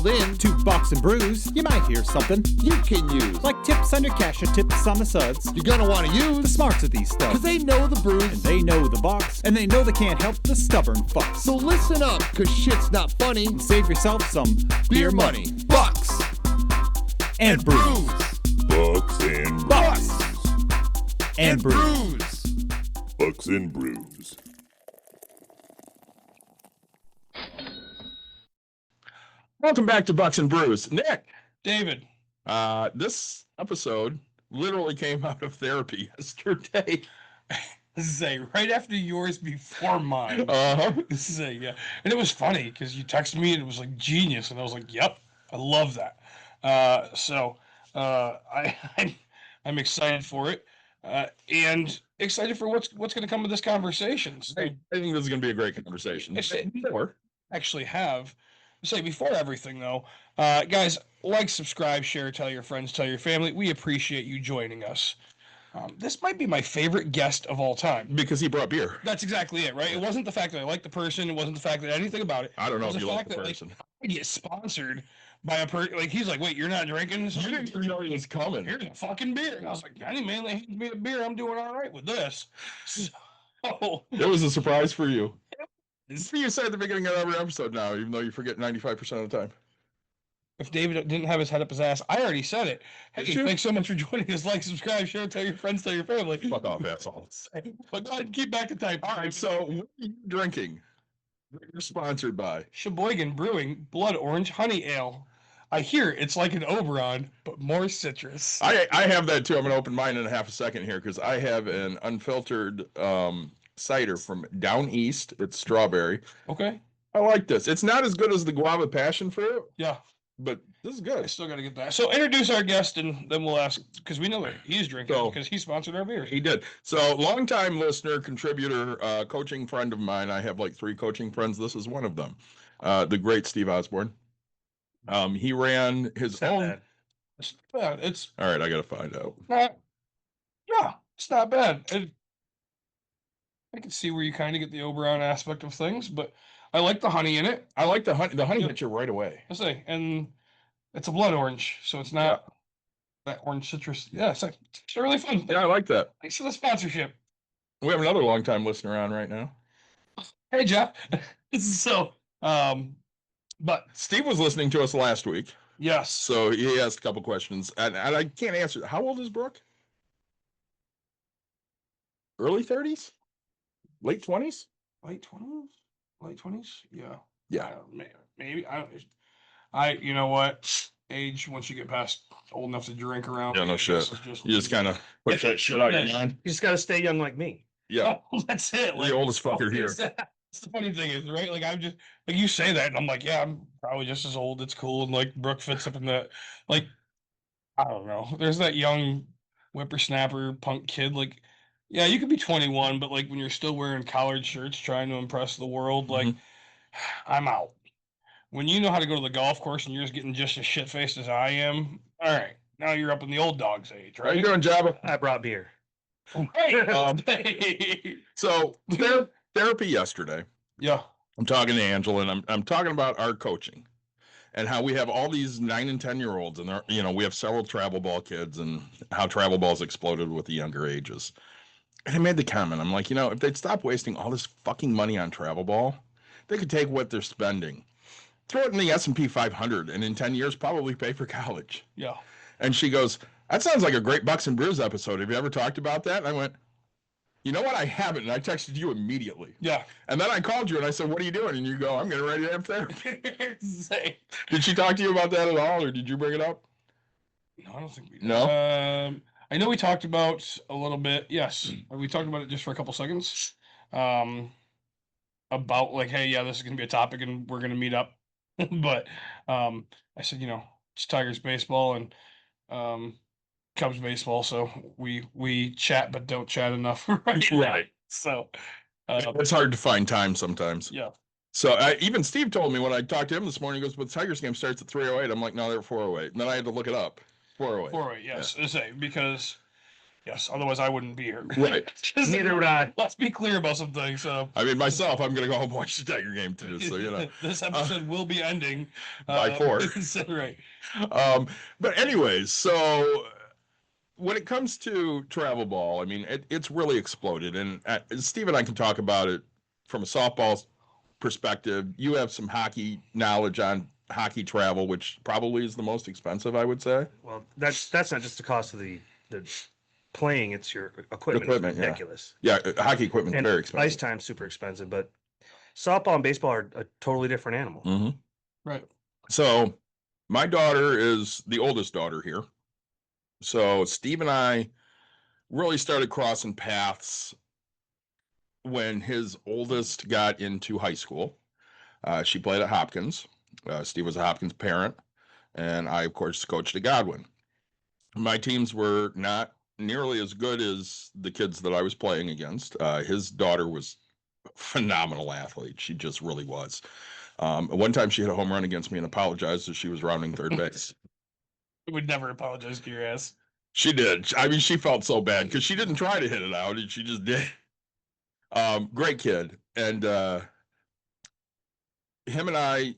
called in to Box and Brews, you might hear something you can use. like tips on your cash and tips on the suds. You're gonna want to The use smarts of these stuff. because they know the And brews. they know the box, and they know they can't help the stubborn fucks. So listen up, because shit's not funny. Save yourself some Beer money. Bucks and brews. Bucks and Bucks brews. and brews. Bucks and brews. Welcome back to Bucks and Brews. Nick, David. this episode literally came out of therapy yesterday. This is right after yours before mine. Uh-huh. This is yeah. And it was funny because you texted me and it was like genius. And I was like, yep, I love that. I'm excited for it. And excited for what's going to come of this conversation. So I think this is going to be a great conversation. Before, actually have say before everything though, guys, like, subscribe, share, tell your friends, tell your family. We appreciate you joining us. This might be my favorite guest of all time. because he brought beer. That's exactly it, right? It wasn't the fact that I like the person. It wasn't the fact that anything about it. I don't know It was if you the like fact the that, person. I get sponsored by a person. Like, he's like, wait, you're not drinking? So You didn't even know he was coming. here's a fucking beer. And I was like, Johnny, man, they hands me a beer. I'm doing all right with this. So, It was a surprise for you. It's for you say at the beginning of every episode now, even though you forget 95% of the time. if David didn't have his head up his ass, I already said it. Hey, Did you? thanks so much for joining us. Like, subscribe, share, tell your friends, tell your family. Fuck off, assholes. But go ahead and keep back in time. All right, so what are you drinking? You're sponsored by. Sheboygan Brewing Blood Orange Honey Ale. I hear it's like an Oberon, but more citrus. I have that too. I'm going to open mine in half a second here because I have an unfiltered cider from down east. It's strawberry. Okay. I like this. It's not as good as the guava passion fruit, Yeah, but this is I good. still got to get that. So introduce our guest, and then we'll ask, because we know that he's drinking So- because he sponsored our beers. He did. So, longtime listener, contributor, coaching friend of mine. I have like 3 coaching friends. This is one of them. The great Steve Osborn. He ran his own. It's not bad. It's All right, I got to find out. not. Yeah, it's not bad. I can see where you kind of get the Oberon aspect of things, but I like the honey in it. I like the honey. The honey Yeah. hits you right away. I say, and it's a blood orange, so it's not that orange citrus. Yeah, it's really fun. Yeah, I like that. Thanks for the sponsorship. We have another longtime listener on right now. Hey, Jeff. So, but Steve was listening to us last week, yes, so he asked a couple questions, and I can't answer. How old is Brooke? Early 30s? Late 20s? late 20s, yeah, Yeah. maybe you know what? Age once you get past old enough to drink around. Yeah, no I shit. guess it's You just kind of put that shit out your mind. You just got to stay young like me. Yeah. Oh, that's it. You're the oldest fucker here. That's the funny thing is, right? Like, I'm just like, you say that, and I'm like, yeah, I'm probably just as old. It's cool, and like Brooke fits up in that. Like, I don't know. There's that young whippersnapper punk kid. Like, yeah, you could be 21, but like when you're still wearing collared shirts, trying to impress the world, like, I'm out. When you know how to go to the golf course and you're just getting just as shit faced as I am, all right, now you're up in the old dog's age, How you right? doing, Jabba? I brought beer. Hey. So therapy yesterday. Yeah. I'm talking to Angela, and I'm talking about our coaching and how we have all these 9 and 10-year-olds, and we have several travel ball kids, and how travel balls exploded with the younger ages. And I made the comment, I'm like, if they'd stop wasting all this fucking money on travel ball, they could take what they're spending, throw it in the S&P 500, and in 10 years probably pay for college. Yeah. And she goes, that sounds like a great Bucks and Brews episode. Have you ever talked about that? And I went, you know what? I haven't. And I texted you immediately. Yeah. And then I called you and I said, what are you doing? And you go, I'm getting ready to have therapy. Say. Did she talk to you about that at all, or did you bring it up? No, I don't think we did. No? I know we talked about a little bit. Yes, we talked about it just for a couple seconds. About like, hey, yeah, this is gonna be a topic, and we're gonna meet up. But I said, it's Tigers baseball and Cubs baseball, so we chat but don't chat enough. Right. Right. So It's hard to find time sometimes. yeah. So even Steve told me when I talked to him this morning, he goes, but the Tigers game starts at 3:08. I'm like, no, they're 4:08. And then I had to look it up. 4:08. 408, yes. I say because Yes, otherwise I wouldn't be here. Right. Neither would I. Let's be clear about some things. I mean, myself, I'm going to go home and watch the Tiger game too. So, this episode will be ending by 4. Right. But anyways, so when it comes to travel ball, I mean, it's really exploded. And Steve and I can talk about it from a softball perspective. You have some hockey knowledge on hockey travel, which probably is the most expensive, I would say. Well, that's not just the cost of the playing; it's your equipment. Equipment, It's ridiculous. Yeah, hockey equipment is And very ice expensive. time's super expensive, but softball and baseball are a totally different animal. Mm-hmm. Right. So my daughter is the oldest daughter here. So Steve and I really started crossing paths when his oldest got into high school. She played at Hopkins. Steve was a Hopkins parent, and I, of course, coached at Godwin. My teams were not nearly as good as the kids that I was playing against. His daughter was a phenomenal athlete. She just really was. One time she hit a home run against me and apologized as she was rounding third base. I would never apologize to your ass. She did. I mean, she felt so bad because she didn't try to hit it out, and she just did. Great kid. And him and I,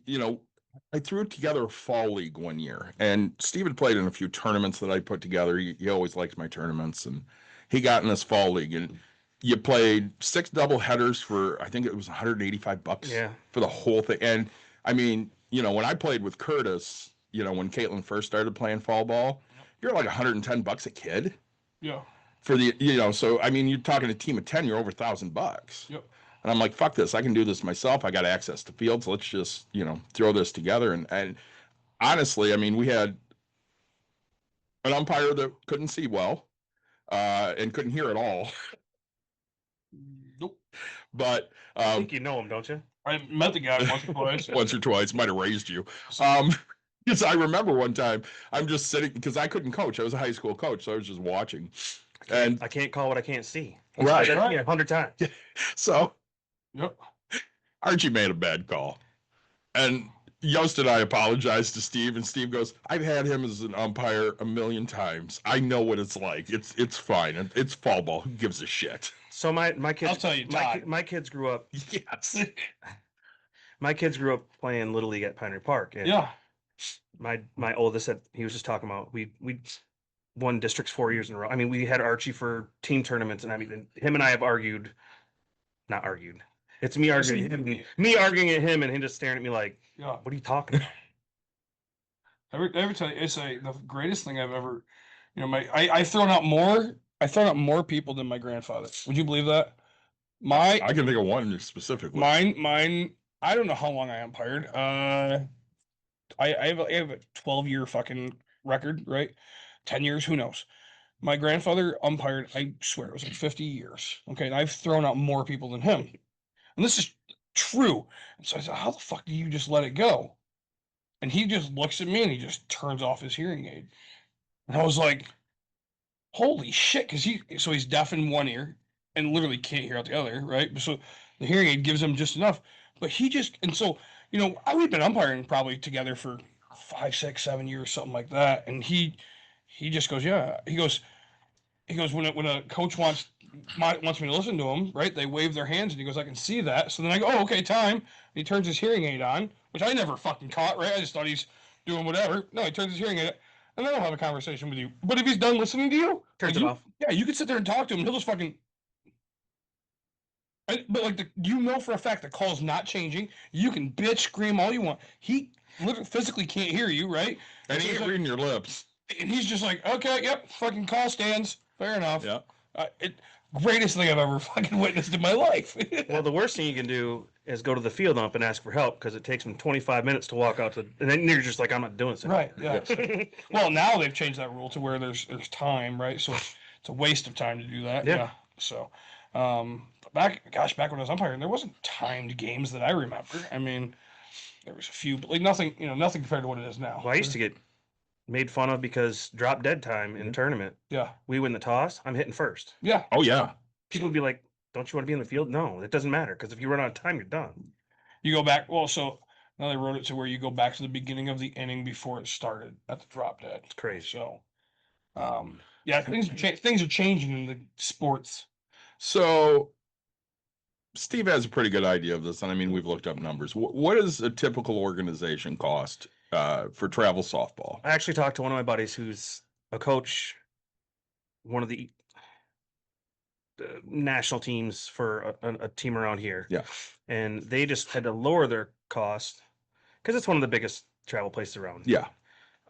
I threw together a fall league one year, and Steve had played in a few tournaments that I put together. He always likes my tournaments, and he got in this fall league, and you played 6 double headers for, I think it was $185 for the whole thing. And I mean, when I played with Curtis, when Caitlin first started playing fall ball, you're like $110 a kid. Yeah. For the, so I mean, you're talking a team of 10, you're over $1,000. Yep. And I'm like, fuck this. I can do this myself. I got access to fields. Let's just, throw this together. And honestly, I mean, we had an umpire that couldn't see well, and couldn't hear at all. Nope. But I think you know him, don't you? I met the guy once or twice. once or twice, might have raised you. Because I remember one time I'm just sitting, because I couldn't coach. I was a high school coach, so I was just watching. And I can't call what I can't see. right. Yeah, 100 times. So Yep. Archie made a bad call. And Yost and I apologized to Steve, and Steve goes, I've had him as an umpire a million times. I know what it's like. It's fine. It's fall ball. Who gives a shit? So my kids, I'll tell you, Todd. my kids grew up. Yes. My kids grew up playing Little League at Pioneer Park. And Yeah. my oldest said, he was just talking about we won districts 4 years in a row. I mean, we had Archie for team tournaments, and I mean, him and I have not argued. It's me arguing at him, me arguing at him, and him just staring at me like, Yeah. what are you talking about? Every time I say the greatest thing I've ever, I've thrown out more people than my grandfather. Would you believe that? I can think of one specifically. Mine. I don't know how long I umpired. I have a 12-year fucking record, right? 10 years, who knows? My grandfather umpired, I swear it was like 50 years. Okay, and I've thrown out more people than him. And this is true. And so I said, how the fuck do you just let it go? And he just looks at me and he just turns off his hearing aid. And I was like, holy shit, because he's deaf in one ear and literally can't hear out the other, right? So the hearing aid gives him just enough. But we've been umpiring probably together for 5, 6, 7 years, something like that. And he just goes, yeah. He goes, when a coach wants me to listen to him, right? They wave their hands, and he goes, I can see that. So then I go, oh, okay, time. And he turns his hearing aid on, which I never fucking caught, right? I just thought he's doing whatever. No, he turns his hearing aid, and then I'll have a conversation with you. But if he's done listening to you, Turns it off. Yeah, you could sit there and talk to him. He'll just fucking. But for a fact the call's not changing. You can bitch, scream all you want. He literally physically can't hear you, right? And he so ain't reading your lips. And he's just like, okay, yep, fucking call stands. Fair enough. Yeah. Greatest thing I've ever fucking witnessed in my life. Well, the worst thing you can do is go to the field ump and ask for help, because it takes them 25 minutes to walk out and then you're just like, I'm not doing this. Right. Yeah. Well, now they've changed that rule to where there's time, right? So it's a waste of time to do that. Yeah. So, back when I was umpiring, there wasn't timed games that I remember. I mean, there was a few, but nothing compared to what it is now. Well, I used to get made fun of because drop dead time in tournament. Yeah. We win the toss, I'm hitting first. Yeah. Oh, yeah. People would be like, don't you want to be in the field? No, it doesn't matter, because if you run out of time, you're done. You go back. Well, so now they wrote it to where you go back to the beginning of the inning before it started at the drop dead. It's crazy. So, Yeah, things are changing in the sports. So Steve has a pretty good idea of this, and I mean, we've looked up numbers. What does a typical organization cost for travel softball? I actually talked to one of my buddies who's a coach, one of the national teams for a team around here. Yeah. And they just had to lower their cost because it's one of the biggest travel places around. Yeah.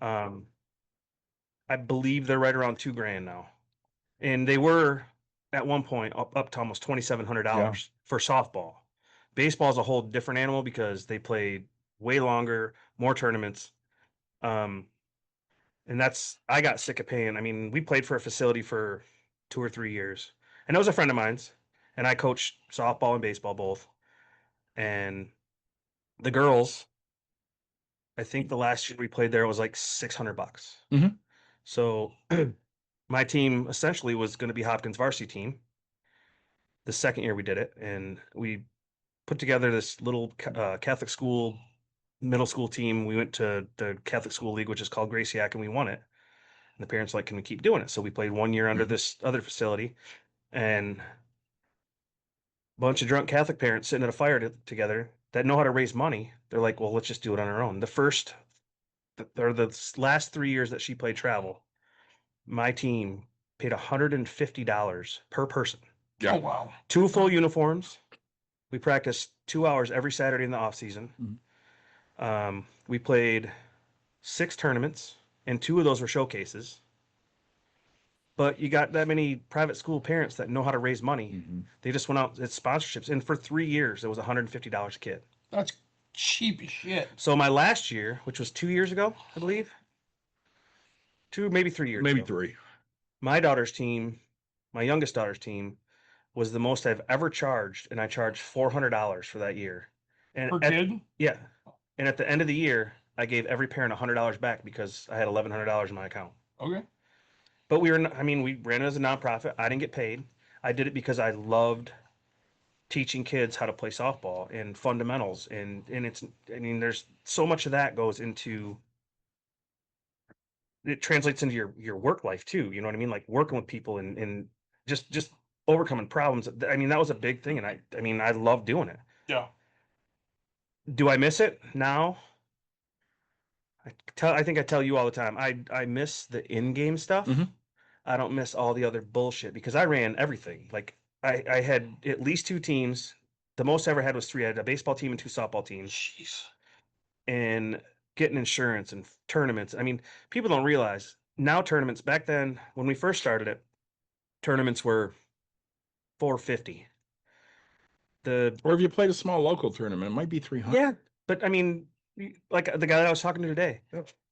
I believe they're right around $2,000 now. And they were at one point up to almost $2,700 for softball. Baseball is a whole different animal because they played way longer, more tournaments. And I got sick of paying. I mean, we played for a facility for 2 or 3 years, and it was a friend of mine's, and I coached softball and baseball both. And the girls, I think the last year we played there was like $600. Mhm. So my team essentially was going to be Hopkins varsity team. The second year we did it, and we put together this little Catholic school middle school team. We went to the Catholic School League, which is called Graciac, and we won it. And the parents were like, can we keep doing it? So we played 1 year under this other facility, and a bunch of drunk Catholic parents sitting at a fire together that know how to raise money. They're like, well, let's just do it on our own. The last 3 years that she played travel, my team paid $150 per person. Yeah. Oh wow. 2 full uniforms. We practiced 2 hours every Saturday in the off season. We played 6 tournaments, and 2 of those were showcases. But you got that many private school parents that know how to raise money. They just went out, it's sponsorships. And for 3 years, it was $150 a kid. That's cheap as shit. So my last year, which was 2 years ago, I believe, 2, maybe 3 years Maybe ago, 3. my daughter's team, my youngest daughter's team, was the most I've ever charged, and I charged $400 for that year. And Per kid? yeah. And at the end of the year, I gave every parent $100 back because I had $1,100 in my account. Okay. But we ran it as a nonprofit. I didn't get paid. I did it because I loved teaching kids how to play softball and fundamentals. And there's so much of that goes into, it translates into your work life too. You know what I mean? Like working with people and just overcoming problems. I mean, that was a big thing. And I love doing it. Yeah. Do I miss it now? I think I tell you all the time. I miss the in-game stuff. I don't miss all the other bullshit because I ran everything. Like I had at least 2 teams. The most I ever had was 3. I had a baseball team and 2 softball teams. Jeez. And getting insurance and tournaments. I mean, people don't realize now tournaments. Back then, when we first started it, tournaments were $450. Or if you played a small local tournament, it might be 300. Yeah, but I mean, like the guy that I was talking to today,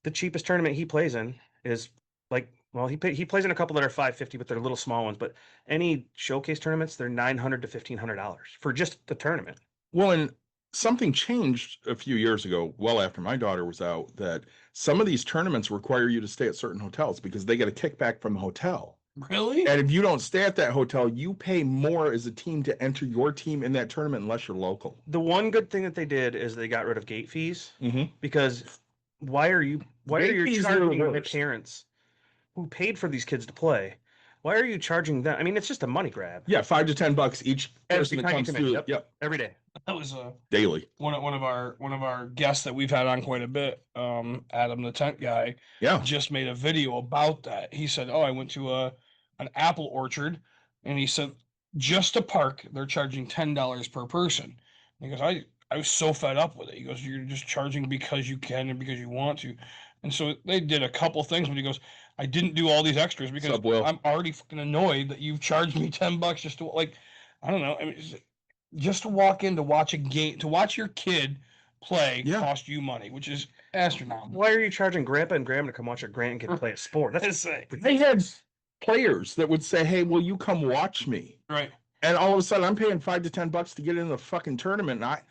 the cheapest tournament he plays in is like, well, he plays in a couple that are $550, but they're little small ones. But any showcase tournaments, they're $900 to $1,500 for just the tournament. Well, and something changed a few years ago, well after my daughter was out, that some of these tournaments require you to stay at certain hotels because they get a kickback from the hotel. Really? And if you don't stay at that hotel, you pay more as a team to enter your team in that tournament unless you're local. The one good thing that they did is they got rid of gate fees because why are you charging the parents who paid for these kids to play? Why are you charging them? I mean, it's just a money grab. Yeah, $5 to $10 each person that time you comes come through. in. Yep. Every day. That was Daily. one of our guests that we've had on quite a bit. Adam, the tent guy, Yeah. just made a video about that. He said, "Oh, I went to an apple orchard," and he said just to park they're charging $10 per person. And he goes, I was so fed up with it. He goes, you're just charging because you can and because you want to. And so they did a couple things, but he goes, I didn't do all these extras because I'm already fucking annoyed that you've charged me $10 just to, like, I don't know. I mean, just to walk in to watch a game, to watch your kid play cost you money, which is astronomical. Why are you charging grandpa and grandma to come watch your grandkid play a sport? That's insane. They had players that would say, hey, will you come watch me? Right. And all of a sudden I'm paying $5 to $10 to get in the fucking tournament. And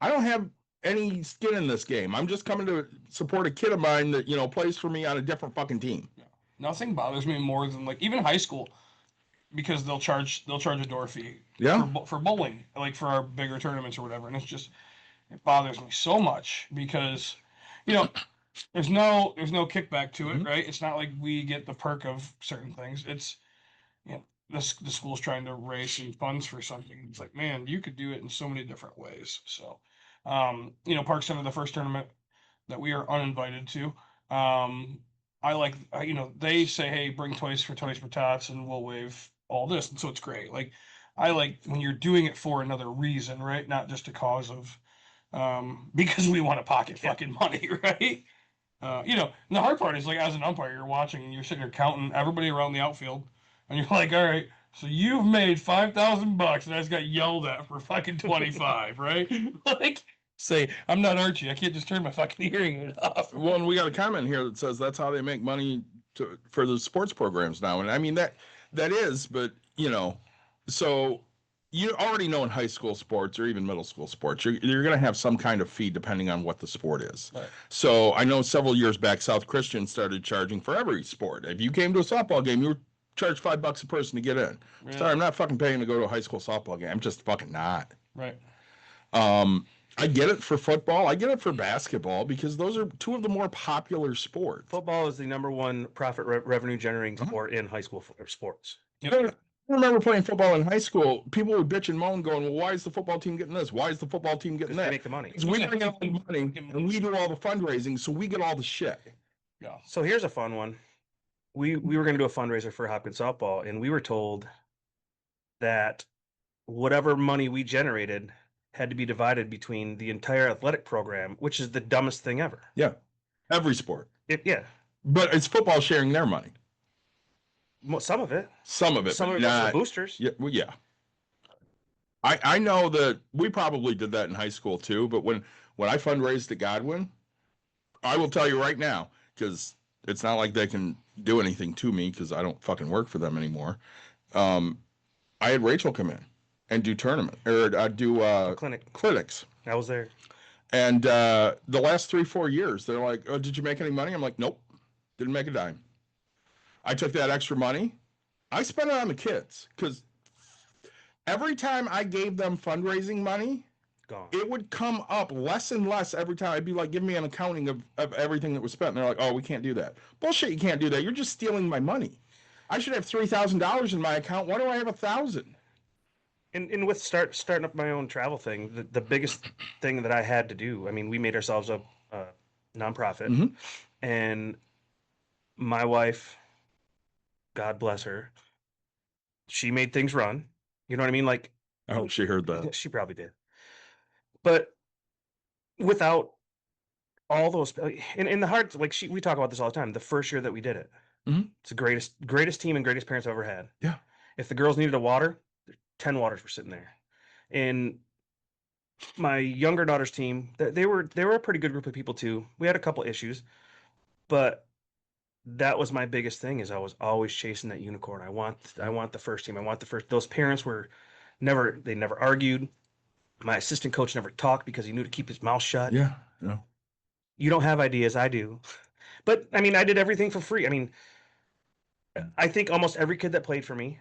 I don't have any skin in this game. I'm just coming to support a kid of mine that, plays for me on a different fucking team. Yeah. Nothing bothers me more than, like, even high school, because they'll charge a door fee for bowling, like for our bigger tournaments or whatever. And it bothers me so much because, there's no kickback to it, Mhm. right? It's not like we get the perk of certain things. It's the school's trying to raise some funds for something. It's like, man, you could do it in so many different ways. So, Park Center, the first tournament that we are uninvited to. I like, they say, hey, bring toys for tots, and we'll waive all this, and so it's great. Like, I like when you're doing it for another reason, right? Not just a cause of, because we want to pocket fucking money, right? And the hard part is like as an umpire, you're watching and you're sitting there counting everybody around the outfield, and you're like, all right, so you've made $5,000, and I just got yelled at for fucking 25, right? Like, say, I'm not Archie. I can't just turn my fucking hearing aid off. Well, and we got a comment here that says that's how they make money for the sports programs now. And I mean that is, but so you already know in high school sports or even middle school sports, you're going to have some kind of fee depending on what the sport is. Right. So I know several years back, South Christian started charging for every sport. If you came to a softball game, you were charged $5 a person to get in. Yeah. Sorry, I'm not fucking paying to go to a high school softball game. I'm just fucking not. Right. I get it for football. I get it for basketball because those are two of the more popular sports. Football is the number one profit revenue generating Uh-huh. sport in high school sports. I remember playing football in high school. People would bitch and moan, going, "Well, why is the football team getting this? Why is the football team getting They that?" make the money. Because we bring in all the money and we do all the fundraising, so we get all the shit. Yeah. So here's a fun one. We were going to do a fundraiser for Hopkins softball, and we were told that whatever money we generated had to be divided between the entire athletic program, which is the dumbest thing ever. Yeah, every sport. Yeah, But it's football sharing their money. some of it. Some of it, Some but of it goes to not. the boosters. Yeah, well, yeah. I know that we probably did that in high school too. But when I fundraised at Godwin, I will tell you right now, because it's not like they can do anything to me because I don't fucking work for them anymore. I had Rachel come in and do tournament or do Clinic. clinics. I was there. And the last 3-4 years, they're like, "Oh, did you make any money?" I'm like, "Nope, didn't make a dime." I took that extra money, I spent it on the kids because every time I gave them fundraising money, Gone. it would come up less and less every time. I'd be like, "Give me an accounting of everything that was spent." And they're like, "Oh, we can't do that." Bullshit, you can't do that. You're just stealing my money. I should have $3,000 in my account. Why do I have 1,000? And with starting up my own travel thing, the biggest thing that I had to do, I mean, we made ourselves a nonprofit, Mhm. and my wife, God bless her, she made things run. You know what I mean? Like, I hope she heard that. she probably did. But without all those, in the heart, like we talk about this all the time. The first year that we did it, Mhm. it's the greatest team and greatest parents I've ever had. Yeah. If the girls needed a water, 10 waters were sitting there. And my younger daughter's team, they were a pretty good group of people too. We had a couple issues, but that was my biggest thing is I was always chasing that unicorn. I want the first team. I want the first. Those parents they never argued. My assistant coach never talked because he knew to keep his mouth shut. Yeah. Yeah. You don't have ideas, I do. But I mean, I did everything for free. I mean, I think almost every kid that played for me,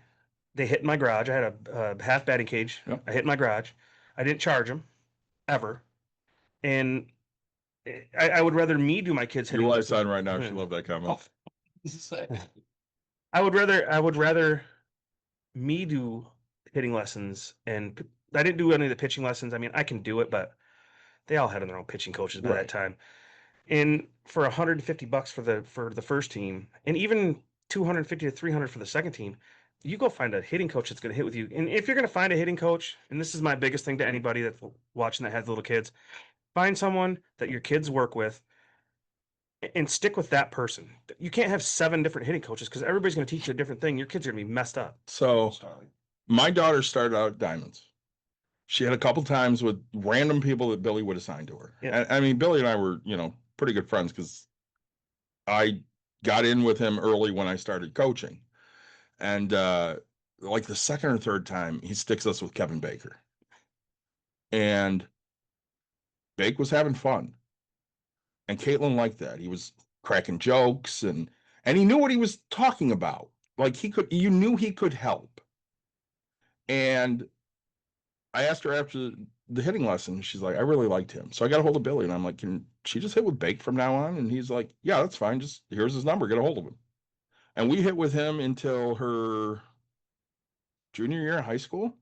they hit in my garage. I had a half batting cage. Yep. I hit in my garage. I didn't charge them ever. And I would rather me do my kids hitting. Your wife's on right now. She Yeah. loved that comment. I would rather me do hitting lessons, and I didn't do any of the pitching lessons. I mean, I can do it, but they all had their own pitching coaches by Right. that time. And for $150 for the first team, and even 250 to 300 for the second team, you go find a hitting coach that's going to hit with you. And if you're going to find a hitting coach, and this is my biggest thing to anybody that's watching that has little kids, find someone that your kids work with and stick with that person. You can't have 7 different hitting coaches because everybody's going to teach you a different thing. Your kids are going to be messed up. So my daughter started out at Diamonds. She had a couple times with random people that Billy would assign to her. Yeah. I mean, Billy and I were, pretty good friends because I got in with him early when I started coaching. And like the second or third time, he sticks us with Kevin Baker. And Bake was having fun. And Caitlin liked that. He was cracking jokes and he knew what he was talking about. Like you knew he could help. And I asked her after the hitting lesson. She's like, I really liked him. So I got a hold of Billy and I'm like, can she just hit with Bake from now on? And he's like, yeah, that's fine. Just here's his number. Get a hold of him. And we hit with him until her junior year in high school.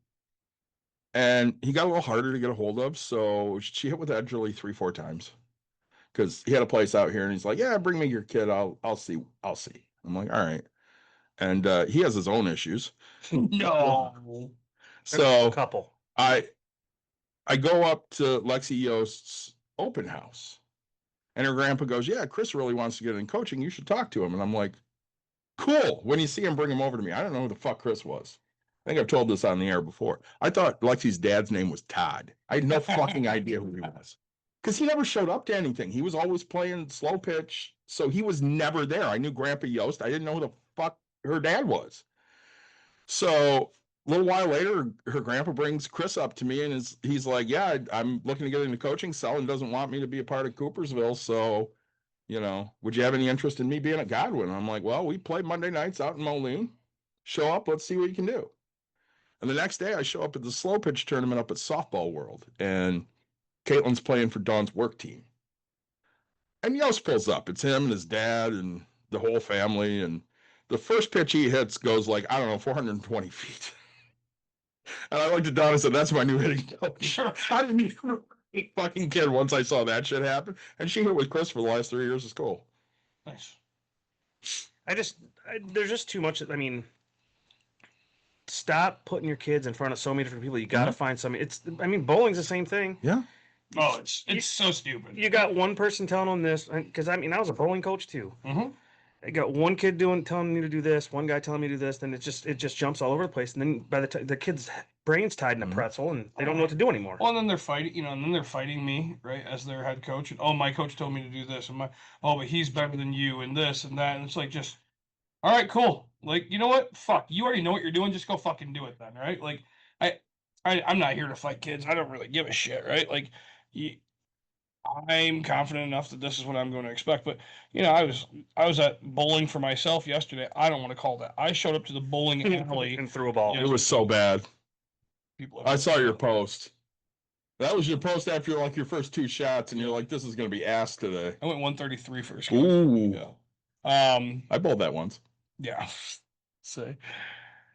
And he got a little harder to get a hold of. So she hit with Edgerly 3-4 times because he had a place out here and he's like, yeah, bring me your kid. I'll see. I'll see. I'm like, all right. And he has his own issues. No. A So couple. I go up to Lexi Yost's open house and her grandpa goes, yeah, Chris really wants to get in coaching. You should talk to him. And I'm like, cool. When you see him, bring him over to me. I don't know who the fuck Chris was. I think I've told this on the air before. I thought Lexi's dad's name was Todd. I had no fucking idea who he was. Because he never showed up to anything. He was always playing slow pitch. So he was never there. I knew Grandpa Yost. I didn't know who the fuck her dad was. So a little while later, her grandpa brings Chris up to me and he's like, yeah, I'm looking to get into coaching. Selin doesn't want me to be a part of Coopersville. So, would you have any interest in me being at Godwin? I'm like, well, we play Monday nights out in Moline. Show up. Let's see what you can do. And the next day I show up at the slow pitch tournament up at Softball World and Caitlin's playing for Dawn's work team. And Yost pulls up. It's him and his dad and the whole family. And the first pitch he hits goes like, I don't know, 420 feet. And I looked at Dawn and said, that's my new hitting coach. I didn't even fucking kid once I saw that shit happen. And she hit with Chris for the last 3 years of school. Nice. There's just too much. I mean, stop putting your kids in front of so many different people. You got to find something. Bowling's the same thing. Yeah. Oh, it's so stupid. You got one person telling them this, because I was a bowling coach too. Mm-hmm. I got one kid telling me to do this, one guy telling me to do this, then it just jumps all over the place, and then by the time the kid's brain's tied in a pretzel, and they don't know what to do anymore. Well, and then they're fighting, and then they're fighting me, right, as their head coach. And, oh, my coach told me to do this, and but he's better than you, and this and that, and it's like just, all right, cool. Like, you know what? Fuck, you already know what you're doing. Just go fucking do it then, right? Like, I'm not here to fight kids. I don't really give a shit, right? Like, I'm confident enough that this is what I'm going to expect. But I was at bowling for myself yesterday. I don't want to call that. I showed up to the bowling alley and threw a ball. Yeah. It was so bad. People I saw your post. That was your post after your first 2 shots, and you're like, this is going to be ass today. I went 133 first game. Ooh. Yeah. I bowled that once. Yeah. Say.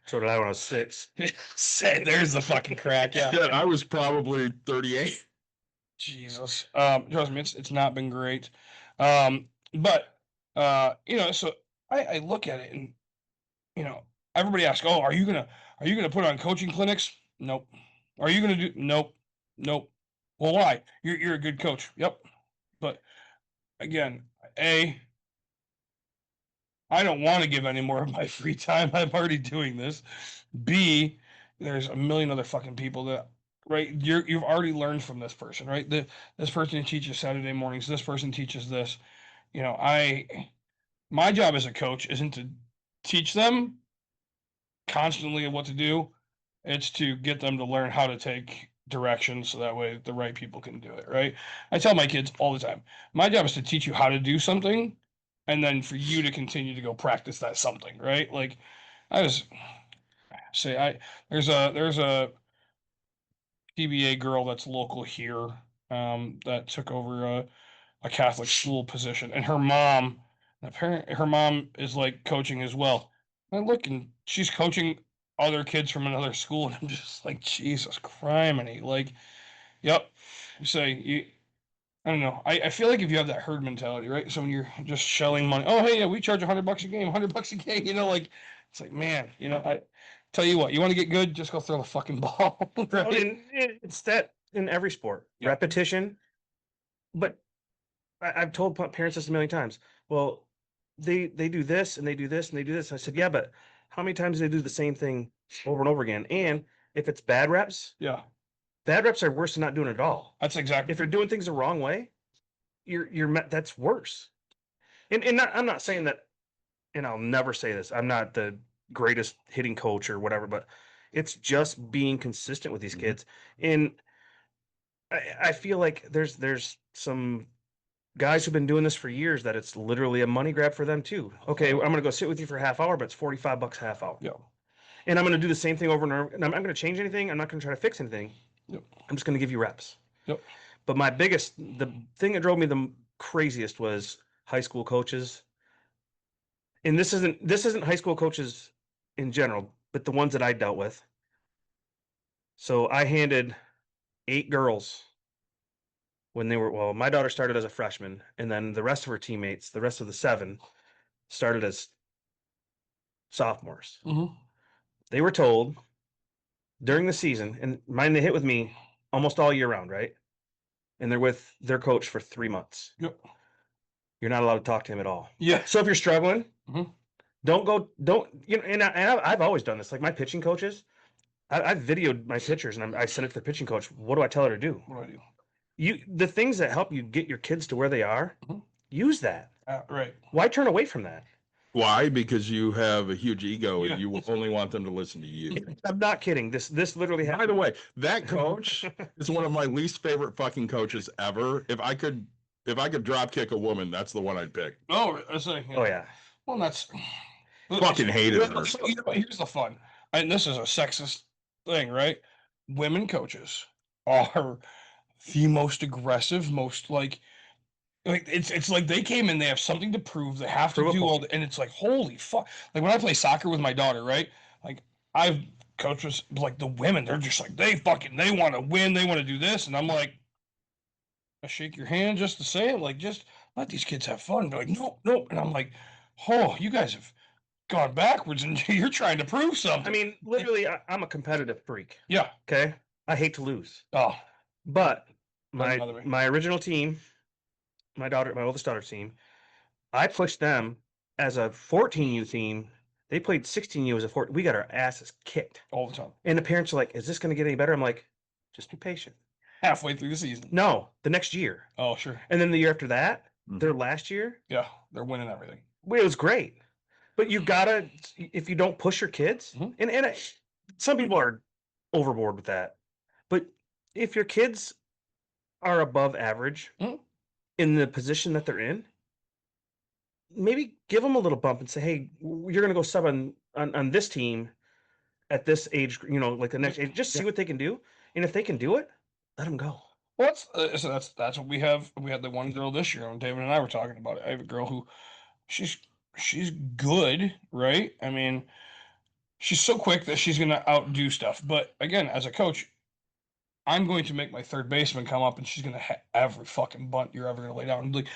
So did I when I was 6. Say, there's the fucking crack. Yeah. Yeah, I was probably 38. Jesus. Trust me, it's not been great. But so I look at it and everybody asks, oh, are you gonna put on coaching clinics? Nope. Are you gonna do nope. Well, why? You're a good coach. Yep. But again, I don't want to give any more of my free time. I'm already doing this. B, there's a million other fucking people that, right? You've already learned from this person, right? This person teaches Saturday mornings. This person teaches this. My job as a coach isn't to teach them constantly what to do. It's to get them to learn how to take direction so that way the right people can do it, right? I tell my kids all the time, my job is to teach you how to do something and then for you to continue to go practice that something, right? Like there's a PBA girl that's local here that took over a Catholic school position, and her mom is like coaching as well. And I look, and she's coaching other kids from another school, and I'm just like, Jesus criminy. Like, yep. I don't know. I feel like if you have that herd mentality, right? So when you're just shelling money, oh, hey, yeah, we charge $100 a game, $100 a game, like, it's like, man, I tell you what, you want to get good, just go throw the fucking ball. Right? And it's that in every sport, repetition. But I've told parents this a million times. Well, they do this and they do this and they do this. I said, yeah, but how many times do they do the same thing over and over again? And if it's bad reps, bad reps are worse than not doing it at all. That's exactly. If you're doing things the wrong way, that's worse. And I'm not saying that, and I'll never say this, I'm not the greatest hitting coach or whatever, but it's just being consistent with these kids. And I feel like there's some guys who've been doing this for years that it's literally a money grab for them too. Okay, I'm going to go sit with you for a half hour, but it's $45 half hour. Yeah. And I'm going to do the same thing over and over. And I'm not going to change anything. I'm not going to try to fix anything. Yep. I'm just going to give you reps. Yep. But the thing that drove me the craziest was high school coaches. And this isn't high school coaches in general, but the ones that I dealt with. So I handed 8 girls when my daughter started as a freshman, and then the rest of her teammates, the rest of the 7, started as sophomores. Mm-hmm. They were told during the season, and mine, they hit with me almost all year round, right? And they're with their coach for 3 months. Yep. You're not allowed to talk to him at all. Yeah. So if you're struggling, Mhm. don't you know? And I've always done this. Like my pitching coaches, I've videoed my pitchers and I send it to the pitching coach. What do I tell her to do? What do I do? The things that help you get your kids to where they are, Mhm. use that. Right. Why turn away from that? Why? Because you have a huge ego Yeah. and you will only want them to listen to you. I'm not kidding. This literally By happened. the way, that coach is one of my least favorite fucking coaches ever. If I could drop kick a woman, that's the one I'd pick. Oh, that's like, Oh yeah. Well, that's Fucking hated her. So, you know, here's the fun, and this is a sexist thing, right? Women coaches are the most aggressive, most like it's like they came in, they have something to prove, they have to Prove a do all point. and it's like holy fuck. Like when I play soccer with my daughter, right? Like I've coaches like the women, they're just like they want to win, they want to do this, and I'm like, I shake your hand just to say it, like just let these kids have fun. They're like, nope, and I'm like, oh, you guys have gone backwards and you're trying to prove something. I mean, literally, I'm a competitive freak. Yeah. Okay, I hate to lose, Oh, but Doesn't bother me. my original team, my oldest daughter's team, I pushed them as a 14U team. They played 16U as a 14. We got our asses kicked, all the time. and the parents are like, "Is this going to get any better?" I'm like, "Just be patient." Halfway through the season. No, the next year, Oh, sure. and then the year after that, Mhm. their last year, Yeah, they're winning everything. it was great. But you gotta, if you don't push your kids, Mhm. and some people are overboard with that, but if your kids are above average Mhm. in the position that they're in, maybe give them a little bump and say, "Hey, you're gonna go sub on this team at this age, like the next age. Just see what they can do, and if they can do it, let them go." Well, that's what we have. We had the one girl this year, and David and I were talking about it. I have a girl who she's she's good, right? I mean, she's so quick that she's gonna outdo stuff. But again, as a coach, I'm going to make my third baseman come up, and she's gonna hit every fucking bunt you're ever gonna lay down. Like,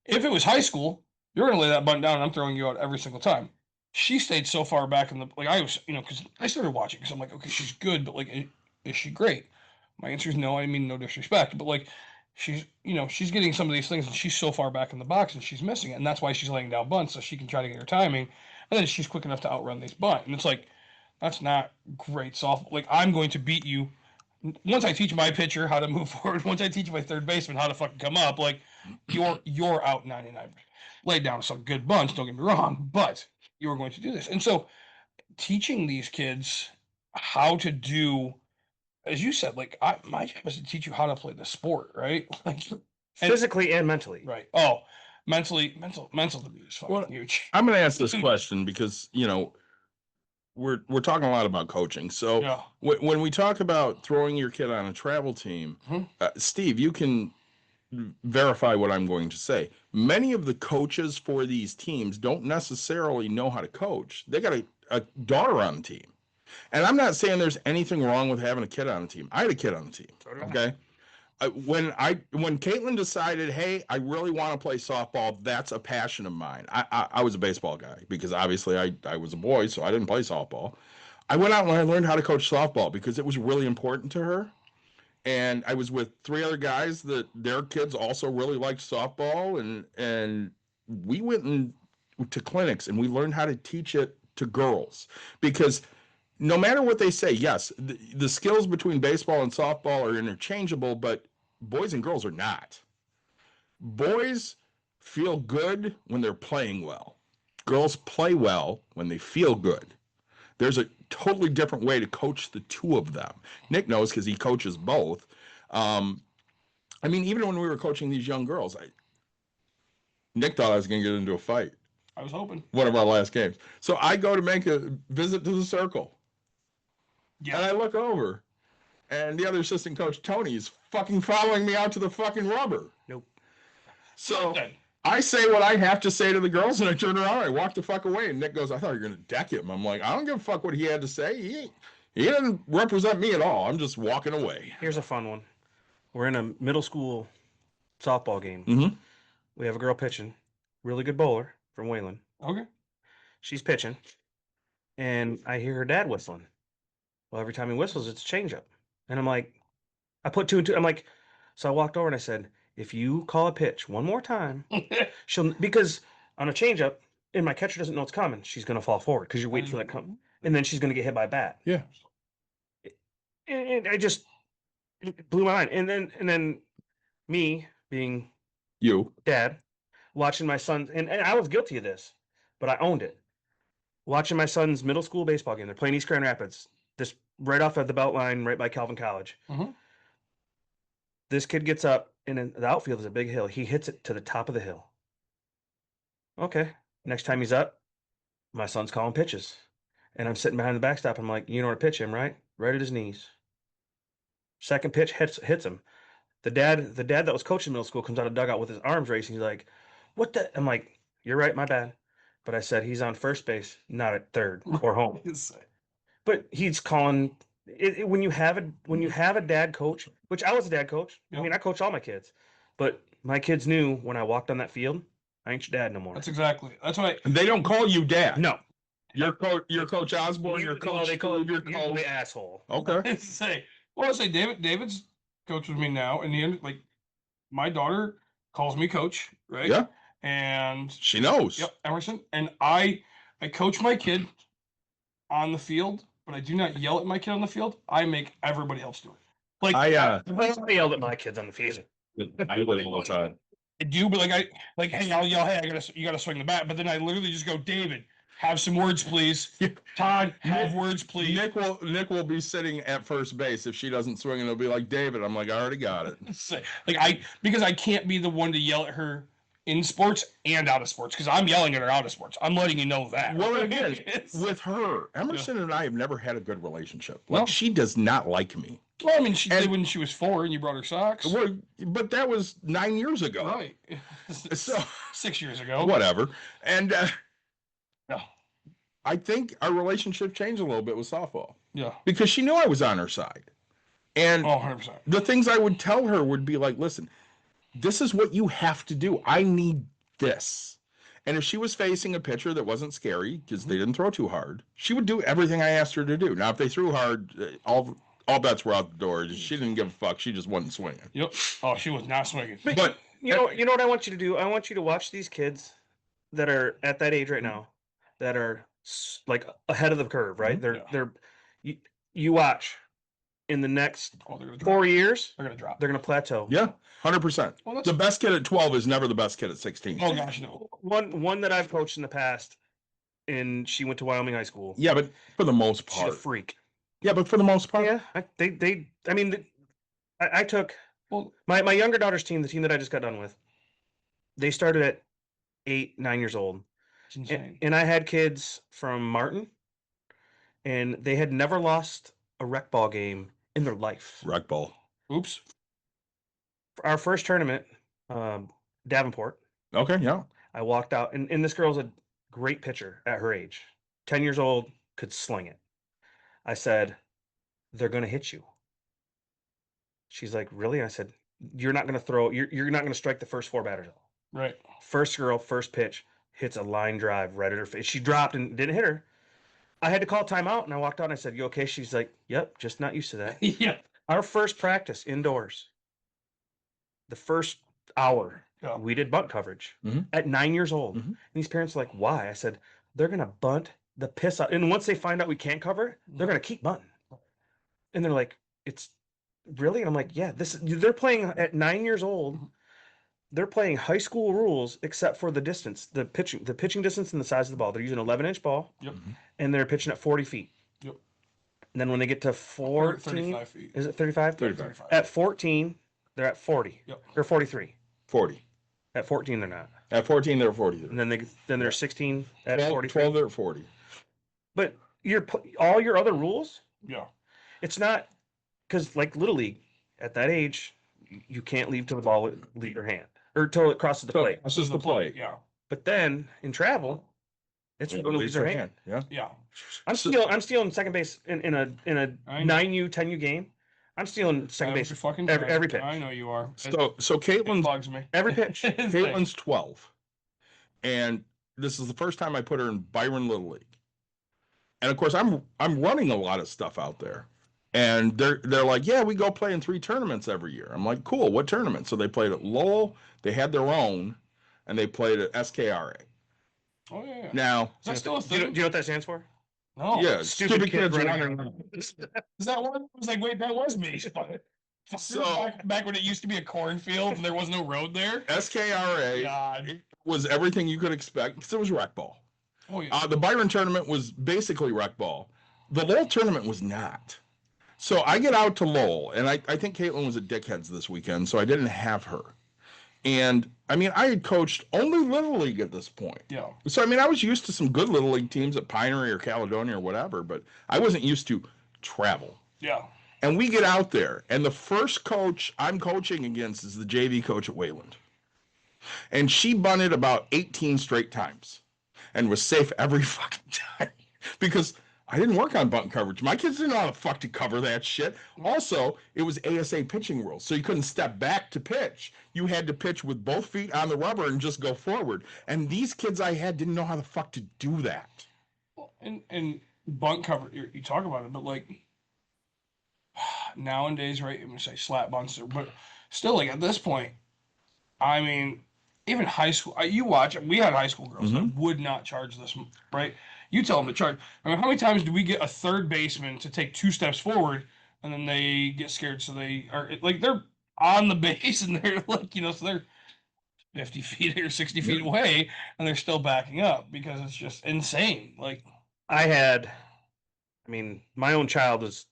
if it was high school, you're gonna lay that bunt down, and I'm throwing you out every single time. She stayed so far back in the like I was, because I started watching because I'm like, okay, she's good, but like, is she great? My answer is no. I mean, no disrespect, but like, she's getting some of these things, and she's so far back in the box, and she's missing it, and that's why she's laying down bunts so she can try to get her timing, and then she's quick enough to outrun these bunt, and it's like, that's not great soft. Like, I'm going to beat you once I teach my pitcher how to move forward. Once I teach my third baseman how to fucking come up. Like, you're out 99. Laid down some good bunts. Don't get me wrong, but you're going to do this, and so teaching these kids how to do, as you said, like my job is to teach you how to play the sport, right? Like, and, Physically and mentally. right? Oh, mental to me is fucking Well, huge. I'm going to ask this question because, we're talking a lot about coaching. So Yeah. when we talk about throwing your kid on a travel team, Mhm. Steve, you can verify what I'm going to say. Many of the coaches for these teams don't necessarily know how to coach. They got a daughter on the team. And I'm not saying there's anything wrong with having a kid on the team. I had a kid on the team. So did I. Okay. When Caitlin decided, hey, I really want to play softball, that's a passion of mine. I was a baseball guy because obviously I was a boy, so I didn't play softball. I went out and I learned how to coach softball because it was really important to her. And I was with 3 other guys that their kids also really liked softball, and we went to clinics and we learned how to teach it to girls because no matter what they say, yes, the skills between baseball and softball are interchangeable, but boys and girls are not. Boys feel good when they're playing well. Girls play well when they feel good. There's a totally different way to coach the two of them. Nick knows because he coaches both. I mean, even when we were coaching these young girls, Nick thought I was going to get into a fight. I was hoping. One of our last games. So I go to make a visit to the circle. Yeah. And I look over, and the other assistant coach, Tony, is fucking following me out to the fucking rubber. Nope. So Then, I say what I have to say to the girls, and I turn around, I walk the fuck away, and Nick goes, I thought you were gonna deck him. I'm like, I don't give a fuck what he had to say. He didn't represent me at all. I'm just walking away. Here's a fun one. We're in a middle school softball game. Mm-hmm. We have a girl pitching, really good bowler from Wayland. okay. She's pitching, and I hear her dad whistling. Well, every time he whistles, it's a changeup. And I'm like, I put two and two. I'm like, so I walked over and I said, if you call a pitch one more time, because on a changeup, and my catcher doesn't know it's coming, she's going to fall forward because you're waiting for that come, and then she's going to get hit by a bat. Yeah. And I just it blew my mind. And then me being You. dad, watching my son, and I was guilty of this, but I owned it. Watching my son's middle school baseball game. They're playing East Grand Rapids, this right off at the belt line, right by Calvin College. Mhm. This kid gets up, and in the outfield is a big hill. He hits it to the top of the hill. Okay. Next time he's up, my son's calling pitches. And I'm sitting behind the backstop. I'm like, you know where to pitch him, right? Right at his knees. Second pitch hits him. The dad that was coaching middle school comes out of dugout with his arms raised. He's like, what the? I'm like, you're right, my bad. But I said he's on first base, not at third or home. But he's calling it, when you have a dad coach, which I was a dad coach. I Yep. mean, I coach all my kids, but my kids knew when I walked on that field, I ain't your dad no more. That's what I. They don't call you dad. No, Your coach Osborne, your coach. they call your you coach. the asshole. Okay. say. Well, I say David's coach with me now, and the end, like my daughter calls me coach, right? Yeah. And She knows. yep, Emerson, and I coach my kid on the field, but I do not yell at my kid on the field. I make everybody else do it. Like I I yelled at my kids on the field. I do it all the time. I do, but hey, I'll yell, hey, you gotta swing the bat, but then I literally just go, David, have some words, please. Todd, have words, please. Nick will be sitting at first base if she doesn't swing, and he'll be like, David. I'm like, I already got it. Because I can't be the one to yell at her in sports and out of sports, because I'm yelling at her out of sports. I'm letting you know that. Well, again, with her, Emerson and I have never had a good relationship. Like, No. she does not like me. Well, I mean, she And- did when she was 4 and you brought her socks. Well, but that was 9 years ago. Right. So 6 years ago. whatever. And Yeah. I think our relationship changed a little bit with softball Yeah. because she knew I was on her side. And Oh, 100%. the things I would tell her would be like, listen, this is what you have to do. I need this. And if she was facing a pitcher that wasn't scary because they didn't throw too hard, she would do everything I asked her to do. Now, if they threw hard, all bets were out the door. She didn't give a fuck. She just wasn't swinging. Yep. Oh, she was not swinging. But You know what I want you to do? I want you to watch these kids that are at that age right now, that are like ahead of the curve, right? Yeah. You watch in the next Oh, they're gonna drop. 4 years, They're gonna drop. they're gonna plateau. yeah, 100%. Well, that's- The best kid at 12 is never the best kid at 16. Oh gosh, no. One that I've coached in the past, and she went to Wyoming high school. Yeah, but for the most She's a part. freak. Yeah, but for the most part. Yeah, I took Well, my younger daughter's team, the team that I just got done with. They started at 8, 9 years old. it's insane. And I had kids from Martin, and they had never lost a rec ball game in their life. Rec ball. Oops. For our first tournament, Davenport, Okay, yeah. I walked out, and this girl's a great pitcher at her age. 10 years old, could sling it. I said, they're going to hit you. She's like, really? I said, you're not going to throw, you're not going to strike the first 4 batters out. Right. First girl, first pitch, hits a line drive right at her face. She dropped and didn't hit her. I had to call timeout, and I walked out and I said, you okay? She's like, yep, just not used to that. Yeah. Our first practice indoors, the first hour, Yeah. we did bunt coverage Mhm. at 9 years old. Mhm. And these parents are like, why? I said, they're going to bunt the piss out. And once they find out we can't cover it, they're going to keep bunting. And they're like, it's really? And I'm like, yeah, they're playing at 9 years old. They're playing high school rules except for the distance, the pitching distance and the size of the ball. They're using an 11-inch ball. Yep. And they're pitching at 40 feet. Yep. And then when they get to 14, 35 feet. is it 35? 35. At 14, they're at 40. Yep. Or 43. 40. At 14, they're not. At 14, they're 40. And then they're 16 at 12, 43. 12, they're at 40. But all your other rules, Yeah. it's not because like Little League, at that age, you can't leave till the ball leave your hand or till it crosses the plate. This is the play. Yeah. But then in travel, it's Yeah, going to leave their hand. Yeah. Yeah. I'm stealing second base in a I know. 9U 10U game. I'm stealing second Every base fucking every time. pitch. I know you are. So It Caitlin's bugs me. Every pitch. It's like- Caitlin's 12, and this is the first time I put her in Byron Little League. And of course, I'm running a lot of stuff out there, and they're like, yeah, we go play in 3 tournaments every year. I'm like, cool, what tournament? So they played at Lowell, they had their own, and they played at SKRA. Oh yeah. Now, Is that still a Do you thing? know what that stands for? No. yeah, stupid stupid kids kids running running. around. Is that one? I was like, wait, that was me. So- back when it used to be a cornfield and there was no road there. SKRA God. was everything you could expect because it was rec ball. Oh yeah. The Byron tournament was basically rec ball. The Lowell tournament was not. So I get out to Lowell, and I think Caitlin was at Dickheads this weekend, so I didn't have her. And I mean, I had coached only Little League at this point. Yeah. So I mean, I was used to some good Little League teams at Pinery or Caledonia or whatever, but I wasn't used to travel. Yeah. And we get out there, and the first coach I'm coaching against is the JV coach at Wayland. And she bunted about 18 straight times and was safe every fucking time because I didn't work on bunt coverage. My kids didn't know how the fuck to cover that shit. Also, it was ASA pitching rules, so you couldn't step back to pitch. You had to pitch with both feet on the rubber and just go forward. And these kids I had didn't know how the fuck to do that. Well, and bunt cover, you talk about it, but like nowadays, right? I'm gonna say slap bunts, but still, like at this point, I mean, even high school. You watch. We had high school girls that would not charge this, right? You tell them to charge. I mean, how many times do we get a third baseman to take 2 steps forward and then they get scared, so they are like they're on the base and they're like, so they're 50 feet or 60 feet away and they're still backing up because it's just insane. Like I mean, my own child is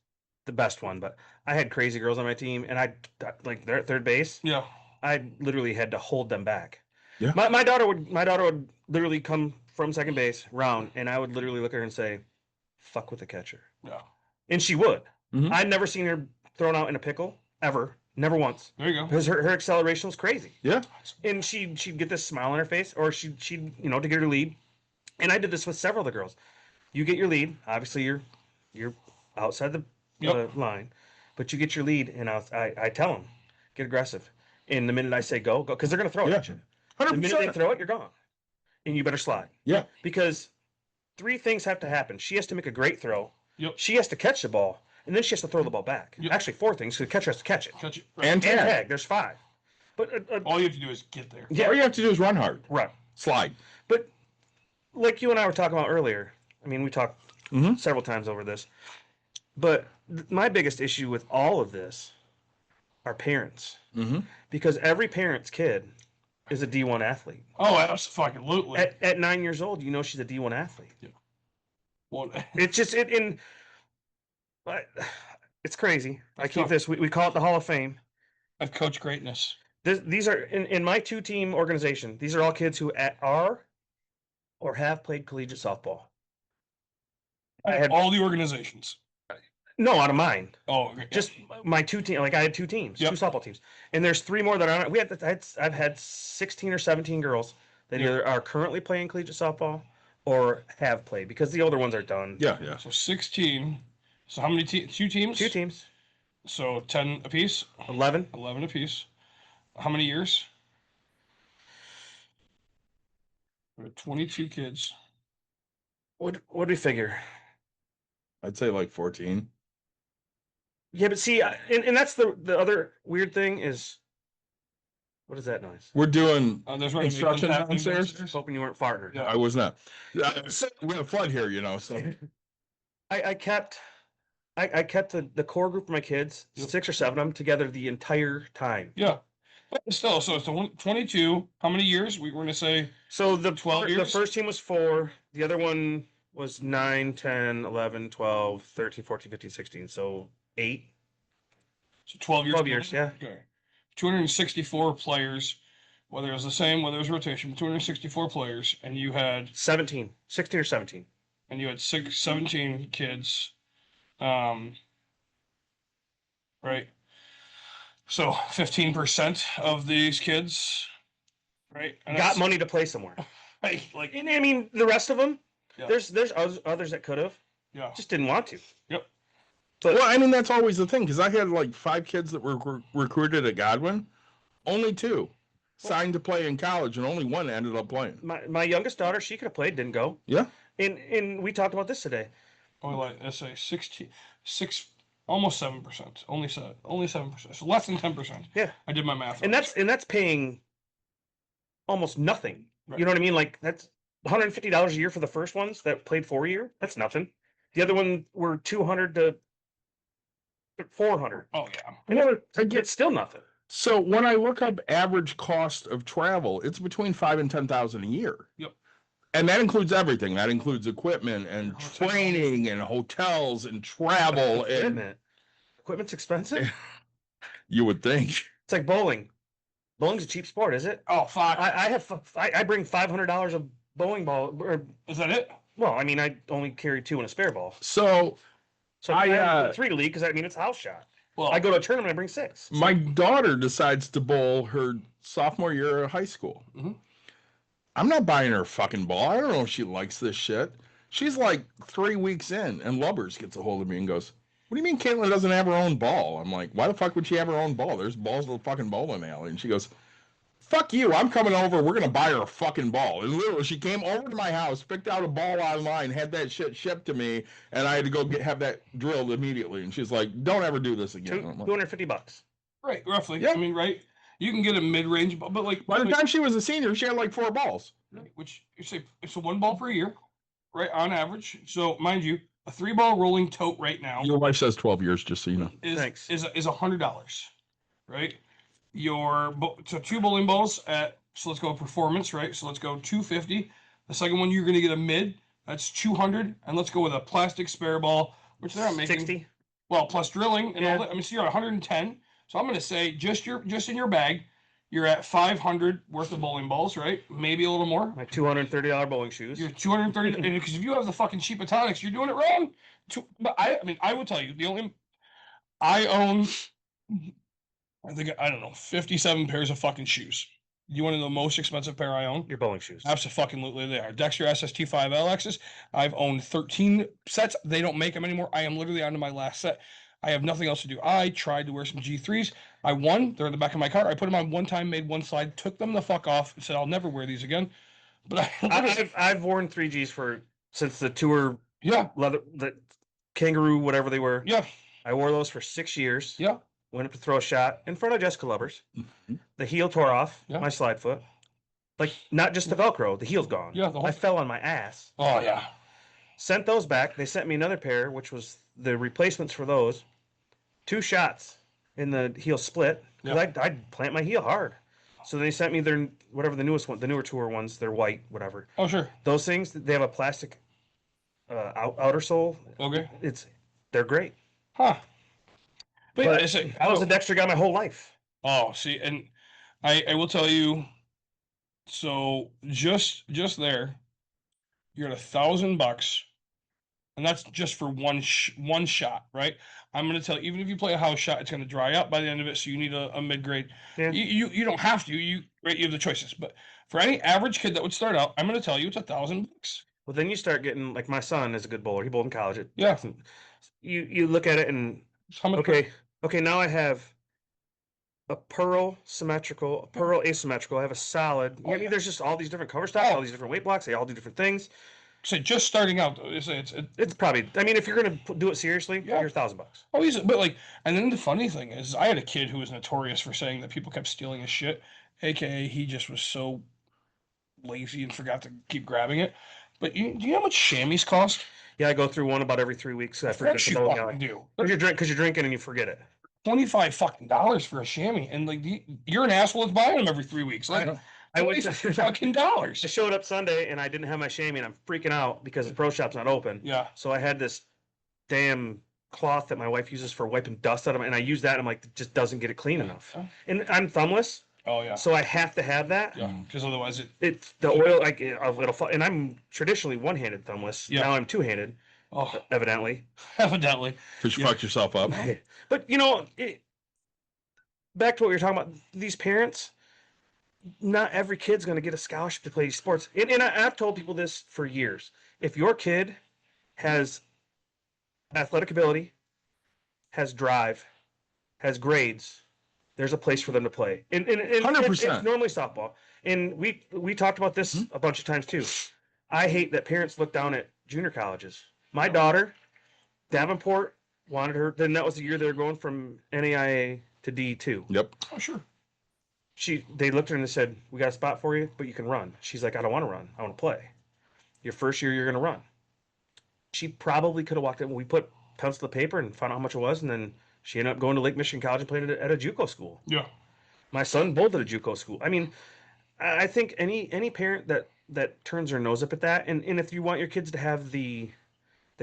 the best one, but I had crazy girls on my team, and like they're at third base. yeah. I literally had to hold them back. Yeah. My daughter would literally come from second base round, and I would literally look at her and say, "Fuck with the catcher," Yeah. and she would. Mhm. I'd never seen her thrown out in a pickle ever, never once, There you go. because her acceleration was crazy, Yeah. and she'd get this smile on her face, or she'd to get her lead. And I did this with several of the girls. You get your lead, obviously you're outside the line, but you get your lead, and I tell them, get aggressive. And the minute I say go, because they're gonna throw it Yeah. at you. The minute they 100%. throw it, you're gone. And you better slide. Yeah. Because 3 things have to happen. She has to make a great throw. Yep. She has to catch the ball. And then she has to throw the ball back. Yep. Actually, 4 things, because the catcher has to catch it. Catch it. And And tag. tag. There's 5. But All you have to do is get there. yeah, All you have to do is run hard. right. Slide. But like you and I were talking about earlier, I mean, we talked Mhm. several times over this. But my biggest issue with all of this are parents. Mm-hmm. Because every parent's kid is a D1 athlete. Oh, absolutely. At 9 years old, she's a D1 athlete. Well, It's just it's crazy. I It's keep tough. this. We call it the Hall of Fame. I've coached greatness. These are in my 2-team organization. These are all kids who are or have played collegiate softball. I had All the organizations. no out of mine. Oh, okay. Just my 2 team. Like I had 2 teams, Yep. 2 softball teams, and there's 3 more that are. I've had 16 or 17 girls that Yeah. either are currently playing collegiate softball or have played, because the older ones are done. Yeah. Yeah. So 16. So how many 2 teams? 2 teams, So 10 apiece. 11. 11 apiece. How many years? 22 kids. What do we figure? I'd say like 14. Yeah, but see, and that's the other weird thing is, what is that noise? We're doing There's running Construction happening downstairs? Hoping you weren't farting. Yeah. I was not. We had a flood here, so I kept the core group of my kids, Yep. 6 or 7 of them, together the entire time. Yeah. But still, so it's 22. How many years? We were going to say So the 12 the years? first team was 4, the other one was 9, 10, 11, 12, 13, 14, 15, 16. So 8. so 12 years. 12 years, total? yeah. Okay. 264 players, whether it was the same, whether it was rotation, but 264 players, and you had 17, 16 or 17. 17 kids. right? So 15% of these kids, right? And Got that's- money to play somewhere. Right, like, And I mean, the rest of them, yeah, there's others that could have, yeah, just didn't want to. yep. Well, I mean, that's always the thing, because I had like 5 kids that were recruited at Godwin. Only 2 signed to play in college, and only 1 ended up playing. My youngest daughter, she could have played, didn't go. Yeah. And we talked about this today. Only like, let's say 6, almost 7%. Only 7%. So less than 10%. Yeah. I did my math. And that's paying almost nothing. Right. You know what I mean? Like that's $150 a year for the first ones that played 4 year. That's nothing. The other one were 200 to 400. Oh yeah. It's still nothing. So when I look up average cost of travel, it's between 5 and 10,000 a year. Yep. And that includes everything. That includes equipment and Hotel. training and hotels and travel. And Equipment's expensive. you would think. It's like bowling. Bowling's a cheap sport, is it? Oh fuck. I bring $500 of bowling ball. Is that it? Well, I mean, I only carry 2 and a spare ball. So So I, I have 3 to league because I mean it's a house shot. Well, I go to a tournament, I bring 6. my daughter decides to bowl her sophomore year of high school. Mhm. I'm not buying her a fucking ball. I don't know if she likes this shit. She's like 3 weeks in, and Lubbers gets a hold of me and goes, "What do you mean Caitlin doesn't have her own ball?" I'm like, "Why the fuck would she have her own ball? There's balls in the fucking bowling alley." And she goes, "Fuck you, I'm coming over. We're going to buy her a fucking ball." And literally, she came over to my house, picked out a ball online, had that shit shipped to me, and I had to go have that drilled immediately. And she's like, "Don't ever do this again." I'm like, $250. right, roughly. Yeah. I mean, right. You can get a mid-range, but like by the time she was a senior, she had like 4 balls. right, which you say it's a 1 ball per year, right, on average. So mind you, a 3-ball rolling tote right now Your wife says 12 years, just so you know. Thanks. is $100, right? So 2 bowling balls at, so let's go performance, right? So let's go 250. The second one you're going to get a mid, that's 200, and let's go with a plastic spare ball, which they're not making. 60. Well, plus drilling and Yeah. all that. I mean, so you're at 110. So I'm going to say just in your bag, you're at 500 worth of bowling balls, right? Maybe a little more. My $230 bowling shoes. You're 230, because if you have the fucking cheap Atonics, you're doing it wrong. But I mean, I would tell you I own, I think, I don't know, 57 pairs of fucking shoes. You want to know the most expensive pair I own? Your bowling shoes. Absolutely, they are. Dexter SST5LXs. I've owned 13 sets. They don't make them anymore. I am literally on to my last set. I have nothing else to do. I tried to wear some G3s. I won. They're in the back of my car. I put them on one time, made one slide, took them the fuck off, and said, I'll never wear these again. But I've worn 3Gs since the tour yeah, leather, the kangaroo, whatever they were. yeah, I wore those for 6 years. yeah. Went up to throw a shot in front of Jessica Lubbers. Mhm. The heel tore off Yeah. my slide foot. Like, not just the Velcro, the heel's gone. Yeah, the whole- I fell on my ass. Oh, yeah. Sent those back. They sent me another pair, which was the replacements for those. 2 shots in the heel split. Because I'd plant my heel hard. So they sent me their, whatever the newest one, the newer tour ones, they're white, whatever. Oh, sure. Those things, they have a plastic outer sole. Okay. They're great. Huh. But yeah, But I say, I was a Dexter guy my whole life. oh, see, and I will tell you, so just there, you're at $1,000, and that's just for one shot, right? I'm gonna tell you, even if you play a house shot, it's gonna dry up by the end of it, so you need a mid grade. Yeah. You don't have to, you have the choices, but for any average kid that would start out, I'm gonna tell you it's $1,000. Well, then you start getting, like, my son is a good bowler. He bowled in college. Yeah. You look at it and, How much? okay, now I have a pearl symmetrical, a pearl asymmetrical. I have a solid. Oh, I mean, yeah. there's just all these different cover stocks, all these different weight blocks. They all do different things. So just starting out, though, it's It's probably, I mean, if you're going to do it seriously, Yeah. you're $1,000. oh, easy. But like, and then the funny thing is, I had a kid who was notorious for saying that people kept stealing his shit, aka he just was so lazy and forgot to keep grabbing it. But do you know how much chamois cost? Yeah, I go through one about every 3 weeks. I forget That the you bowling fucking alley. do. Because you're drinking and you forget it. $25 fucking for a chamois, and like you're an asshole that's buying them every 3 weeks. Like, I went $25 to, fucking I dollars. showed up Sunday and I didn't have my chamois and I'm freaking out because the pro shop's not open. Yeah. So I had this damn cloth that my wife uses for wiping dust out of it, and I use that and I'm like, it just doesn't get it clean enough. And I'm thumbless, Oh yeah. so I have to have that. Yeah. Because otherwise it. It's the oil, like it'll fall. And I'm traditionally one-handed thumbless. Yeah. Now I'm two-handed. Oh, evidently. evidently. Because you Yeah. fucked yourself up. But back to what we were talking about, these parents, not every kid's going to get a scholarship to play sports. And I've told people this for years. If your kid has athletic ability, has drive, has grades, there's a place for them to play. And 100%. it's normally softball. And we talked about this a bunch of times too. I hate that parents look down at junior colleges. My daughter, Davenport, wanted her. Then that was the year they were going from NAIA to D2. Yep. Oh, sure. They looked at her and they said, "We got a spot for you, but you can run." She's like, "I don't want to run. I want to play. Your first year, you're going to run." She probably could have walked in. We put pencil to paper and found out how much it was, and then she ended up going to Lake Michigan College and playing at a JUCO school. Yeah. My son both at a JUCO school. I mean, I think any parent that turns their nose up at that, and if you want your kids to have the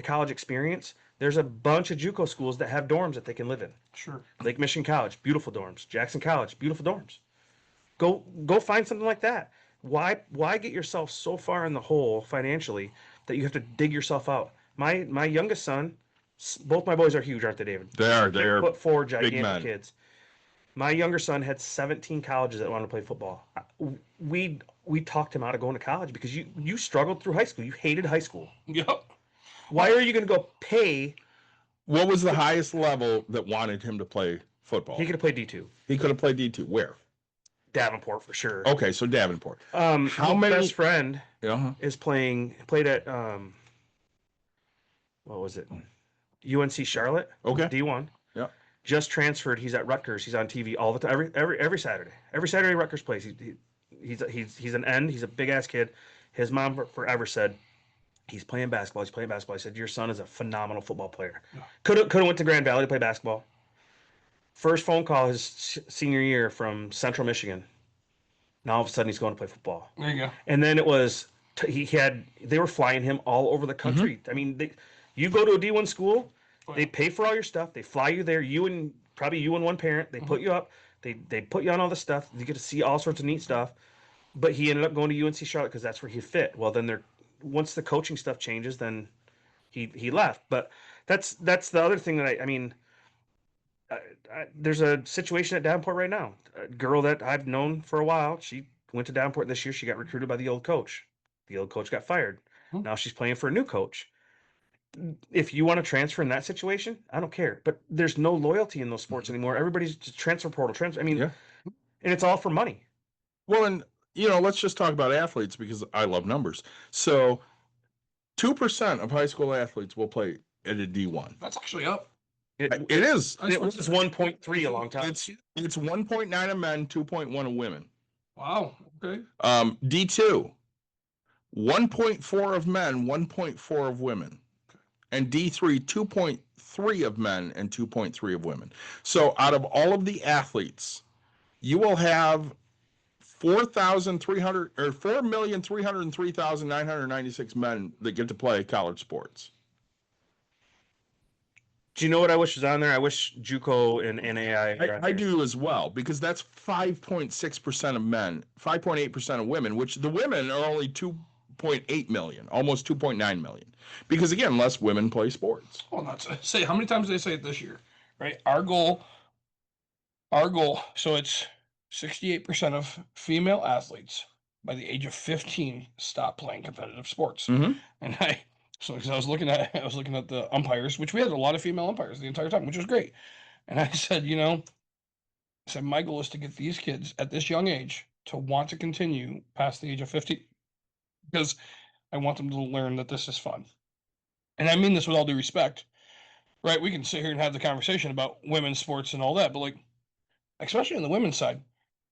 college experience, there's a bunch of JUCO schools that have dorms that they can live in. Sure. Lake Michigan College, beautiful dorms. Jackson College, beautiful dorms. Go find something like that. Why get yourself so far in the hole financially that you have to dig yourself out? My youngest son, both my boys are huge, aren't they, David? They are. They are. 6'4" men. gigantic kids. My younger son had 17 colleges that wanted to play football. We talked him out of going to college because you struggled through high school. You hated high school. Yep. Why are you going to go pay? What was the highest level that wanted him to play football? He could have played D2. He could have played D2. Where? Davenport for sure. Okay, so Davenport. How How my many- best friend Uh-huh. is played at what was it? UNC Charlotte. Okay. D1. Yeah. Just transferred. He's at Rutgers. He's on TV all the time. Every Saturday. Every Saturday Rutgers plays. He's an end. He's a big ass kid. His mom forever said he's playing basketball. He's playing basketball. I said your son is a phenomenal football player. Could have went to Grand Valley to play basketball. First phone call his senior year from Central Michigan. Now all of a sudden he's going to play football. There you go. And then it was they were flying him all over the country. I mean, you go to a D1 school, they pay for all your stuff, they fly you there. You and one parent, they put you up, they put you on all the stuff. You get to see all sorts of neat stuff. But he ended up going to UNC Charlotte because that's where he fit. Well, then once the coaching stuff changes, then he left. But that's the other thing that I mean. There's a situation at Davenport right now. A girl that I've known for a while. She went to Davenport this year. She got recruited by the old coach. The old coach got fired. Now she's playing for a new coach. If you want to transfer in that situation, I don't care. But there's no loyalty in those sports anymore. Everybody's just transfer portal. I mean, Yeah. And it's all for money. Well, and let's just talk about athletes because I love numbers. So, 2% of high school athletes will play at a D1. That's actually up. It is. It was 1.3 a long time. It's 1.9 of men, 2.1 of women. Wow. Okay. D2, 1.4 of men, 1.4 of women. And D3, 2.3 of men and 2.3 of women. So out of all of the athletes, you will have 4,303,996 men that get to play college sports. Do you know what I wish was on there? I wish JUCO and NAI. I do as well, because that's 5.6% of men, 5.8% of women, which the women are only 2.8 million, almost 2.9 million. Because again, less women play sports. Well, that's say how many times did they say it this year? Right. Our goal. So it's 68% of female athletes by the age of 15 stop playing competitive sports. Mhm. And because I was looking at the umpires, which we had a lot of female umpires the entire time, which was great. And I said, my goal is to get these kids at this young age to want to continue past the age of 50, because I want them to learn that this is fun. And I mean this with all due respect, right? We can sit here and have the conversation about women's sports and all that, but especially on the women's side,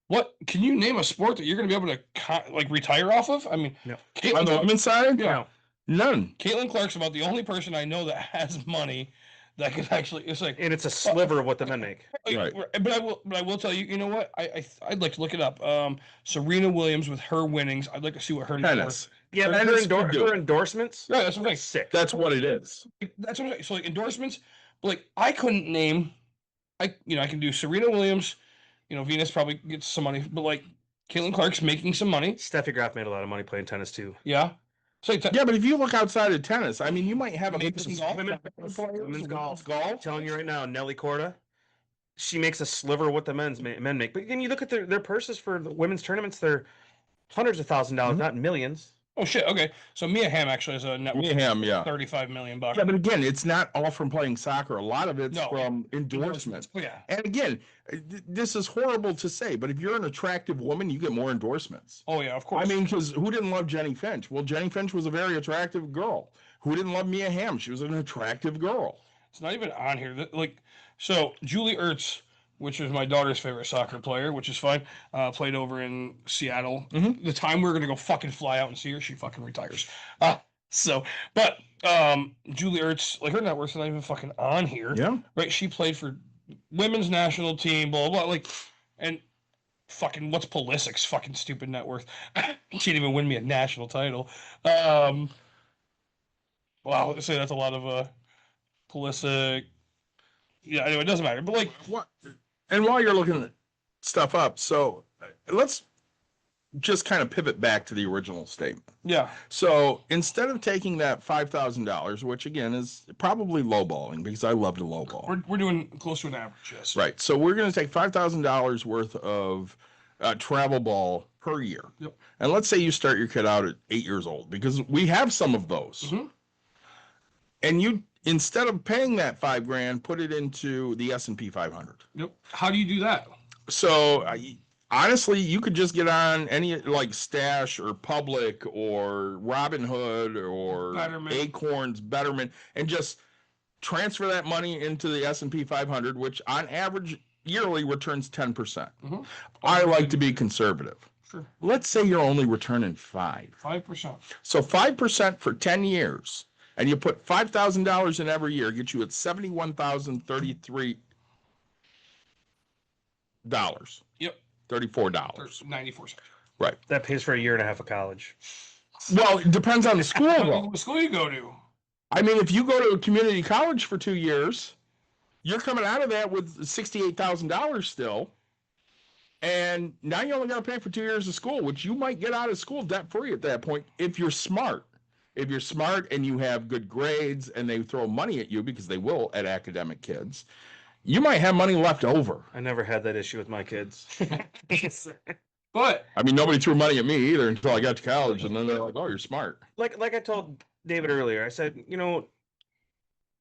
what can you name a sport that you're going to be able to retire off of? I mean, No. On the women's side, yeah. None. Caitlin Clark's about the only person I know that has money that could actually. It's like, And it's a sliver of what the men make. Right. But I will tell you. You know what? I'd like to look it up. Serena Williams with her winnings. I'd like to see what her Tennis. Yeah, but Tennis could do her it. endorsements. Yeah, that's what I'm saying. Sick. That's what it is. That's what I'm saying. So endorsements. But I couldn't name. I can do Serena Williams. Venus probably gets some money, but Caitlin Clark's making some money. Steffi Graf made a lot of money playing tennis too. Yeah. So Yeah, but if you look outside of tennis, I mean, you might have a Maybe mix some of golf? Women's golf. golf. I'm telling you right now, Nelly Corda, she makes a sliver of what the men make. But then you look at their purses for the women's tournaments, they're hundreds of $1,000s, not millions. Oh shit. Okay. So Mia Hamm actually has a net worth Mia Hamm, yeah. 35 million bucks. Yeah, but again, it's not all from playing soccer. A lot of it's No. from endorsement. Yeah. And again, this is horrible to say, but if you're an attractive woman, you get more endorsements. Oh yeah, of course. I mean, because who didn't love Jenny Finch? Well, Jenny Finch was a very attractive girl. Who didn't love Mia Hamm? She was an attractive girl. it's not even on here. Like, so Julie Ertz, which is my daughter's favorite soccer player, which is fine, played over in Seattle. Mhm. The time we were gonna go fucking fly out and see her, she fucking retires. But Julie Ertz, like her net worth's not even fucking on here. Yeah. Right? She played for women's national team, blah blah. Like, and fucking what's Pulisic's fucking stupid net worth? She didn't even win me a national title. Wow, say that's a lot of Pulisic. Yeah, anyway, it doesn't matter. But like, What? And while you're looking stuff up, so let's just kind of pivot back to the original statement. yeah, So instead of taking that $5,000, which again is probably lowballing because I love to lowball. we're doing close to an average, yes. Right. So we're going to take $5,000 worth of travel ball per year. Yep. And let's say you start your kid out at 8 years old because we have some of those. Mhm. And you, instead of paying that $5,000, put it into the S&P 500. Yep. How do you do that? So honestly, you could just get on any like Stash or Public or Robinhood or Betterment. Acorns, Betterment, and just transfer that money into the S&P 500, which on average yearly returns 10%. Mhm. I like to be conservative. Sure, Let's say you're only returning 5. 5%. So 5% for 10 years, and you put $5,000 in every year, get you at $71,033. Yep. $34. 94 cents. Right. That pays for a year and a half of college. Well, it depends on the school, though. What school you go to? I mean, if you go to a community college for 2 years, you're coming out of that with $68,000 still. And now you only got to pay for 2 years of school, which you might get out of school debt free at that point if you're smart. If you're smart and you have good grades and they throw money at you, because they will at academic kids, you might have money left over. I never had that issue with my kids. But I mean, nobody threw money at me either until I got to college, and then they're like, "Oh, you're smart." like I told David earlier, I said,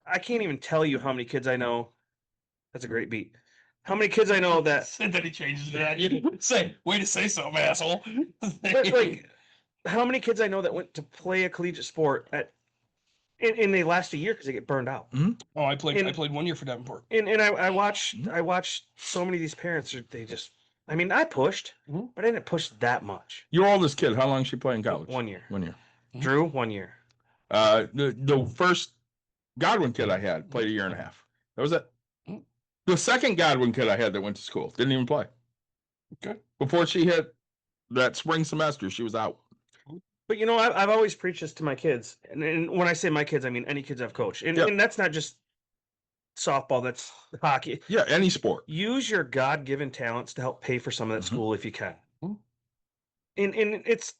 I can't even tell you how many kids I know. That's a great beat. How many kids I know that and then he changes it. You say, way to say something, asshole. like how many kids I know that went to play a collegiate sport and they last a year because they get burned out. Oh, I played 1 year for Davenport. And I watched so many of these parents. They just, I mean, I pushed, Mhm. but I didn't push that much. Your oldest kid, how long is she playing college? 1 year. 1 year. Drew, 1 year. The first Godwin kid I had played a year and a half. That was it. Mhm. The second Godwin kid I had that went to school didn't even play. Okay. Before she hit that spring semester, she was out. But I've always preached this to my kids, and when I say my kids, I mean any kids I've coached, and, Yep. and that's not just softball. That's hockey. Yeah, any sport. Use your God-given talents to help pay for some of that Mhm. school if you can. Mhm. And it's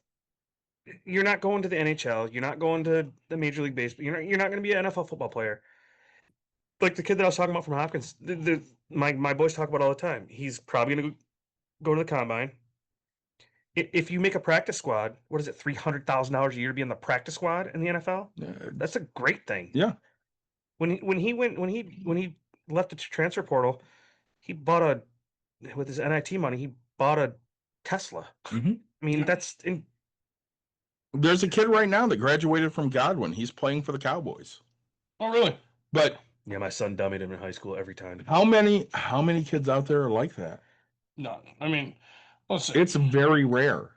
you're not going to the NHL, you're not going to the Major League Baseball, you're not going to be an NFL football player. Like the kid that I was talking about from Hopkins, my boys talk about all the time. He's probably going to go to the combine. If you make a practice squad, what is it, $300,000 a year to be in the practice squad in the NFL? That's a great thing. Yeah. When he left the transfer portal, he bought with his NIT money, he bought a Tesla. Mhm. I mean, Yeah. There's a kid right now that graduated from Godwin. He's playing for the Cowboys. Oh, really? But yeah, my son dummied him in high school every time. how many kids out there are like that? No. I mean, let's see. It's very rare.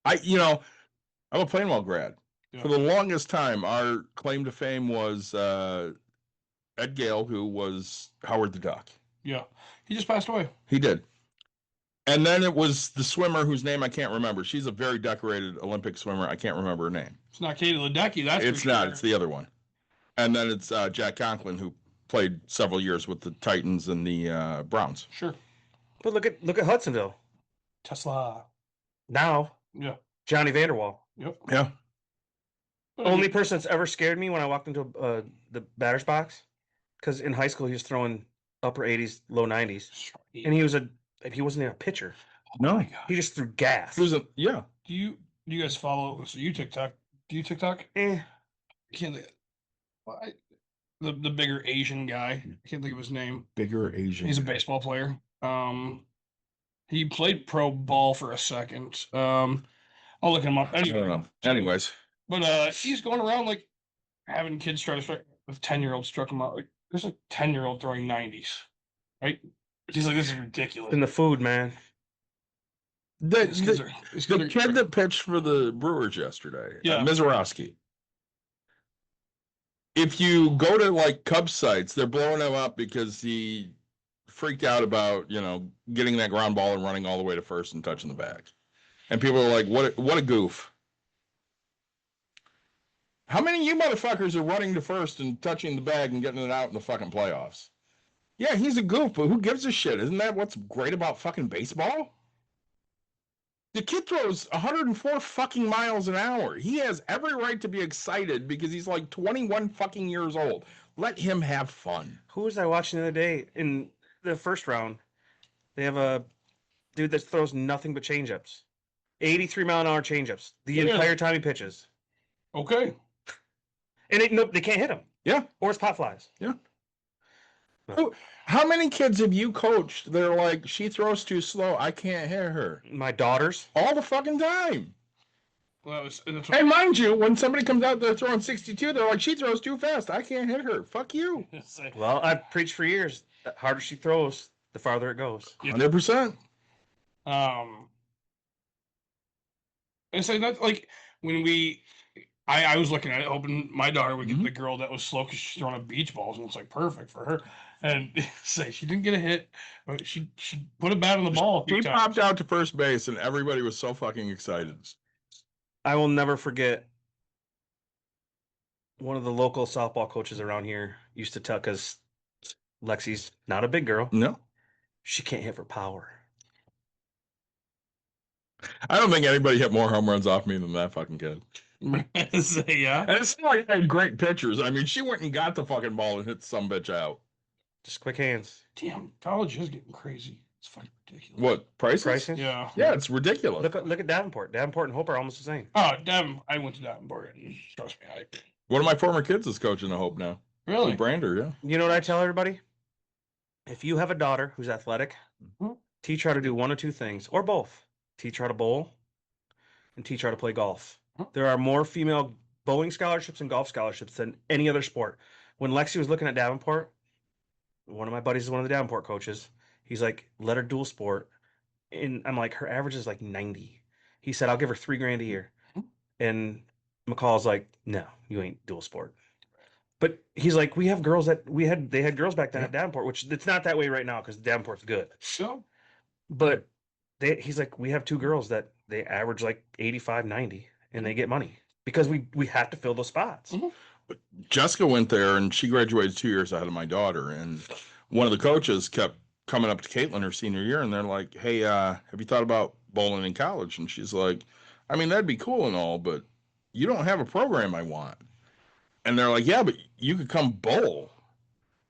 I'm a Plainwell grad. Yeah. For the longest time, our claim to fame was Ed Gale, who was Howard the Duck. Yeah. He just passed away. He did. And then it was the swimmer whose name I can't remember. She's a very decorated Olympic swimmer. I can't remember her name. It's not Katie Ledecky, that's It's for not. sure. It's the other one. And then it's Jack Conklin, who played several years with the Titans and the Browns. Sure. But look at Hudsonville Tesla. now. Yeah. Johnny Vanderwall. Yep. Yeah. Only person that's ever scared me when I walked into the batter's box, because in high school he was throwing upper 80s, low 90s, and he wasn't even a pitcher. No. He just threw gas. He was a, yeah. Do you guys follow? So you TikTok? Do you TikTok? Eh, Can't think. The bigger Asian guy. I can't think of his name. Bigger Asian. He's a baseball player. He played pro ball for a second. I'll look him up. I don't know. Anyways. But he's going around like having kids try to strike with 10-year-olds struck him out. Like there's a 10-year-old throwing 90s. Right? He's like, this is ridiculous. in the food, man. These kids The are kid that pitched for the Brewers yesterday, Yeah. Mizorowski. If you go to like Cubs sites, they're blowing him up because he freaked out about, getting that ground ball and running all the way to first and touching the bag. And people are like, what a goof. How many of you motherfuckers are running to first and touching the bag and getting it out in the fucking playoffs? Yeah, he's a goof, but who gives a shit? Isn't that what's great about fucking baseball? The kid throws 104 fucking miles an hour. He has every right to be excited because he's like 21 fucking years old. Let him have fun. Who was I watching the other day in the first round? They have a dude that throws nothing but changeups, 83-mile-an-hour changeups the entire time he pitches, okay. and they can't hit him. Yeah. Or it's pop flies. Yeah. How many kids have you coached? They're like, she throws too slow. I can't hit her. My daughters. All the fucking time. Well, And mind you, when somebody comes out there throwing 62, they're like, she throws too fast. I can't hit her. Fuck you. Well, I've preached for years. The harder she throws, the farther it goes. 100%. And so that's like when I was looking at it, hoping my daughter would get the girl that was slow because she's throwing up beach balls, and it's like perfect for her. And say she didn't get a hit, but she put a bat on the ball. She popped out to first base, and everybody was so fucking excited. I will never forget one of the local softball coaches around here used to tell, because Lexi's not a big girl. No. She can't hit for power. I don't think anybody hit more home runs off me than that fucking kid. Yeah. And it's not like I had great pitchers. I mean, she went and got the fucking ball and hit some bitch out. Just quick hands. Damn, college is getting crazy. It's fucking ridiculous. What, prices? Pricing? Yeah. Yeah, it's ridiculous. Look at Davenport. Davenport and Hope are almost the same. Oh, I went to Davenport, and trust me, One of my former kids is coaching the Hope now. really. Brander, yeah. You know what I tell everybody? If you have a daughter who's athletic, teach her how to do one or two things, or both. Teach her how to bowl and teach her how to play golf. There are more female bowling scholarships and golf scholarships than any other sport. When Lexi was looking at Davenport, one of my buddies is one of the Davenport coaches. He's like, let her dual sport. And I'm like, her average is like 90. He said, I'll give her $3,000 a year. And McCall's like, no, you ain't dual sport. But he's like, we have girls they had girls back then at Davenport, which it's not that way right now because Davenport's good. So, But he's like, we have two girls that they average like 85, 90, and they get money because we have to fill those spots. Jessica went there and she graduated 2 years ahead of my daughter. And one of the coaches kept coming up to Caitlin her senior year and they're like, hey, have you thought about bowling in college? And she's like, I mean, that'd be cool and all, but you don't have a program I want. And they're like, yeah, but you could come bowl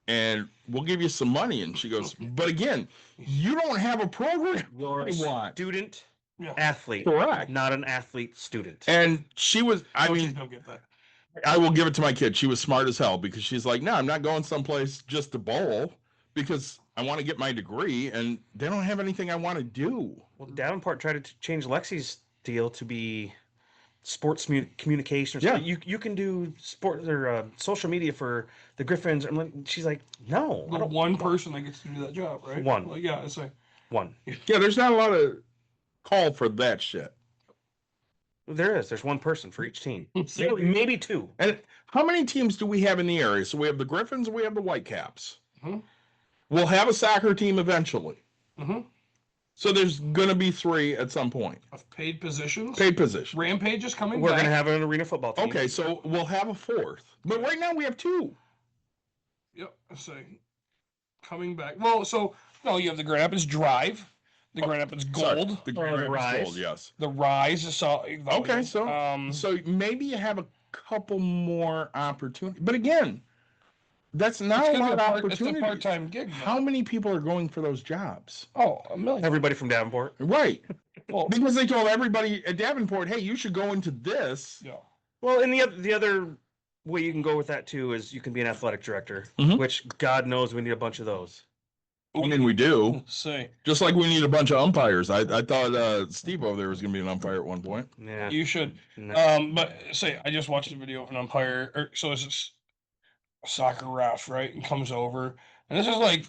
and we'll give you some money. And she goes, but again, you don't have a program You're I want. student yeah. athlete, Correct. not an athlete student. And she was, I Coaches mean, don't get that. I will give it to my kid. She was smart as hell because she's like, no, I'm not going someplace just to bowl because I want to get my degree and they don't have anything I want to do. Well, Davenport tried to change Lexi's deal to be sports communication. Yeah. You can do sport or social media for the Griffins. I'm like, she's like, no, I The don't one person that gets to do that job, right? One. Well, yeah, it's like one. Yeah, there's not a lot of call for that shit. There's one person for each team. Maybe two. And how many teams do we have in the area? So we have the Griffins and we have the Whitecaps. Mhm. We'll have a soccer team eventually. Mhm. So there's going to be 3 at some point. of paid positions. Paid position. Rampage is coming We're back. gonna have an arena football team. Okay, so we'll have a 4th. But right now we have 2. Yep, I say coming back. Well, so no, you have the Grand Rapids Drive, the Grand Rapids Gold, Sorry, the Or Grand Rapids Rise. Gold, yes. the Rise. So Okay, so um, so maybe you have a couple more opportunities. But again, that's not It's a lot of it's a opportunity. part-time gig. though. How many people are going for those jobs? Oh, a million. Everybody from Davenport. Right. Well, Because they told everybody at Davenport, hey, you should go into this. yeah. Well, and the other way you can go with that too is you can be an athletic director, Mhm. which God knows we need a bunch of those. I mean, we do. Say, Just like we need a bunch of umpires. I thought Steve over there was going to be an umpire at one point. Yeah. you should. No. But say, I just watched a video of an umpire, or so it's this soccer ref, right? And comes over, and this is like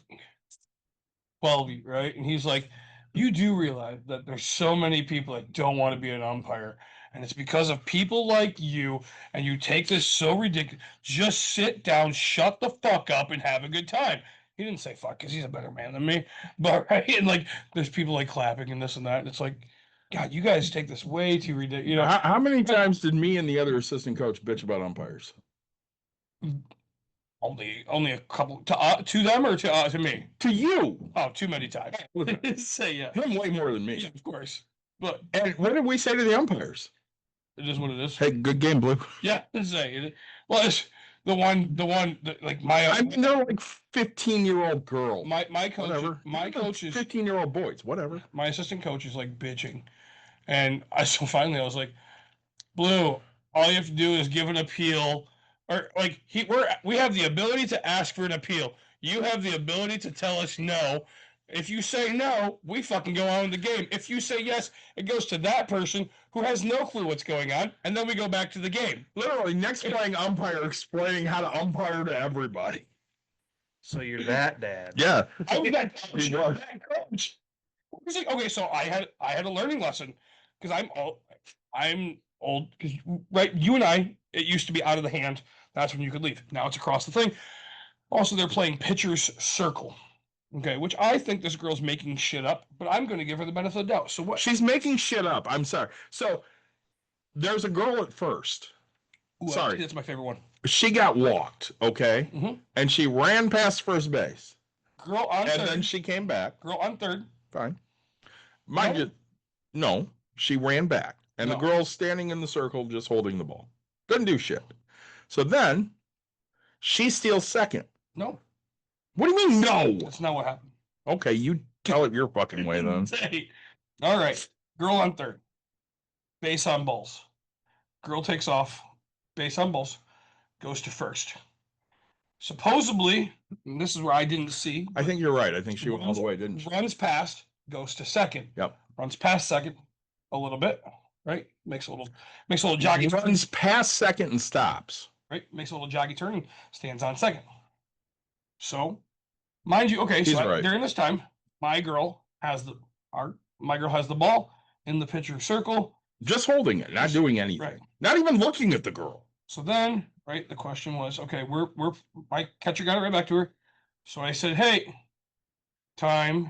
12, right? And he's like, you do realize that there's so many people that don't want to be an umpire, and it's because of people like you, and you take this so ridiculous. Just sit down, shut the fuck up, and have a good time. He didn't say fuck because he's a better man than me, but right, and like there's people like clapping and this and that, and it's like, God, you guys take this way too ridiculous. You know, How many times did me and the other assistant coach bitch about umpires? only a couple to them or to me. To you. Oh, too many times. Say yeah. Him way more than me. Yeah, of course. But And what did we say to the umpires? it is what it is. Hey, good game, Blue. Yeah, say it. Well, it's the one like my I mean, they're like 15-year-old girls. my coach Whatever. my coach is 15-year-old boys. Whatever. my assistant coach is like bitching, and so finally I was like, Blue, all you have to do is give an appeal, or like we have the ability to ask for an appeal. You have the ability to tell us no. If you say no, we fucking go on with the game. If you say yes, it goes to that person who has no clue what's going on, and then we go back to the game. Literally, next playing umpire explaining how to umpire to everybody. So you're that dad. Yeah. I was that coach. He was. That coach. It was like, okay, so I had a learning lesson because I'm old because right, you and I, it used to be out of the hand. That's when you could leave. Now it's across the thing. Also, they're playing pitcher's circle. Okay, which I think this girl's making shit up, but I'm going to give her the benefit of the doubt. So what? She's making shit up. I'm sorry. So there's a girl at first. Ooh, sorry. That's my favorite one. She got walked, okay? Mhm. And she ran past first base. Girl on And third. then she came back. Girl on third. Fine. Mind No. you, no, she ran back. And the No. girl's standing in the circle just holding the ball. Couldn't do shit. So then she steals second. No, What do you mean, no? that's not what happened. Okay, you tell it your fucking way then. Hey, all right. Girl on third. Base on balls. Girl takes off. Base on balls. Goes to first. Supposedly, and this is where I didn't see. I think you're right. I think she went all the way, didn't she? Runs past. Goes to second. Yep. Runs past second. A little bit. Right. Makes a little joggy turn. Runs past second and stops. Right. Makes a little joggy turn and stands on second. So, mind you, okay. He's So right. during this time, my girl has the ball in the pitcher circle. Just holding it, not doing anything. Right. Not even looking at the girl. So then, right, the question was, okay, my catcher got it right back to her. So I said, hey, time,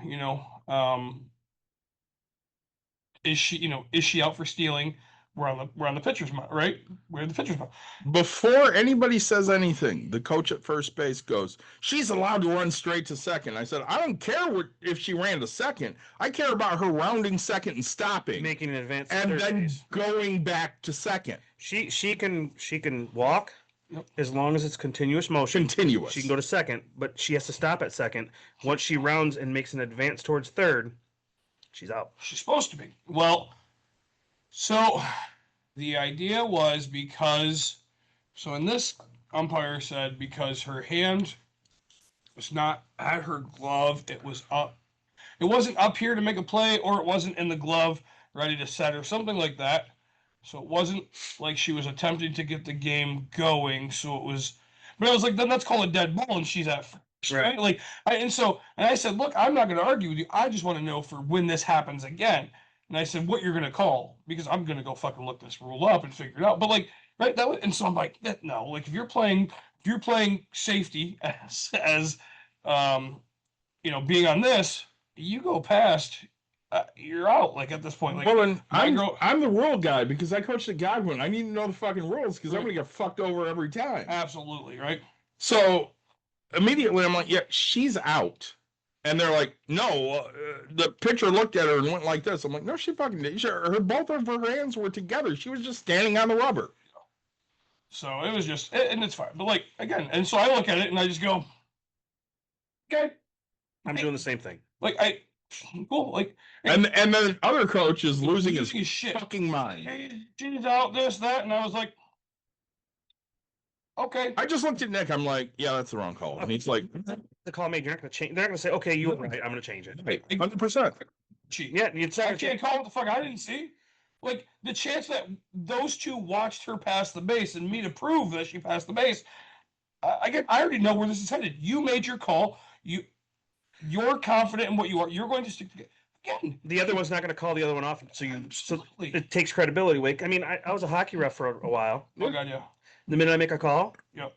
is she out for stealing? We're on the pitcher's mound, right? We're the pitcher's mound. Before anybody says anything, the coach at first base goes, she's allowed to run straight to second. I said, I don't care if she ran to second. I care about her rounding second and stopping. Making an advance. to And third then base. going back to second. She can walk Yep. as long as it's continuous motion. Continuous. She can go to second, but she has to stop at second. Once she rounds and makes an advance towards third, she's out. She's supposed to be. Well, so the idea was so in this umpire said because her hand was not at her glove, it was up. It wasn't up here to make a play, or it wasn't in the glove ready to set or something like that. So it wasn't like she was attempting to get the game going. So it was, but I was like, then that's called a dead ball, and she's at first, right? Like, and I said, look, I'm not going to argue with you. I just want to know for when this happens again. And I said, what you're going to call, because I'm going to go fucking look this rule up and figure it out. But like, right, that was, and so I'm like, no, like if you're playing safety as being on this, you go past. You're out. Like at this point, like, well, and my I'm the rule guy because I coached at Godwin. I need to know the fucking rules because I'm gonna get fucked over every time. absolutely right. So immediately I'm like, yeah, she's out. And they're like, no, the pitcher looked at her and went like this. I'm like, no, she fucking did. Both of her hands were together. She was just standing on the rubber. So it was just, and it's fine. But like again, and so I look at it and I just go, okay, I'm doing the same thing. like cool, like, And then other coach is losing his shit. fucking mind. Hey, she's out this that, and I was like, okay. I just looked at Nick. I'm like, yeah, that's the wrong call. And he's like, The call made. You're not going to change. They're not going to say, okay, you were right. I'm going to change it. right, 100%. Cheat. Yeah, it's I not. can't call what the fuck I didn't see. Like the chance that those two watched her pass the base and me to prove that she passed the base. I already know where this is headed. You made your call. You're confident in what you are. You're going to stick together. Again, The other one's not going to call the other one off, so absolutely. it takes credibility away. I mean, I was a hockey ref for a while. Oh god, yeah. The minute I make a call, Yep.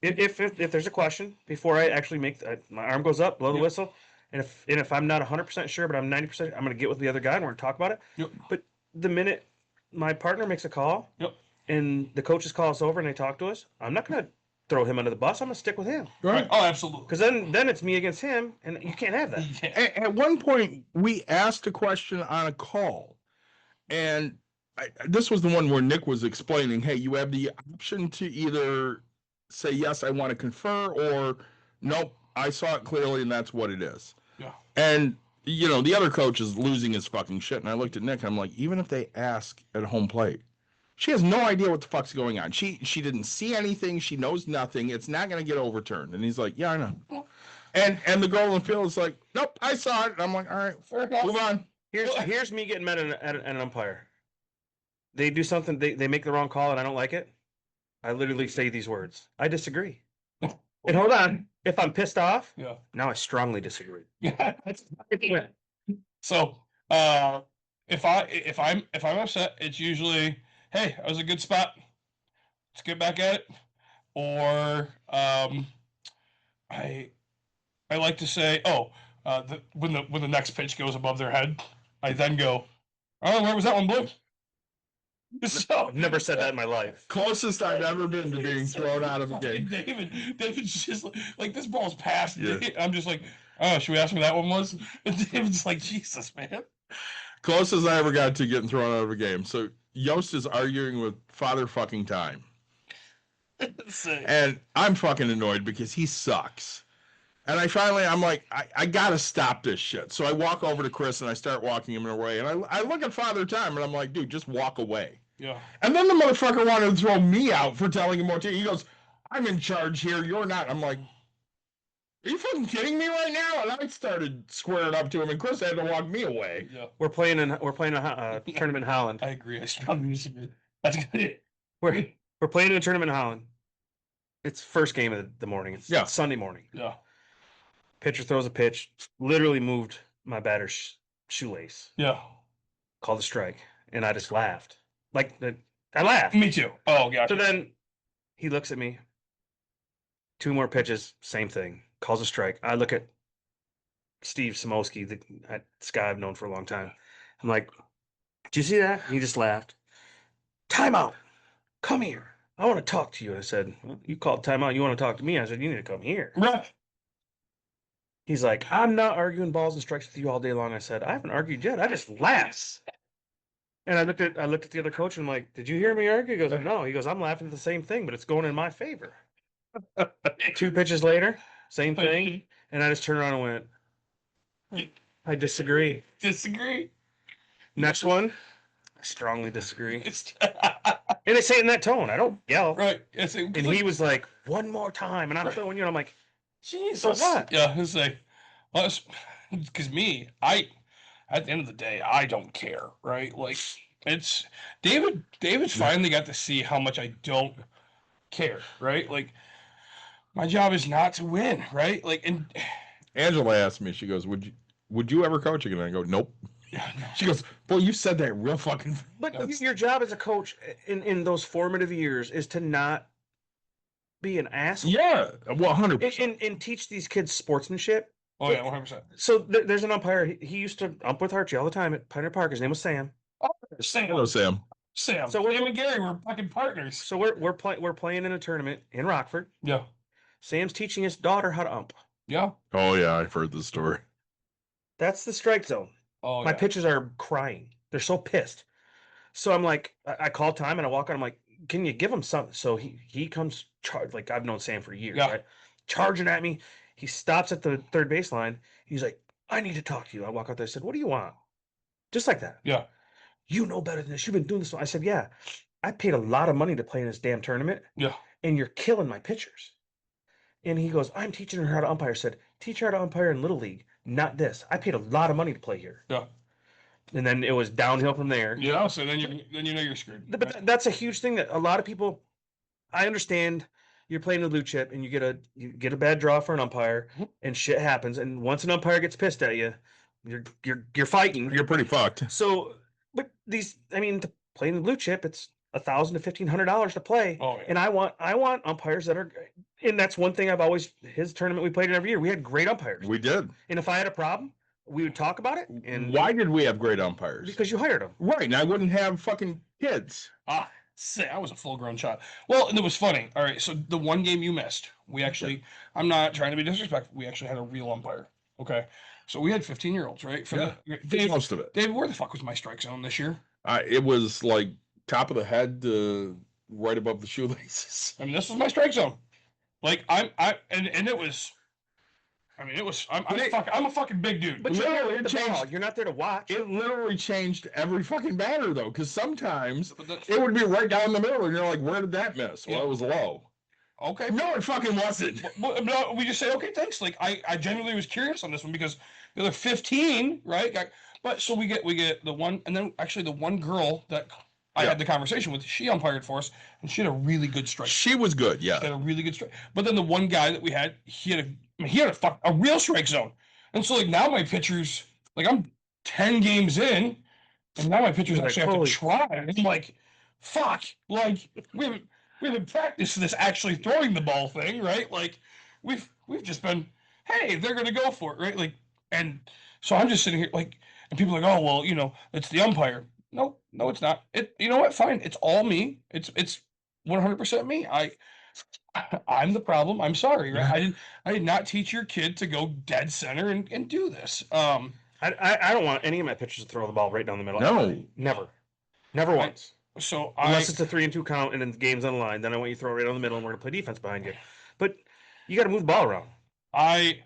if there's a question before I actually make my arm goes up, blow the Yep. whistle, and if I'm not 100% sure, but I'm 90%, I'm going to get with the other guy and we're going to talk about it. Yep. But the minute my partner makes a call, Yep. and the coaches call us over and they talk to us, I'm not going to throw him under the bus. I'm going to stick with him Right. Oh, absolutely. because then it's me against him, and you can't have that. Yeah. At one point, we asked a question on a call, and this was the one where Nick was explaining, hey, you have the option to either say, yes, I want to confer, or nope, I saw it clearly, and that's what it is. Yeah. And, the other coach is losing his fucking shit. And I looked at Nick, and I'm like, even if they ask at home plate, she has no idea what the fuck's going on. She didn't see anything. She knows nothing. It's not going to get overturned. And he's like, yeah, I know. And the girl in the field is like, nope, I saw it. And I'm like, all right, Fair enough. move on. Here's me getting mad at an umpire. They do something, they make the wrong call and I don't like it. I literally say these words. I disagree. And hold on. If I'm pissed off, Yeah. now I strongly disagree. Yeah. So if I'm upset, it's usually, hey, that was a good spot. Let's get back at it. Or I like to say, when the next pitch goes above their head, I then go, oh, where was that one, Blue? So I've never said that in my life. Closest I've ever been to being thrown out of a game. David's just like this ball's passed. Yeah. I'm just like, oh, should we ask me that one was? And David's like, Jesus, man. Closest I ever got to getting thrown out of a game. So Yost is arguing with Father fucking Time. And I'm fucking annoyed because he sucks. And I'm like, I gotta stop this shit. So I walk over to Chris and I start walking him away. And I look at Father Time and I'm like, dude, just walk away. Yeah. And then the motherfucker wanted to throw me out for telling him what to. He goes, I'm in charge here. You're not. I'm like, are you fucking kidding me right now? And I started squaring up to him, and Chris had to walk me away. Yeah. We're playing a tournament in Holland. I agree. I strongly disagree. That's good. We're playing in a tournament in Holland. It's first game of the morning. It's Sunday morning. Yeah. Pitcher throws a pitch, literally moved my batter's shoelace. Yeah. Called a strike, and I just laughed. I laughed. Me too. Oh, gosh. So then he looks at me. 2 more pitches, same thing. Calls a strike. I look at Steve Samosky, this guy I've known for a long time. I'm like, "Do you see that?" He just laughed. Timeout. Come here. I want to talk to you. I said, well, you called timeout. You want to talk to me? I said, you need to come here. Right. He's like, I'm not arguing balls and strikes with you all day long. I said, I haven't argued yet. I just laughed. And I looked at the other coach and I'm like, did you hear me argue? He goes, no. He goes, I'm laughing at the same thing, but it's going in my favor. 2 pitches later, same thing. And I just turned around and went, I disagree. Disagree. Next one, I strongly disagree. And they say it in that tone. I don't yell. Right. And he was like, one more time. And I'm throwing you. And I'm like, Jesus. So what? Yeah. It's like, because me, at the end of the day, I don't care. Right. Like, it's David finally got to see how much I don't care. Right. Like, my job is not to win. Right. Like, and Angela asked me, she goes, would you ever coach again? I go, nope. She goes, boy, you said that real fucking. But your job as a coach in those formative years is to not be an asshole. Yeah, well, 100%. And teach these kids sportsmanship. oh yeah, 100%. So there's an umpire. He used to ump with Archie all the time at Pioneer Park. His name was Sam. Hello, Sam. Sam. So So Sam and Gary were fucking partners. So we're playing in a tournament in Rockford. Yeah. Sam's teaching his daughter how to ump. Yeah. Oh, yeah, I've heard the story. That's the strike zone. Oh, My yeah. pitchers are crying. They're so pissed. So I'm like, I call time and I walk on. I'm like, can you give him something? So he comes like I've known Sam for years, Yeah. right? Charging at me. He stops at the third baseline. He's like, I need to talk to you. I walk out there. I said, what do you want? Just like that. Yeah. You know better than this. You've been doing this. I said, yeah. I paid a lot of money to play in this damn tournament, Yeah. and you're killing my pitchers. And he goes, I'm teaching her how to umpire. I said, teach her how to umpire in Little League, not this. I paid a lot of money to play here. Yeah. And then it was downhill from there. Yeah. So then you know you're screwed. But that's a huge thing that a lot of people. I understand you're playing the blue chip and you get a bad draw for an umpire and shit happens. And once an umpire gets pissed at you, you're fighting. You're pretty fucked. So, but to play in the blue chip, it's $1,000 to $1,500 to play. Oh, yeah. And I want umpires that are, and that's one thing his tournament we played in every year. We had great umpires. We did. And if I had a problem, we would talk about it. And Why did we have great umpires? Because you hired them. Right, and I wouldn't have fucking kids. Say I was a full-grown child. Well, and it was funny. All right, so the one game you missed, we actually, I'm not trying to be disrespectful, we actually had a real umpire. Okay, so we had 15-year-olds, right? Dave, Most of it. Dave, where the fuck was my strike zone this year? It was like top of the head to right above the shoelaces. I mean, this was my strike zone. Like and it was. I mean, it was. I'm a fucking big dude. But Literally, you're it the ball. changed. You're not there to watch. It literally changed every fucking batter though, because sometimes But the- it would be right down the middle, and you're like, "Where did that miss?" Well, Yeah. it was low. Okay. No, it fucking wasn't. No, we just say, okay, thanks. Like I genuinely was curious on this one because the other 15, right? But so we get the one, and then actually the one girl that I Yeah. had the conversation with, she umpired for us, and she had a really good strike. She was good, She yeah. had a really good strike. But then the one guy that we had, he had a real strike zone. And so like now my pitchers, like I'm 10 games in, and now my pitchers You're like, actually have holy- to try. And I'm like, fuck, like we haven't practiced this actually throwing the ball thing, right? Like we've just been, hey, they're gonna go for it, right? Like, and so I'm just sitting here like, and people are like, oh well, it's the umpire. No, it's not. You know what? Fine, it's all me. It's 100% me. I'm the problem. I'm sorry, right? I did not teach your kid to go dead center and do this. I don't want any of my pitchers to throw the ball right down the middle. No. Never once. So Unless it's a 3-2 count and then the game's on the line, then I want you to throw it right down the middle and we're gonna play defense behind you. But you got to move the ball around. I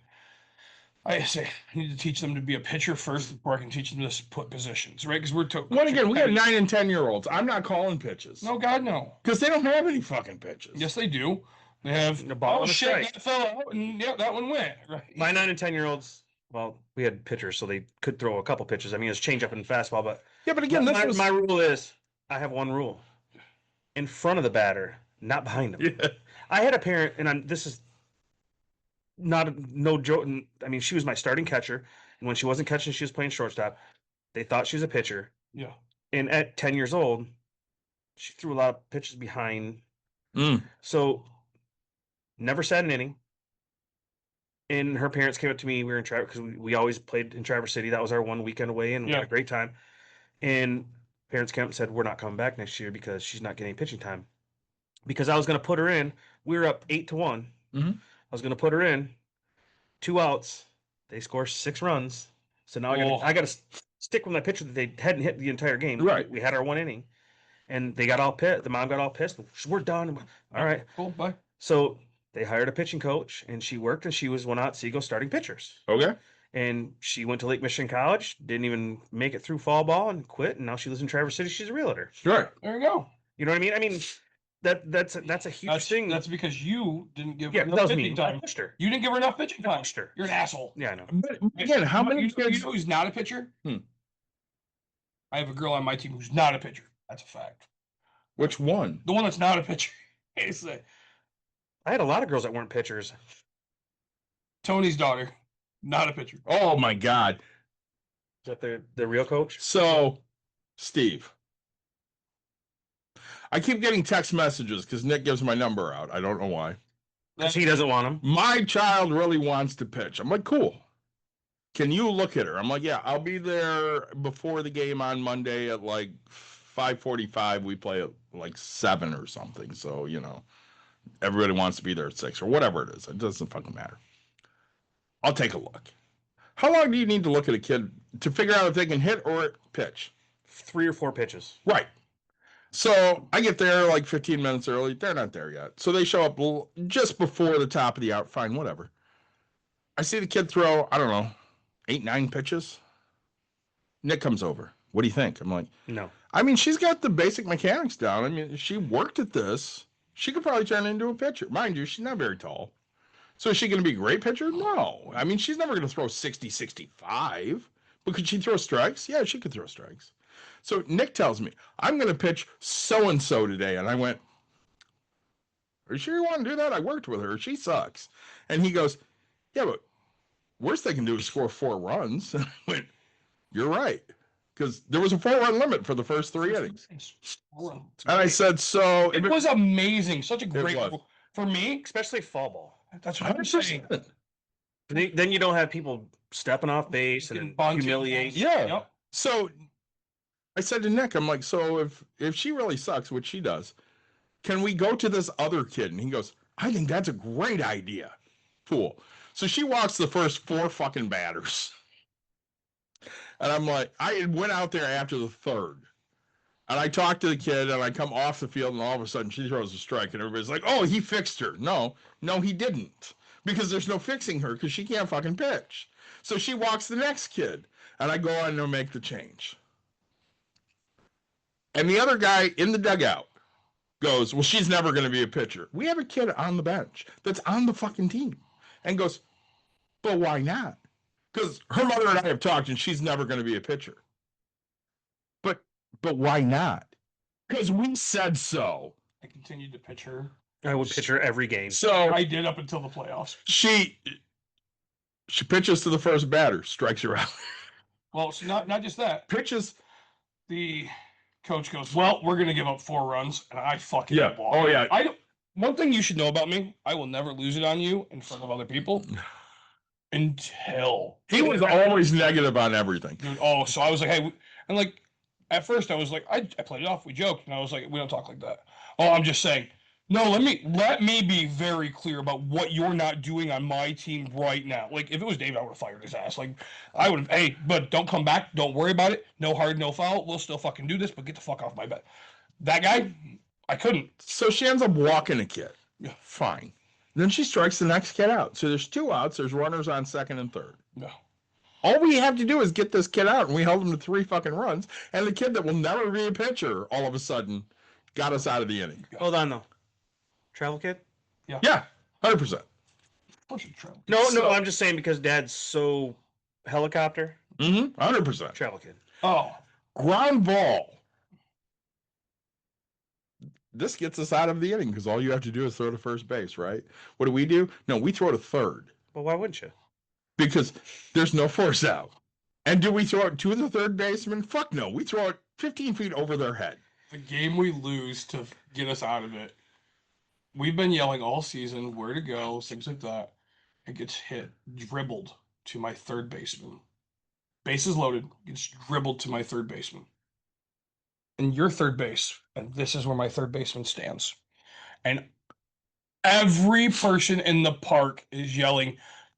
say I need to teach them to be a pitcher first before I can teach them to put positions, right? Because Well, again, we have 9 and 10-year-olds. I'm not calling pitches. No, God, no. Because they don't have any fucking pitches. Yes, they do. They have The ball oh and a shit, strike. that fell out, and yeah, that one went right. My 9 and 10-year-olds, well, we had pitchers, so they could throw a couple pitches. I mean, it's change up and fastball, but Yeah, but again, this was my rule is I have one rule: in front of the batter, not behind him. Yeah. I had a parent, and this is no joke. I mean, she was my starting catcher, and when she wasn't catching, she was playing shortstop. They thought she was a pitcher, Yeah. and at 10 years old, she threw a lot of pitches behind. Mm. So never sat an inning. And her parents came up to me. We were in Traverse because we always played in Traverse City. That was our one weekend away, and we had Yeah. a great time. And parents came up and said, "We're not coming back next year because she's not getting pitching time." Because I was going to put her in. We were up 8-1. Mhm. I was going to put her in. 2 outs. They score 6 runs. So now Oh. I got to stick with my pitcher that they hadn't hit the entire game. Right. We had our one inning, and they got all pissed. The mom got all pissed. We're done. All right. Cool. Bye. So they hired a pitching coach, and she worked, and she was one out Seagull starting pitchers. Okay. And she went to Lake Michigan College, didn't even make it through fall ball, and quit. And now she lives in Traverse City. She's a realtor. Sure. There you go. You know what I mean? I mean, that's a huge thing. That's because you didn't give yeah, her that enough was me. pitching I time. pushed her. You didn't give her enough pitching time. pushed her. You're an asshole. Yeah, I know. But again, how many you kids? know who's not a pitcher? Hmm. I have a girl on my team who's not a pitcher. That's a fact. Which one? The one that's not a pitcher is I had a lot of girls that weren't pitchers. Tony's daughter, not a pitcher. Oh my God. Is that the real coach? So, Steve, I keep getting text messages because Nick gives my number out. I don't know why. Because he doesn't want them. My child really wants to pitch. I'm like, cool. Can you look at her? I'm like, yeah, I'll be there before the game on Monday at like 5:45. We play at like 7 or something. So, everybody wants to be there at 6 or whatever it is. It doesn't fucking matter. I'll take a look. How long do you need to look at a kid to figure out if they can hit or pitch? 3 or 4 pitches. Right. So I get there like 15 minutes early. They're not there yet. So they show up just before the top of the hour. Fine, whatever. I see the kid throw, I don't know, 8, 9 pitches. Nick comes over. What do you think? I'm like, No. I mean, she's got the basic mechanics down. I mean, she worked at this. She could probably turn into a pitcher. Mind you, she's not very tall. So is she going to be a great pitcher? No. I mean, she's never going to throw 60, 65. But could she throw strikes? Yeah, she could throw strikes. So Nick tells me, I'm going to pitch so-and-so today. And I went, are you sure you want to do that? I worked with her. She sucks. And he goes, yeah, but worst they can do is score 4 runs. And I went, you're right. Because there was a 4-run limit for the first 3 innings. And I said, so... It was amazing. Such a great... was. For me, Especially fall ball. that's what I'm saying. 100%. Then you don't have people stepping off base and Bunting. humiliate. Yeah. Yep. So I said to Nick, I'm like, so if she really sucks, which she does, can we go to this other kid? And he goes, I think that's a great idea. Cool. So she walks the first 4 fucking batters. And I'm like, I went out there after the 3rd. And I talked to the kid and I come off the field and all of a sudden she throws a strike and everybody's like, oh, he fixed her. No, he didn't. Because there's no fixing her because she can't fucking pitch. So she walks the next kid and I go on and make the change. And the other guy in the dugout goes, well, she's never going to be a pitcher. We have a kid on the bench that's on the fucking team and goes, but why not? Because her mother and I have talked and she's never going to be a pitcher. But why not? Because we said so. I continued to pitch her. I would pitch her every game. So I did up until the playoffs. she pitches to the first batter, strikes her out. Well, it's not just that. Pitches. The coach goes, well, we're going to give up 4 runs. And I fucking Yeah. walk. Oh, yeah. One thing you should know about me, I will never lose it on you in front of other people until He was always negative on everything. Dude, oh, so I was like, hey, and like at first I was like, I played it off, we joked, and I was like, we don't talk like that. Oh, I'm just saying, no, let me be very clear about what you're not doing on my team right now. Like if it was Dave, I would have fired his ass. Like I would have, hey, but don't come back, don't worry about it. No hard, no foul. We'll still fucking do this, but get the fuck off my bed. That guy, I couldn't. So she ends up walking a kid. Yeah. Fine. Then she strikes the next kid out. So there's 2 outs. There's runners on second and third. No. All we have to do is get this kid out, and we held him to 3 fucking runs. And the kid that will never be a pitcher, all of a sudden, got us out of the inning. Hold on, though. Travel kid? Yeah, 100%. No, I'm just saying because Dad's so helicopter. 100%. Travel kid. Oh, Ground ball. This gets us out of the inning because all you have to do is throw to first base, right? What do? No, we throw to third Well, why wouldn't you? because there's no force out. And do we throw it to the third baseman? Fuck no. We throw it 15 feet over their head. the game we lose to get us out of it. We've been yelling all season where to go, things like that. It gets dribbled to my third baseman. Bases loaded, gets dribbled to my third baseman. And your third base, and this is where my third baseman stands. And every person in the park is yelling,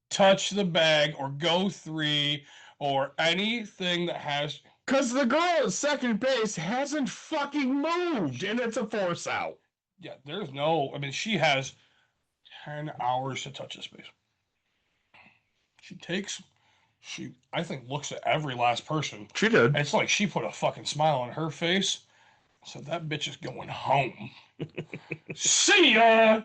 touch the bag or go 3 or anything that has. Because the girl at second base hasn't fucking moved and it's a force out. Yeah, there's no. I mean, she has 10 hours to touch this base. She I think looks at every last person. She did. And it's like she put a fucking smile on her face. So that bitch is going home. See ya!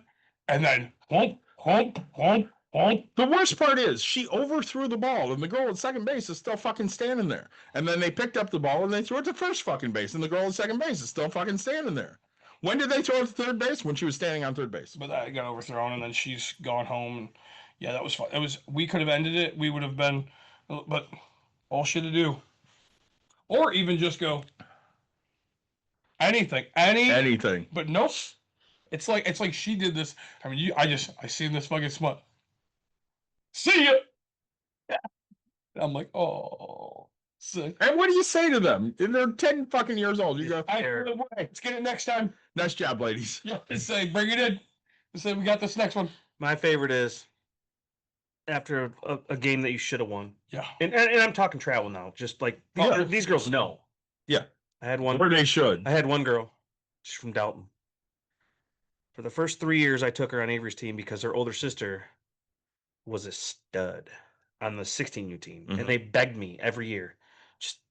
And then, whomp, whomp, whomp, whomp. The worst part is she overthrew the ball and the girl at second base is still fucking standing there. And then they picked up the ball and they threw it to first fucking base and the girl at second base is still fucking standing there. When did they throw it to third base? When she was standing on third base. But that got overthrown and then she's gone home. And yeah, that was fun. We could have ended it. We would have been, but all she had to do. Or even just go anything. Anything. But nope. It's like she did this. I mean, I seen this fucking smut. See ya. Yeah. I'm like, oh, sick. And what do you say to them? They're 10 fucking years old. You go, Let's get it next time. nice job, ladies. Yeah, just say, bring it in. Just say, we got this next one. My favorite is after a game that you should have won. Yeah. And I'm talking travel now. Just like these girls know. Yeah. I had one. Or they should. I had one girl. She's from Dalton. For the first 3 years, I took her on Avery's team because her older sister was a stud on the 16U team, Mhm. and they begged me every year,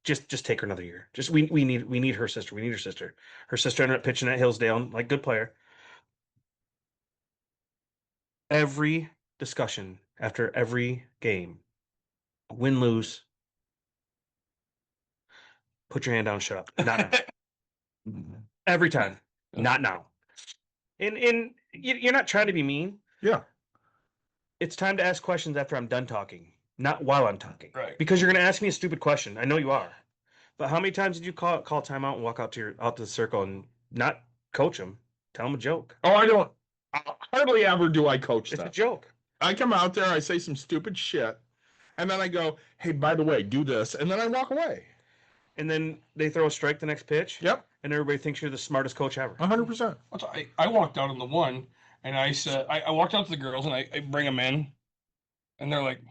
just take her another year. Just we need her sister. We need her sister. Her sister ended up pitching at Hillsdale, like good player. Every discussion after every game, win lose, put your hand down, shut up. Not now. Every time, not now. And you're not trying to be mean. Yeah. It's time to ask questions after I'm done talking, not while I'm talking. Right. Because you're going to ask me a stupid question. I know you are. But how many times did you call timeout and walk out to the circle and not coach them? Tell them a joke. Oh, I don't. Hardly ever do I coach It's a that. joke. I come out there, I say some stupid shit, and then I go, "Hey, by the way, do this," and then I walk away. And then they throw a strike the next pitch. Yep, And everybody thinks you're the smartest coach ever. 100%. I walked out on the one, and I said, I walked out to the girls, and I bring them in, and they're like,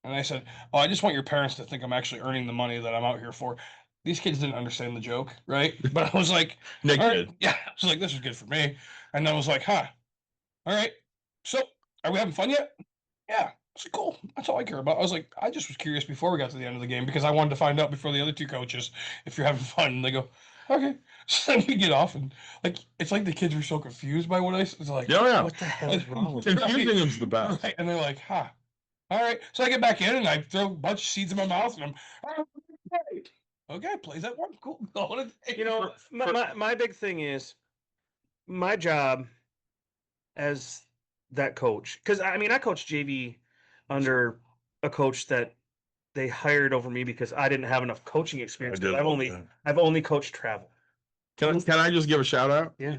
and I said, "Oh, I just want your parents to think I'm actually earning the money that I'm out here for." These kids didn't understand the joke, right? But I was like, Nick all did. right, yeah, I was like, this is good for me. And then I was like, huh, all right. So are we having fun yet? Yeah. I was like, cool. That's all I care about. I was like, I just was curious before we got to the end of the game because I wanted to find out before the other two coaches if you're having fun. And they go, okay. So then we get off and like it's like the kids were so confused by what I was like. Yeah, yeah. What the hell is wrong with Confusing is the best. Right. And they're like, huh. All right. So I get back in and I throw a bunch of seeds in my mouth and I'm okay, plays that one. Cool. You know, my big thing is my job as that coach. Because I mean, I coached JV under a coach that they hired over me because I didn't have enough coaching experience. 'Cause I've only coached travel. Can I just give a shout out? Yeah.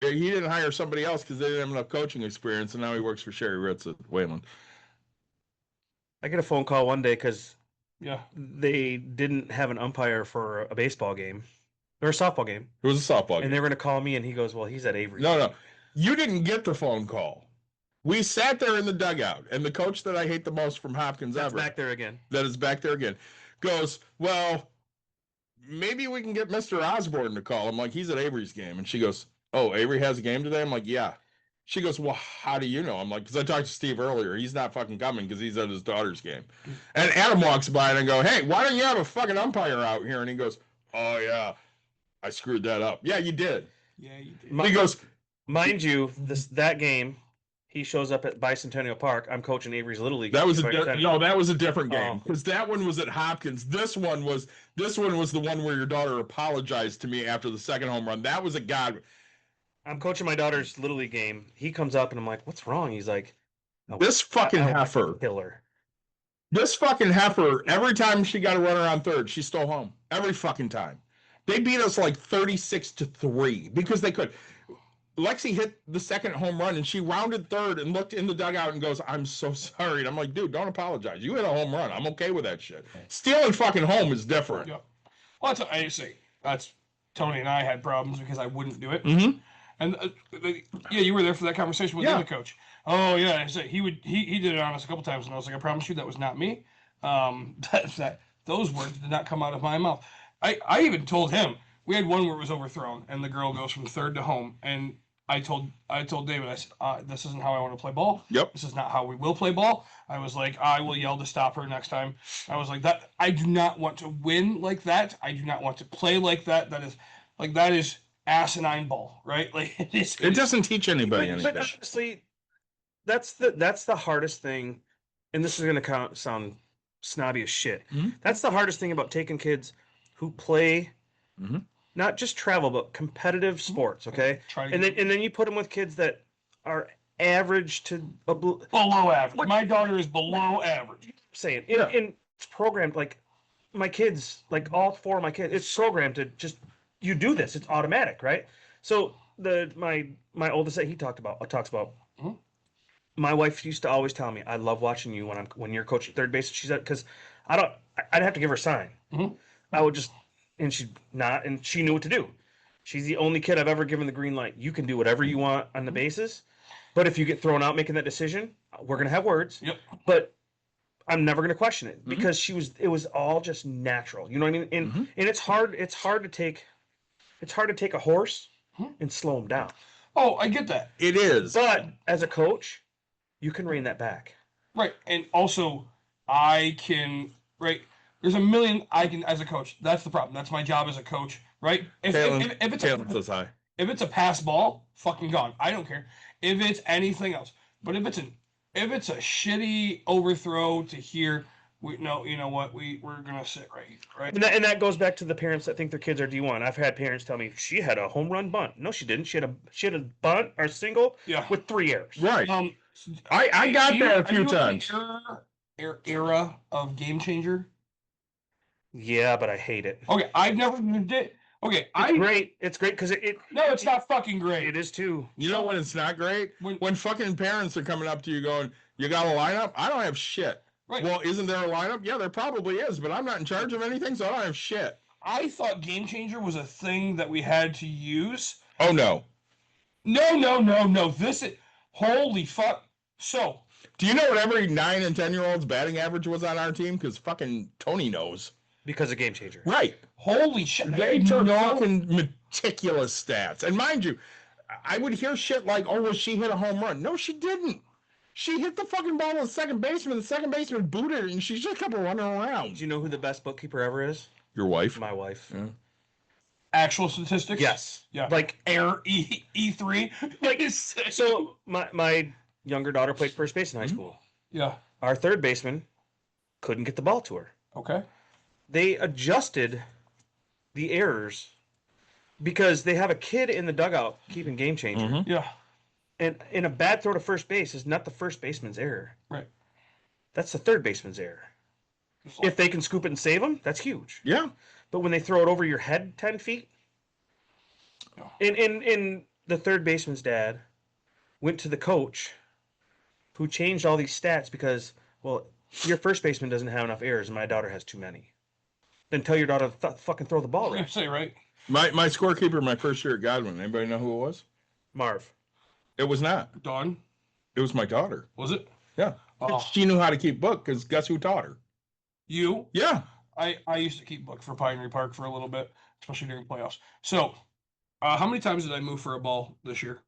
He didn't hire somebody else because they didn't have enough coaching experience, and now he works for Sherry Ritz at Wayland. I get a phone call one day because yeah. they didn't have an umpire for a baseball game or a softball game. It was a softball And game. they were going to call me, and he goes, well, he's at Avery. No. You didn't get the phone call. We sat there in the dugout, and the coach that I hate the most from Hopkins That's ever, back there again. that is back there again, goes, well, maybe we can get Mr. Osborn to call. I'm like, he's at Avery's game. And she goes, oh, Avery has a game today? I'm like, yeah. She goes, well, how do you know? I'm like, because I talked to Steve earlier. He's not fucking coming because he's at his daughter's game. And Adam walks by and I go, hey, why don't you have a fucking umpire out here? And he goes, oh, yeah, I screwed that up. Yeah, you did. Yeah, you did. He goes, mind you, that game, he shows up at Bicentennial Park. I'm coaching Avery's Little League. that was a different game Oh. because that one was at Hopkins. This one was the one where your daughter apologized to me after the second home run. That was a god. I'm coaching my daughter's Little League game. He comes up and I'm like, what's wrong? He's like, oh, This fucking I want to heifer. kill her. This fucking heifer, every time she got a runner on third, she stole home. Every fucking time. They beat us like 36-3 because they could. Lexi hit the second home run and she rounded third and looked in the dugout and goes, I'm so sorry. And I'm like, dude, don't apologize. You hit a home run. I'm okay with that shit. Stealing fucking home is different. Yeah. Well, that's what I say. That's Tony and I had problems because I wouldn't do it. Mm-hmm. And yeah, you were there for that conversation with the other coach. Oh yeah, I said he did it on us a couple times, and I was like, I promise you that was not me. Those words did not come out of my mouth. I even told him we had one where it was overthrown, and the girl goes from third to home, and I told David, I said, this isn't how I want to play ball. Yep. This is not how we will play ball. I was like, I will yell to stop her next time. I was like, that I do not want to win like that. I do not want to play like that. That is asinine ball, right? Like It doesn't teach anybody But anything. honestly, that's the hardest thing, and this is going to sound snobby as shit. Mhm. That's the hardest thing about taking kids who play Mhm. not just travel but competitive sports. Okay, Try to and get then you put them with kids that are average to below average. What- My daughter is below average. saying Yeah. in it's programmed like my kids, like all four of my kids, it's programmed to just you do this. It's automatic, right? So my oldest that he talks about Mhm. my wife used to always tell me, I love watching you when you're coaching third base. She said, because I'd have to give her a sign. Mhm. I would just, and she'd not, and she knew what to do. She's the only kid I've ever given the green light. You can do whatever you want on the bases, but if you get thrown out making that decision, we're gonna have words. Yep. But I'm never gonna question it Mm-hmm. because it was all just natural. You know what I mean? And it's hard to take a horse and slow him down. Oh, I get that. It is. But as a coach, you can rein that back. Right. And also, I can, right? There's a million I can, as a coach. That's the problem. That's my job as a coach, right? If Caitlin says hi. if it's a pass ball, fucking gone. I don't care. If it's anything else. But if it's a shitty overthrow to here, you know what, we're gonna sit right. And that goes back to the parents that think their kids are D1. I've had parents tell me she had a home run bunt. No, she didn't. She had a bunt or single Yeah. with 3 errors. Right. I got that a few times. Era of Game Changer. Yeah, but I hate it. Okay, I've never did. Okay, It's great. It's great because no, it's not fucking great. it is too. You know when it's not great? When- When fucking parents are coming up to you going, "You got a lineup?" I don't have shit. Right. Well, isn't there a lineup? Yeah, there probably is, but I'm not in charge of anything, so I don't have shit. I thought Game Changer was a thing that we had to use. Oh no. No. This is holy fuck. So Do you know what every 9 and 10-year-old's batting average was on our team? Because fucking Tony knows. Because of Game Changer. Right. holy shit. They took fucking meticulous stats. And mind you, I would hear shit like, "Oh, well, she hit a home run." No, she didn't. She hit the fucking ball to the second baseman. The second baseman booted it, and she just kept running around. Do you know who the best bookkeeper ever is? Your wife? My wife. Yeah. Actual statistics. Yes. Yeah. Like Air E3. so my younger daughter played first base in high school. Yeah. Our third baseman couldn't get the ball to her. Okay. They adjusted the errors because they have a kid in the dugout keeping Game Changer. Mhm. Yeah. And a bad throw to first base is not the first baseman's error. Right. That's the third baseman's error. If they can scoop it and save them, that's huge. Yeah. But when they throw it over your head 10 feet, in the third baseman's dad went to the coach who changed all these stats because, well, your first baseman doesn't have enough errors and my daughter has too many. Then tell your daughter to fucking throw the ball I right. say right. My scorekeeper my first year at Godwin. Anybody know who it was? Marv. It was not. Dawn. It was my daughter. Was it? Yeah. Oh. She knew how to keep book because guess who taught her? You? Yeah. I used to keep book for Pioneer Park for a little bit, especially during playoffs. So, how many times did I move for a ball this year?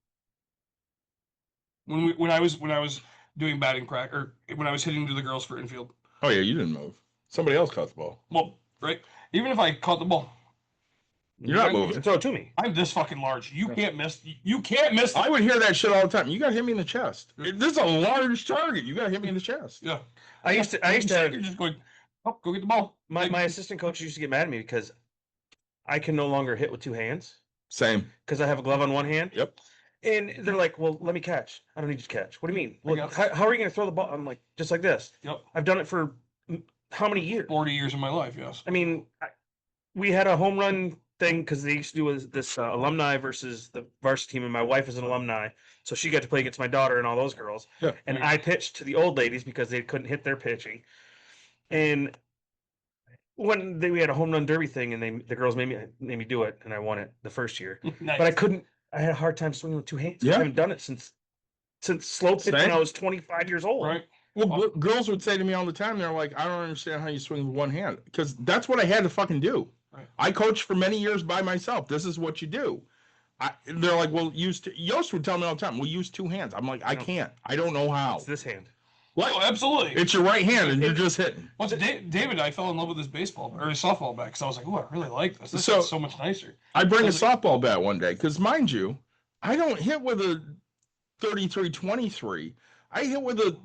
When I was doing batting practice, or when I was hitting to the girls for infield. Oh yeah, you didn't move. Somebody else caught the ball. Well, right. Even if I caught the ball, You're not You moving. can throw it to me. I'm this fucking large. You can't miss. You can't miss. I would hear that shit all the time. You gotta hit me in the chest. This is a large target. You gotta hit me in the chest. Yeah. I used to have You're just going. Oh, go get the ball. my assistant coach used to get mad at me because I can no longer hit with 2 hands Same. because I have a glove on one hand. Yep. And they're like, "Well, let me catch." I don't need you to catch. What do you mean? I Well, got- how are you going to throw the ball? I'm like, just like this. Yep. I've done it for how many years? 40 years of my life. Yes. I mean, we had a home run thing because they used to do this alumni versus the varsity team, and my wife is an alumni, so she got to play against my daughter and all those girls. Yeah. And I pitched to the old ladies because they couldn't hit their pitching. And when we had a home run derby thing, and the girls made me do it, and I won it the first year. Nice. But I couldn't. I had a hard time swinging with 2 hands. Yeah. I haven't done it since slow pitch when Same. I was 25 years old. Right. Well, girls would say to me all the time, they're like, "I don't understand how you swing with one hand," because that's what I had to fucking do. Right. I coached for many years by myself. This is what you do. They're like, "Well, Yost would tell me all the time, we'll use 2 hands." I'm like, "I can't. I don't know how." It's this hand. Oh, absolutely. It's your right hand, and you're just hitting. Once David, I fell in love with his baseball or his softball bat because I was like, "Oh, I really like this. This So- is so much nicer." I bring a Was it- softball bat one day because, mind you, I don't hit with a 33-23. I hit with a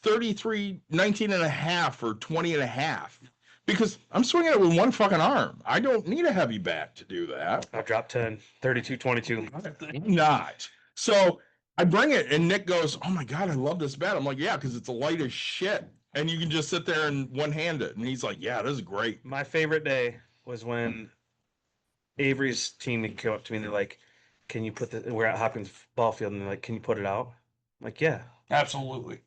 33-19 and a half or 20 and a half because I'm swinging it with one fucking arm. I don't need a heavy bat to do that. I dropped 10, 32, 22. I'm not. So I bring it, and Nick goes, "Oh my God, I love this bat." I'm like, "Yeah, because it's light as shit. And you can just sit there and one-hand it." And he's like, "Yeah, this is great." My favorite day was when Avery's team came up to me and they're like, "Can you put the?" We're at Hopkins ball field and they're like, "Can you put it out?" I'm like, "Yeah." Absolutely.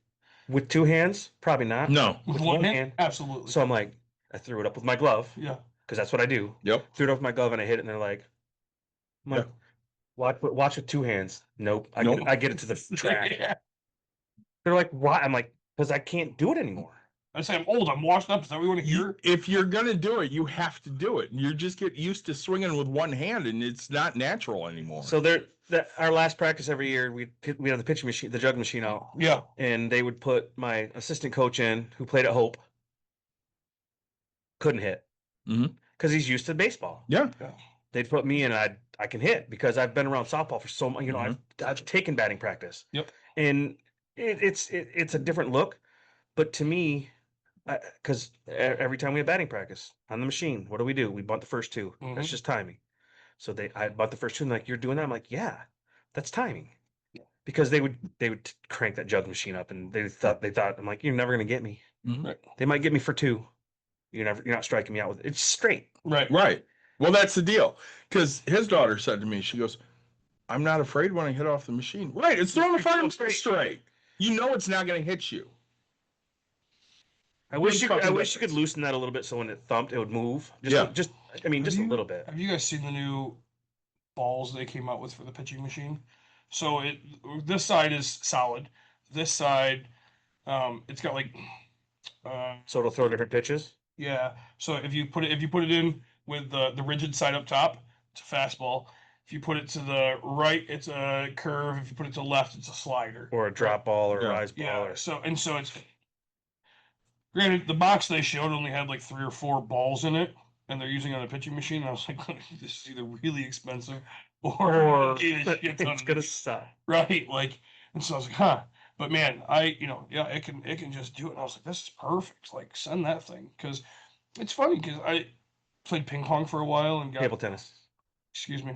With 2 hands, probably not. No. With one hand, absolutely. So I'm like, I threw it up with my glove Yeah. because that's what I do. Yep. Threw it up with my glove and I hit it and they're like, I'm like, watch with two hands. Nope. I get it to the track. Yeah. They're like, why? I'm like, because I can't do it anymore. I say I'm old. I'm washed up. Is that what you want to hear? If you're gonna do it, you have to do it. You just get used to swinging with one hand, and it's not natural anymore. So our last practice every year, we have the pitching machine, the jug machine out, Yeah. and they would put my assistant coach in, who played at Hope, couldn't hit because he's used to baseball. Yeah. They'd put me in, and I can hit because I've been around softball for so much. You know, I've taken batting practice. Yep. And it's a different look, but to me, because every time we have batting practice on the machine, what do? We bunt the first two. That's just timing. So I bunt the first two, and like, you're doing that. I'm like, yeah, that's timing. Because they would crank that jug machine up, and they thought I'm like, you're never gonna get me. Right. They might get me for two. You're not striking me out with it. It's straight. Right. Well, that's the deal. Because his daughter said to me, she goes, "I'm not afraid when I hit off the machine." Right. It's throwing the fucking straight. You know it's not going to hit you. I wish you could loosen that a little bit so when it thumped, it would move. Just a little bit. Have you guys seen the new balls they came out with for the pitching machine? So this side is solid. This side, it's got like, So it'll throw different pitches. yeah. So if you put it in with the rigid side up top, it's a fastball. If you put it to the right, it's a curve. If you put it to the left, it's a slider Or a drop ball or a rise ball. Yeah. Or... So it's granted the box they showed only had like 3 or 4 balls in it, and they're using it on a pitching machine. I was like, this is either really expensive or it's gonna suck. Right. Like, and so I was like, huh. But man, it can just do it. And I was like, this is perfect. Like, send that thing. Because it's funny because I played ping pong for a while and got Table tennis. Excuse me.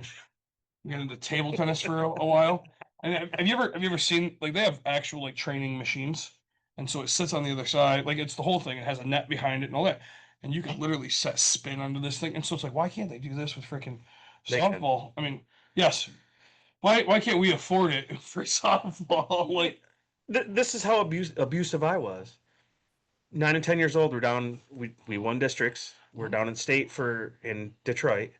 Got into table tennis for a while. And have you ever seen, like, they have actual like training machines, and so it sits on the other side, like it's the whole thing. It has a net behind it and all that, and you can literally set spin onto this thing. And so it's like, why can't they do this with freaking softball? I mean, yes. Why can't we afford it for softball? Like, this is how abusive I was. 9 and 10 years old. We're down. We won districts. We're down in state in Detroit,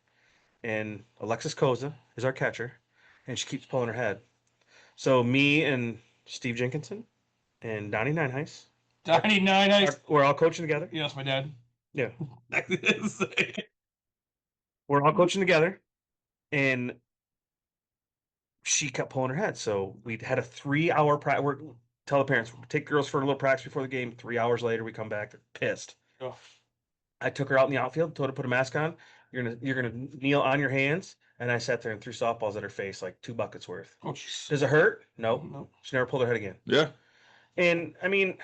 and Alexis Koza is our catcher, and she keeps pulling her head. So me and Steve Jenkinson and Donnie Nineheis. We're all coaching together. Yes, my dad. Yeah. We're all coaching together, and she kept pulling her head. So we had a 3-hour practice. Tell the parents, take girls for a little practice before the game. 3 hours later, we come back. They're pissed. Oh. I took her out in the outfield, told her to put a mask on. You're gonna kneel on your hands. And I sat there and threw softballs at her face, like 2 buckets worth. Oh, does it hurt? No. No. She never pulled her head again. Yeah. And I mean,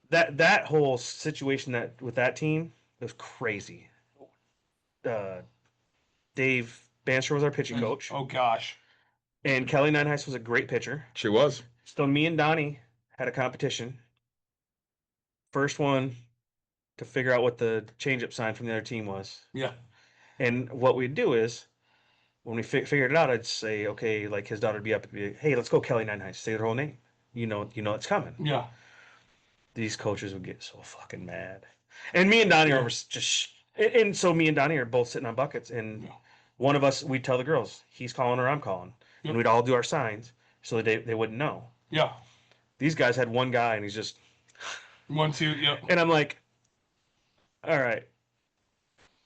that whole situation with that team was crazy. Dave Bannister was our pitching coach. Oh gosh. And Kelly Nineheis was a great pitcher. She was. So me and Donnie had a competition. First one to figure out what the changeup sign from the other team was. Yeah. And what we'd do is, when we figured it out, I'd say, okay, like his daughter would be up and be, hey, let's go Kelly Nineheis. Say their whole name. You know it's coming. Yeah. These coaches would get so fucking mad. And me and Donnie are just, and so me and Donnie are both sitting on buckets, and one of us, we'd tell the girls, he's calling or I'm calling. And we'd all do our signs so that they wouldn't know. Yeah. These guys had one guy, and he's just 1, 2, yep. And I'm like, all right,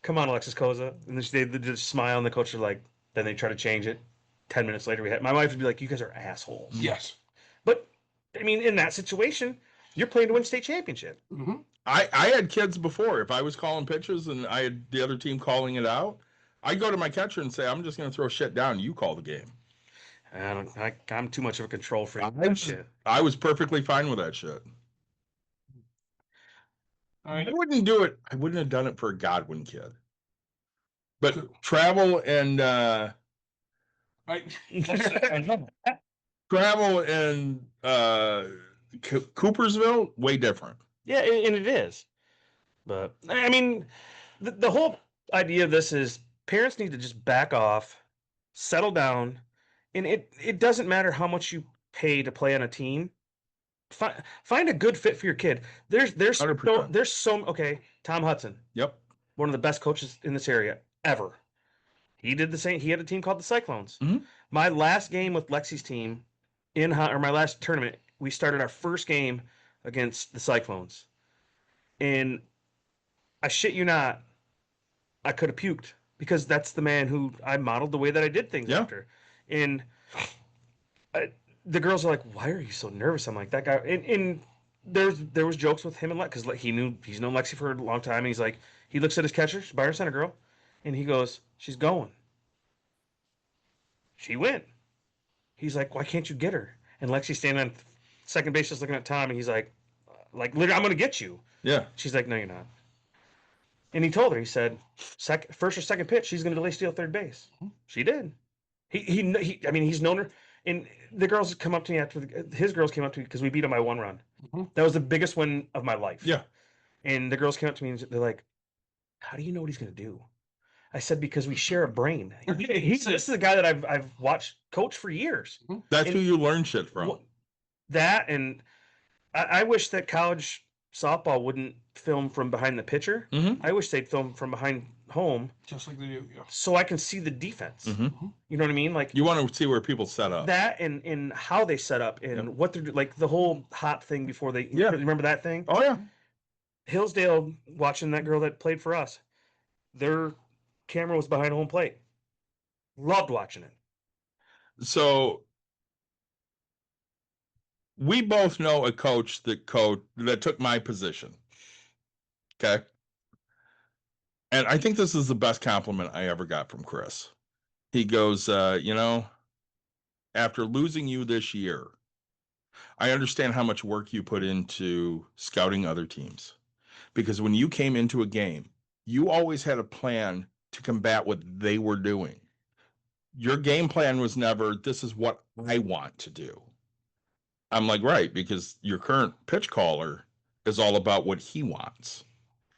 come on, Alexis Koza. And they just smile, and the coach are like, then they try to change it. 10 minutes later, my wife would be like, you guys are assholes. Yes. But, I mean, in that situation, you're playing to win state championship. Mm-hmm. I had kids before. If I was calling pitches and I had the other team calling it out, I'd go to my catcher and say, I'm just going to throw shit down. You call the game. I'm too much of a control freak. I was perfectly fine with that shit. I wouldn't do it. I wouldn't have done it for a Godwin kid. But travel and Coopersville, way different. Yeah, and it is. But I mean, the whole idea of this is parents need to just back off, settle down, and it doesn't matter how much you pay to play on a team. Find a good fit for your kid. There's so okay. Tom Hudson. Yep. One of the best coaches in this area ever. He did the same. He had a team called the Cyclones. Mhm. My last game with Lexi's team or my last tournament, we started our first game against the Cyclones. And I shit you not, I could have puked because that's the man who I modeled the way that I did things Yeah. after. And the girls are like, "Why are you so nervous?" I'm like, "That guy." And there was jokes with him and Lex because he's known Lexi for a long time. And he's like, he looks at his catcher, she's by her center girl, and he goes, "She's going." She went. He's like, "Why can't you get her?" And Lexi's standing on second base just looking at Tom, and he's like, literally, "I'm gonna get you." Yeah. She's like, "No, you're not." And he told her, he said, first or second pitch, she's gonna delay steal third base. She did. I mean, he's known her. And the girls come up to me his girls came up to me because we beat him by 1 run. Mhm. That was the biggest win of my life. Yeah. And the girls came up to me and they're like, "How do you know what he's gonna do?" I said, "Because we share a brain." This is a guy that I've watched coach for years. That's And who you learn shit from. That and I wish that college softball wouldn't film from behind the pitcher. Mhm. I wish they'd film from behind home Just like they do. Yeah. so I can see the defense. Mhm. You know what I mean? Like You want to see where people set up. that and how they set up and Yep. what they're like the whole hot thing before they Yeah. remember that thing? Oh yeah. Hillsdale watching that girl that played for us. Their camera was behind home plate. Loved watching it. So we both know a coach that took my position. Okay. And I think this is the best compliment I ever got from Chris. He goes, after losing you this year, I understand how much work you put into scouting other teams. Because when you came into a game, you always had a plan to combat what they were doing. Your game plan was never, this is what I want to do. I'm like, right, because your current pitch caller is all about what he wants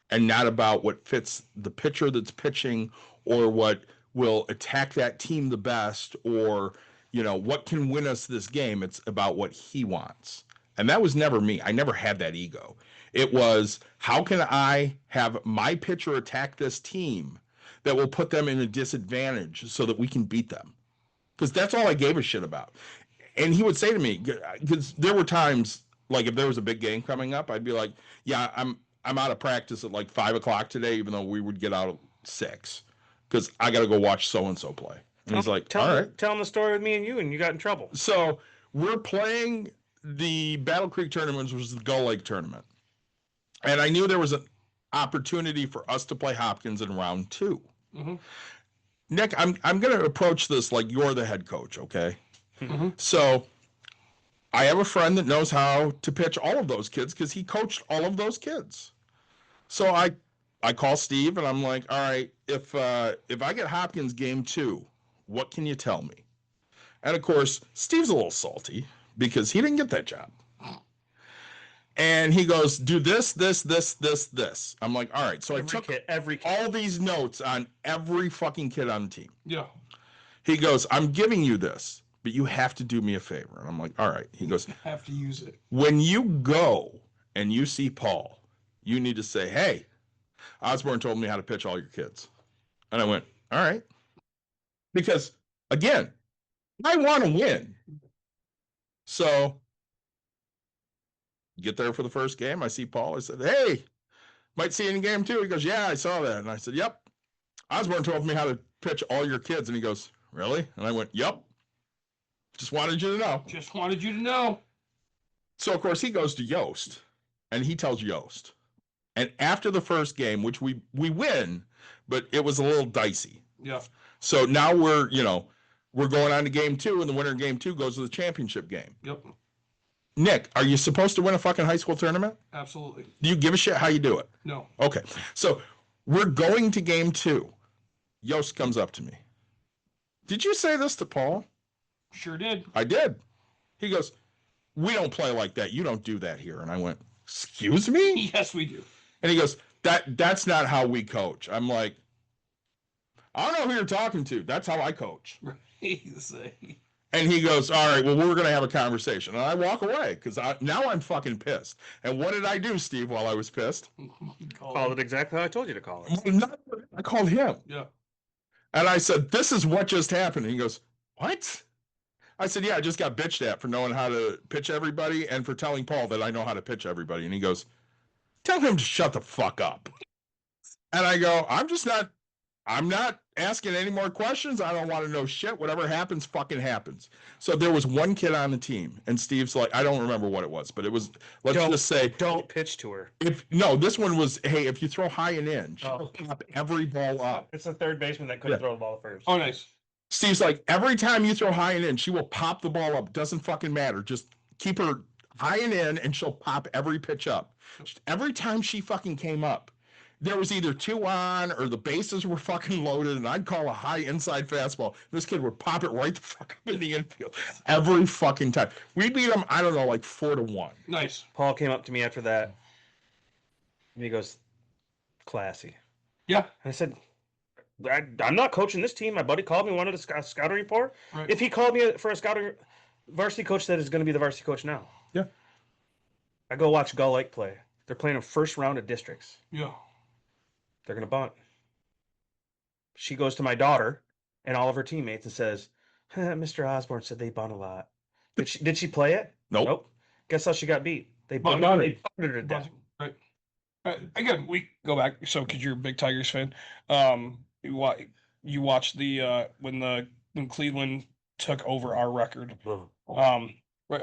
and not about what fits the pitcher that's pitching or what will attack that team the best or, what can win us this game. It's about what he wants. And that was never me. I never had that ego. It was, how can I have my pitcher attack this team that will put them in a disadvantage so that we can beat them? Because that's all I gave a shit about. And he would say to me, because there were times, like if there was a big game coming up, I'd be like, yeah, I'm out of practice at like 5:00 today, even though we would get out at 6, because I got to go watch so-and-so play. And he's like, all right. Tell him the story with me and you, and you got in trouble. So we're playing the Battle Creek tournament, which was the Gull Lake tournament. And I knew there was an opportunity for us to play Hopkins in round 2. Mhm. Nick, I'm going to approach this like you're the head coach, okay? Mhm. So I have a friend that knows how to pitch all of those kids because he coached all of those kids. So I call Steve and I'm like, all right, if I get Hopkins game 2, what can you tell me? And of course, Steve's a little salty because he didn't get that job. And he goes, do this, this, this, this, this. I'm like, all right. So I took every kid. all these notes on every fucking kid on the team. Yeah. He goes, I'm giving you this, but you have to do me a favor. And I'm like, all right. He goes, Have to use it. when you go and you see Paul, you need to say, hey, Osborn told me how to pitch all your kids. And I went, all right. Because, again, I want to win. So, get there for the first game. I see Paul. I said, hey, might see you in game 2. He goes, yeah, I saw that. And I said, yep. Osborn told me how to pitch all your kids. And he goes, really? And I went, yep. Just wanted you to know. Just wanted you to know. So, of course, he goes to Yost. And he tells Yost. And after the first game, which we win, but it was a little dicey. Yeah. So now we're going on to game 2, and the winner of game 2 goes to the championship game. Yep. Nick, are you supposed to win a fucking high school tournament? Absolutely. Do you give a shit how you do it? No. Okay. So we're going to game 2. Yost comes up to me. Did you say this to Paul? Sure did. I did. He goes, we don't play like that. You don't do that here. And I went, excuse me? Yes, we do. And he goes, that's not how we coach. I'm like, I don't know who you're talking to. That's how I coach. Right. And he goes, all right, well, we're going to have a conversation. And I walk away because now I'm fucking pissed. And what did I do, Steve, while I was pissed? Called it exactly how I told you to call it. I called him. Yeah. And I said, this is what just happened. And he goes, what? I said, yeah, I just got bitched at for knowing how to pitch everybody and for telling Paul that I know how to pitch everybody. And he goes, tell him to shut the fuck up. And I go, I'm not asking any more questions. I don't want to know shit. Whatever happens, fucking happens. So there was one kid on the team, and Steve's like, I don't remember what it was, but it was, just say, don't pitch to her. This one was, hey, if you throw high and in, she'll pop every ball up. It's the third baseman that couldn't throw the ball first. Oh, nice. Steve's like, every time you throw high and in, she will pop the ball up. Doesn't fucking matter. Just keep her high and in, and she'll pop every pitch up. Every time she fucking came up, there was either 2 on or the bases were fucking loaded, and I'd call a high inside fastball. This kid would pop it right the fuck up in the infield every fucking time. We beat him, I don't know, like 4-1. Nice. Paul came up to me after that, and he goes, classy. Yeah. And I said, I'm not coaching this team. My buddy called me, wanted a scouting report. Right. If he called me for a scouting, varsity coach said is going to be the varsity coach now. Yeah. I go watch Gull Lake play. They're playing a first round of districts. Yeah. They're going to bunt. She goes to my daughter and all of her teammates and says, Mr. Osborn said they bunt a lot. Did she play it? Nope. Guess how she got beat? They Bunt. bunted her to death. Right. Again, we go back. So, because you're a big Tigers fan, you watched the when Cleveland took over our record. Right?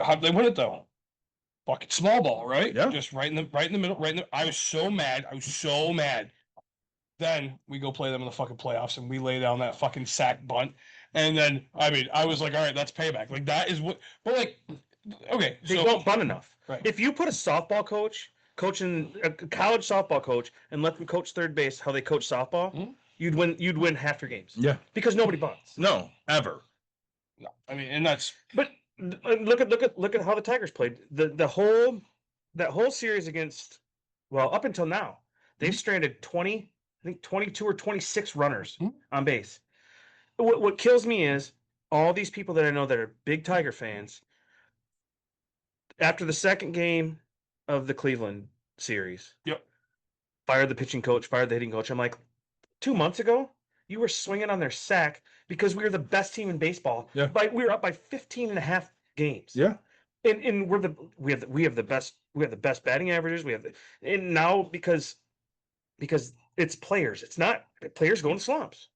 How'd they win it though? Fucking small ball, right? Yeah. Just right in the middle. I was so mad. Then we go play them in the fucking playoffs, and we lay down that fucking sack bunt. And then, I was like, all right, that's payback. Like, that is what. But like, okay, They don't bunt enough. Right. If you put a softball coach coaching a college softball coach and let them coach third base how they coach softball, Mhm. you'd win half your games. Yeah. Because nobody bunts. No, ever. No, I mean, and that's But look at how the Tigers played. That whole series against, well, up until now, they've stranded 22 or 26 runners Mhm. on base. What kills me is all these people that I know that are big Tiger fans. After the second game of the Cleveland series, Yep. fired the pitching coach, fired the hitting coach. I'm like, 2 months ago, you were swinging on their sack because we were the best team in baseball. Yeah. We were up by 15 and a half games. Yeah. And we have the best batting averages. And now because it's players. It's not players going to slumps.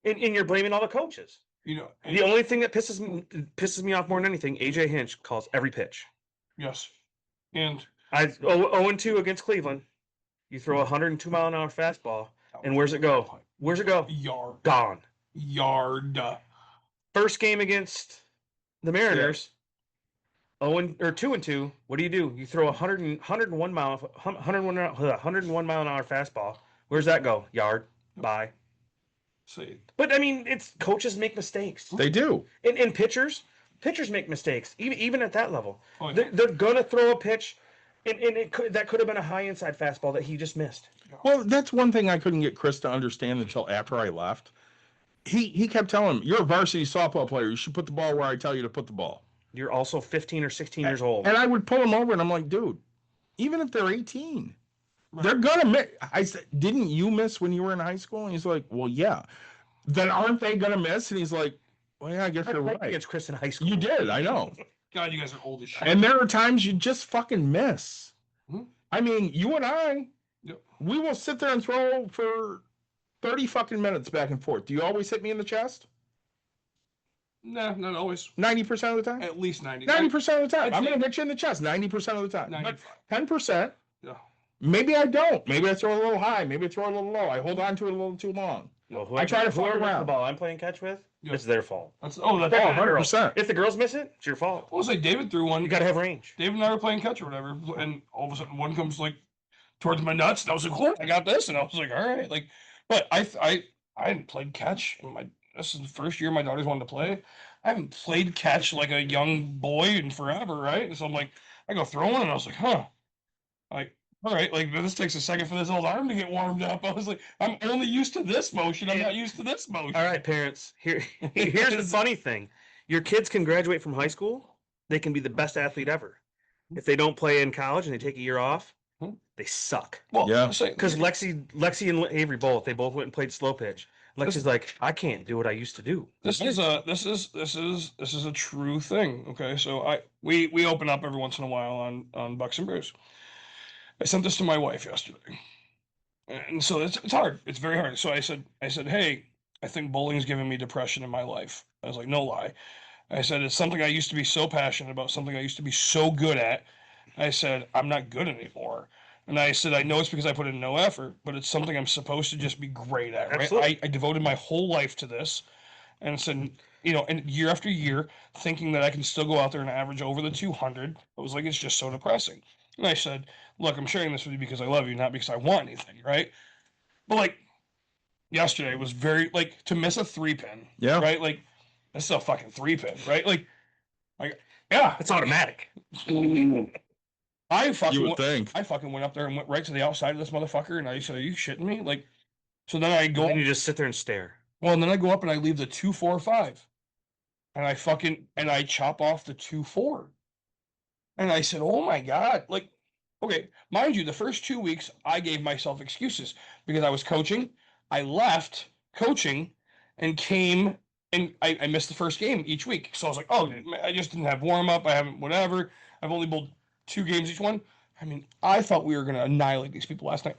And you're blaming all the coaches. The only thing that pisses me off more than anything, AJ Hinch calls every pitch. yes, and 0-2 against Cleveland. You throw a 102 mile an hour fastball, and where's it go? Where's it go? Yard. Gone. First game against the Mariners, 2-2. What do? You throw a 101 mile an hour fastball. Where's that go? Yard. Bye. See, But I mean, it's coaches make mistakes, They do. and pitchers make mistakes, even at that level. oh, yeah. They're gonna throw a pitch, and that could have been a high inside fastball that he just missed. Well, that's one thing I couldn't get Chris to understand until after I left. He kept telling him, you're a varsity softball player. You should put the ball where I tell you to put the ball. You're also 15 or 16 years old. And I would pull him over, and I'm like, dude, even if they're 18, they're going to miss. I said, didn't you miss when you were in high school? And he's like, well, yeah. Then aren't they going to miss? And he's like, well, yeah, I guess I you're played right. against Chris in high school. You did, I know. God, you guys are old as shit. And there are times you just fucking miss. Mhm. I mean, you and I, Yep. we will sit there and throw for 30 fucking minutes back and forth. Do you always hit me in the chest? Nah, not always. 90% of the time? At least 90. 90% of the time. I'd I'm say- going to get you in the chest 90% of the time. 95. But 10%, Yeah. maybe I don't. Maybe I throw a little high. Maybe I throw a little low. I hold on to it a little too long. Well, I try to fuck whoever missed the around. ball I'm playing catch with, Yeah. it's their fault. That's Oh, that's 100%. If the girls miss it, it's your fault. What was like David threw one. You got to have range. David and I were playing catch or whatever, and all of a sudden one comes like towards my nuts, and I was like, "Oh, I got this," and I was like, "All right." Like, but I hadn't played catch. This is the first year my daughters wanted to play. I haven't played catch like a young boy in forever, right? And so I'm like, I go throwing, and I was like, "Huh." Like, all right, like this takes a second for this old arm to get warmed up. I was like, I'm only used to this motion. I'm not used to this motion. All right, parents. Here's the funny thing: your kids can graduate from high school. They can be the best athlete ever. If they don't play in college and they take a year off, they suck. Well, Yeah. I'm saying- Because Lexi and Avery both went and played slow pitch. Lexi's like, I can't do what I used to do. This is a true thing. Okay, so we open up every once in a while on Bucks and Brews. I sent this to my wife yesterday, and so it's hard. It's very hard. So I said, hey, I think bowling's giving me depression in my life. I was like, no lie. I said it's something I used to be so passionate about, something I used to be so good at. I said I'm not good anymore. And I said, I know it's because I put in no effort, but it's something I'm supposed to just be great at, right? Absolutely. I devoted my whole life to this, and said, and year after year, thinking that I can still go out there and average over the 200. I was like, it's just so depressing. And I said, look, I'm sharing this with you because I love you, not because I want anything, right? But like yesterday was very like to miss a 3-pin, Yeah. right? Like this is a fucking 3-pin, right? Like yeah, It's automatic. I fucking You would think. I fucking went up there and went right to the outside of this motherfucker, and I said, "Are you shitting me?" Like, so then I go. And you just sit there and stare. Well, and then I go up and I leave the 2-4-5, and I chop off the 2-4, and I said, "Oh my god!" Like, okay, mind you, the first 2 weeks I gave myself excuses because I was coaching. I left coaching and came and I missed the first game each week. So I was like, oh, I just didn't have warm up. I haven't whatever. I've only bowled 2 games each one. I mean, I thought we were going to annihilate these people last night.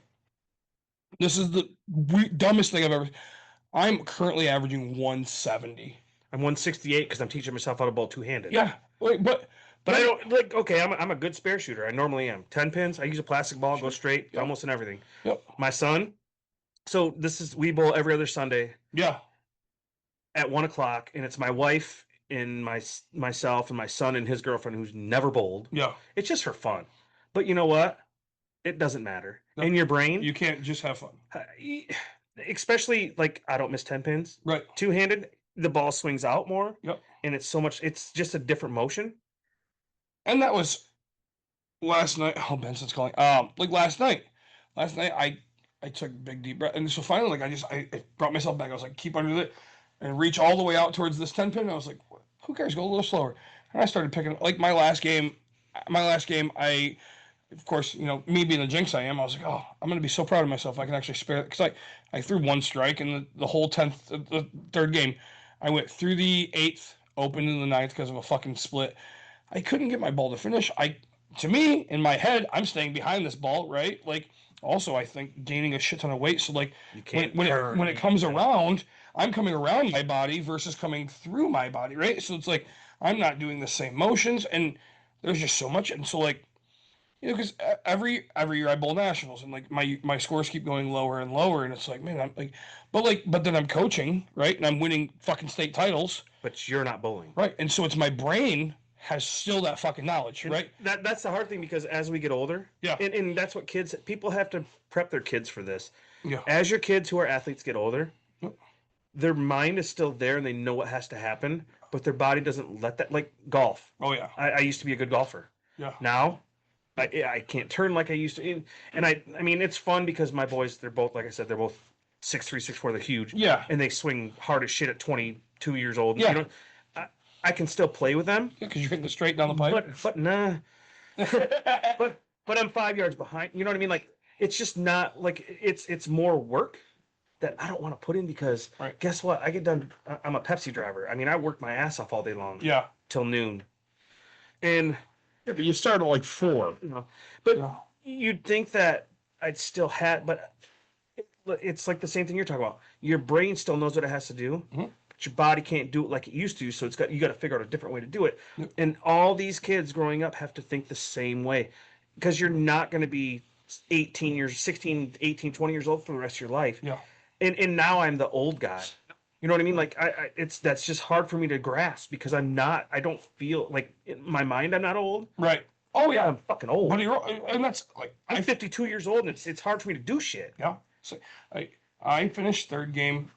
This is the dumbest thing I've ever. I'm currently averaging 170. I'm 168 because I'm teaching myself how to bowl two-handed. Yeah, but I don't like. Okay, I'm a good spare shooter. I normally am. 10 pins. I use a plastic ball, go straight, Yep. almost in everything. Yep. My son. So we bowl every other Sunday Yeah. at 1 o'clock, and it's my wife and myself and my son and his girlfriend who's never bowled. Yeah. It's just for fun. But you know what? It doesn't matter. No, In your brain, You can't just have fun. especially like I don't miss 10 pins. Right. Two-handed, the ball swings out more. Yep. And it's just a different motion. And that was last night. Oh, Benson's calling. Like last night. Last night I took a big deep breath, and so finally, like I brought myself back. I was like, keep under it, and reach all the way out towards this 10-pin. I was like, who cares? Go a little slower. And I started picking like my last game. I, of course, me being the jinx I am, I was like, oh, I'm gonna be so proud of myself. I can actually spare it because I threw one strike in the whole 10th, the third game. I went through the 8th, opened in the 9th because of a fucking split. I couldn't get my ball to finish. To me, in my head, I'm staying behind this ball, right? Like, also, I think gaining a shit ton of weight. So, like, You can't when turn. it comes around, I'm coming around my body versus coming through my body, right? So it's like I'm not doing the same motions, and there's just so much. And so, like, because every year I bowl nationals, and like my scores keep going lower and lower, and it's like, man, I'm like, but then I'm coaching, right, and I'm winning fucking state titles, But you're not bowling. right, and so it's my brain has still that fucking knowledge, And right? That's the hard thing because as we get older, Yeah. and that's what people have to prep their kids for this. Yeah. As your kids who are athletes get older, Yep. their mind is still there and they know what has to happen, but their body doesn't let that. Like golf. Oh yeah. I used to be a good golfer. Yeah. Now, I can't turn like I used to. And I mean, it's fun because my boys, they're both, like I said, they're both 6'3", 6'4", they're huge. Yeah. And they swing hard as shit at 22 years old. Yeah. I can still play with them. Yeah, because you're hitting it straight down the pipe. But nah. but I'm 5 yards behind. You know what I mean? Like it's just not like it's more work that I don't want to put in because Right. guess what? I get done. I'm a Pepsi driver. I mean, I work my ass off all day long Yeah. till noon, and Yeah, but you start at like 4. but Yeah. you'd think that I'd still have, but it's like the same thing you're talking about. Your brain still knows what it has to do. Mhm. But your body can't do it like it used to, so you got to figure out a different way to do it. Yep. And all these kids growing up have to think the same way because you're not going to be 18 years, 16, 18, 20 years old for the rest of your life. Yeah. And now I'm the old guy. You know what I mean? Like that's just hard for me to grasp because I don't feel like in my mind I'm not old. Right. Oh yeah. I'm fucking old. But and that's like I'm 52 years old and it's hard for me to do shit. yeah. So I finished third game.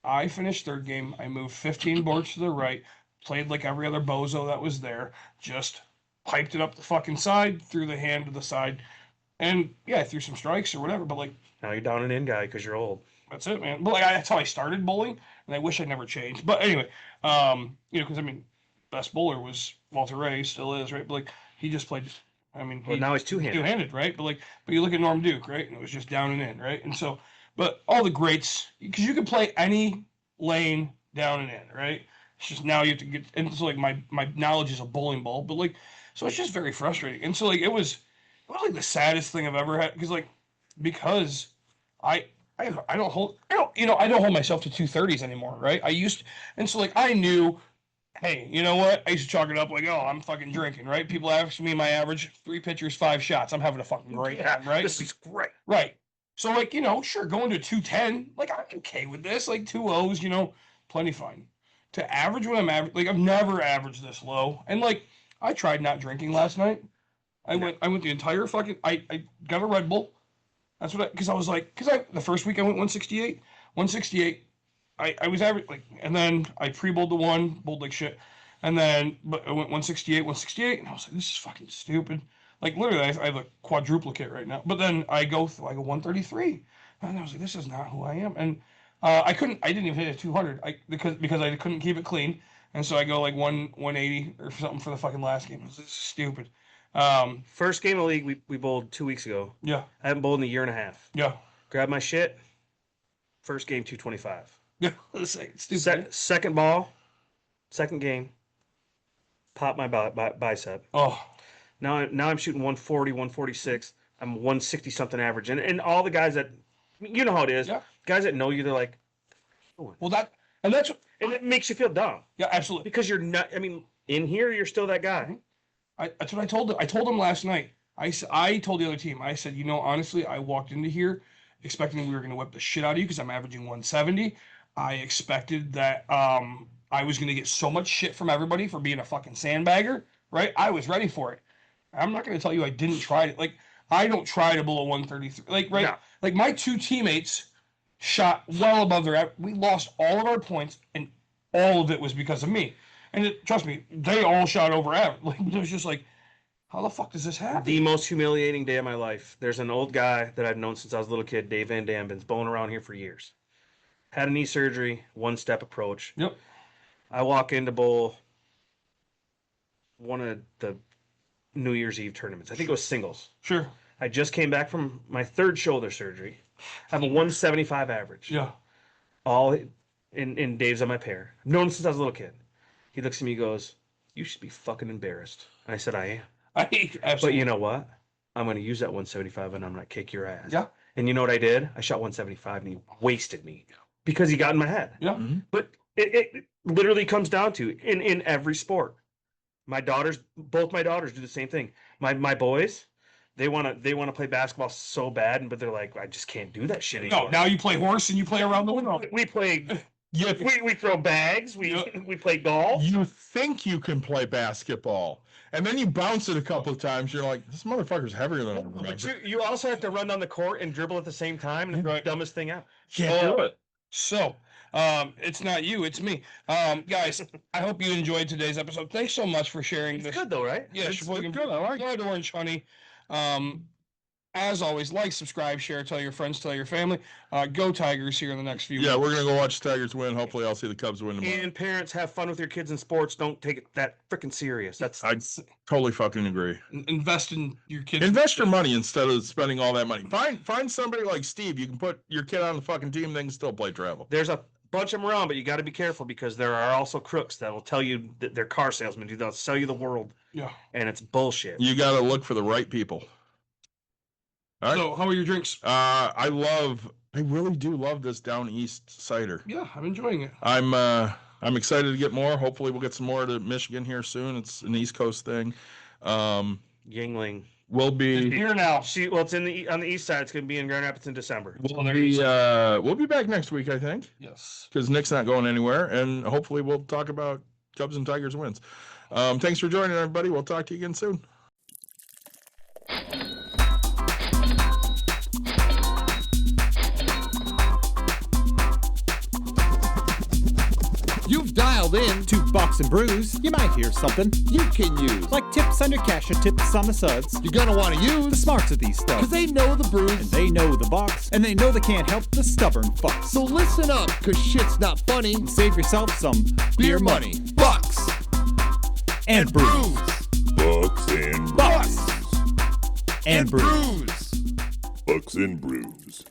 I moved 15 boards to the right, played like every other bozo that was there, just piped it up the fucking side, threw the hand to the side, and yeah, I threw some strikes or whatever, but like Now you're down and in guy because you're old. that's it, man. But like that's how I started bowling, and I wish I never changed. But anyway, because I mean, best bowler was Walter Ray, still is, right? But like he just played. I mean, Well, now he's two-handed. Two-handed, right? But you look at Norm Duke, right? And it was just down and in, right? And so, But all the greats, because you can play any lane down and in, right? It's just now you have to get, and so like my knowledge is a bowling ball, but like, so it's just very frustrating. And so like it was like the saddest thing I've ever had because I don't hold myself to 230s anymore, right? And so like I knew, hey, you know what? I used to chalk it up like, oh, I'm fucking drinking, right? People ask me my average 3 pitchers, 5 shots. I'm having a fucking great time, right? This is great. Right. So like, sure, going to 210, like I'm okay with this, like 2 O's, plenty fine. To average what I'm average, like I've never averaged this low. And like I tried not drinking last night. I went the entire fucking I got a Red Bull. That's what the first week I went 168. I was average and then I pre-bowled the one, bowled like shit. And then but I went 168, and I was like, this is fucking stupid. Like literally I have a quadruplicate right now. But then I go 133. And I was like, this is not who I am. And I didn't even hit a 200 because I couldn't keep it clean. And so I go like 180 or something for the fucking last game. This is stupid. First game of the league we bowled 2 weeks ago. Yeah. I haven't bowled in a year and a half. Yeah. Grab my shit. First game 225. Yeah. It's stupid. Second ball, second game. Pop my bicep. Oh. Now I'm shooting 140, 146. I'm 160 something average. And all the guys that you know how it is. Yeah. Guys that know you, they're like, well and it makes you feel dumb. Yeah, absolutely. Because you're not. I mean, in here you're still that guy. That's what I told them. I told them last night. I told the other team. I said, honestly, I walked into here expecting we were going to whip the shit out of you because I'm averaging 170. I expected that I was going to get so much shit from everybody for being a fucking sandbagger, right? I was ready for it. I'm not going to tell you I didn't try it. Like, I don't try to blow a 133. Like, right? No. Like, my 2 teammates shot well above their average. We lost all of our points, and all of it was because of me. And trust me, they all shot over average. Like, it was just like, how the fuck does this happen? The most humiliating day of my life. There's an old guy that I've known since I was a little kid, Dave Van Dam, been bowling around here for years. Had a knee surgery, 1-step approach. Yep. I walk into bowl one of the New Year's Eve tournaments. I think it was singles. Sure. I just came back from my 3rd shoulder surgery. I have a 175 average. Yeah. All in Dave's on my pair. I've known him since I was a little kid. He looks at me and goes, you should be fucking embarrassed. And I said, I am. Absolutely. But you know what? I'm going to use that 175 and I'm going to kick your ass. Yeah. And you know what I did? I shot 175 and he wasted me because he got in my head. Yeah. Mm-hmm. But it literally comes down to in every sport. Both my daughters do the same thing. My boys, they want to play basketball so bad, but they're like, I just can't do that shit anymore. No, now you play horse and you play around the window. We play. Yeah, we throw bags. We play golf. You think you can play basketball, and then you bounce it a couple of times. You're like, this motherfucker's heavier than I remember. But you also have to run down the court and dribble at the same time, and the dumbest thing out. Can't do it. So, it's not you, it's me. Guys, I hope you enjoyed today's episode. Thanks so much for sharing It's this. good though, right? Yeah, it's good. I like it. Orange Honey. As always, like, subscribe, share, tell your friends, tell your family. Go Tigers here in the next few weeks. Yeah, we're going to go watch the Tigers win. Hopefully, I'll see the Cubs win tomorrow. And parents, have fun with your kids in sports. Don't take it that freaking serious. I totally fucking agree. Invest in your kids. Invest your money instead of spending all that money. Find somebody like Steve. You can put your kid on the fucking team. They can still play travel. There's a bunch of them around, but you got to be careful because there are also crooks that will tell you that they're car salesmen. They'll sell you the world. Yeah. And it's bullshit. You got to look for the right people. All right. So, how are your drinks? I really do love this Down East cider. Yeah, I'm enjoying it. I'm excited to get more. Hopefully, we'll get some more to Michigan here soon. It's an East Coast thing. Yingling. We'll be here now. It's on the east side. It's going to be in Grand Rapids in December. We'll be back next week, I think. Yes. Because Nick's not going anywhere, and hopefully we'll talk about Cubs and Tigers wins. Thanks for joining, everybody. We'll talk to you again soon. You've dialed in To Box and Brews, you might hear something you can use. like tips on your cash and tips on the suds. You're gonna want to The use smarts of these because stuff. they know the And brews. they know the box, and they know they can't help the stubborn fucks. So listen up, cause shit's not funny. Save yourself some Beer money, bucks, and brews. Bucks and Bucks brews. and brews. brews. Bucks and brews.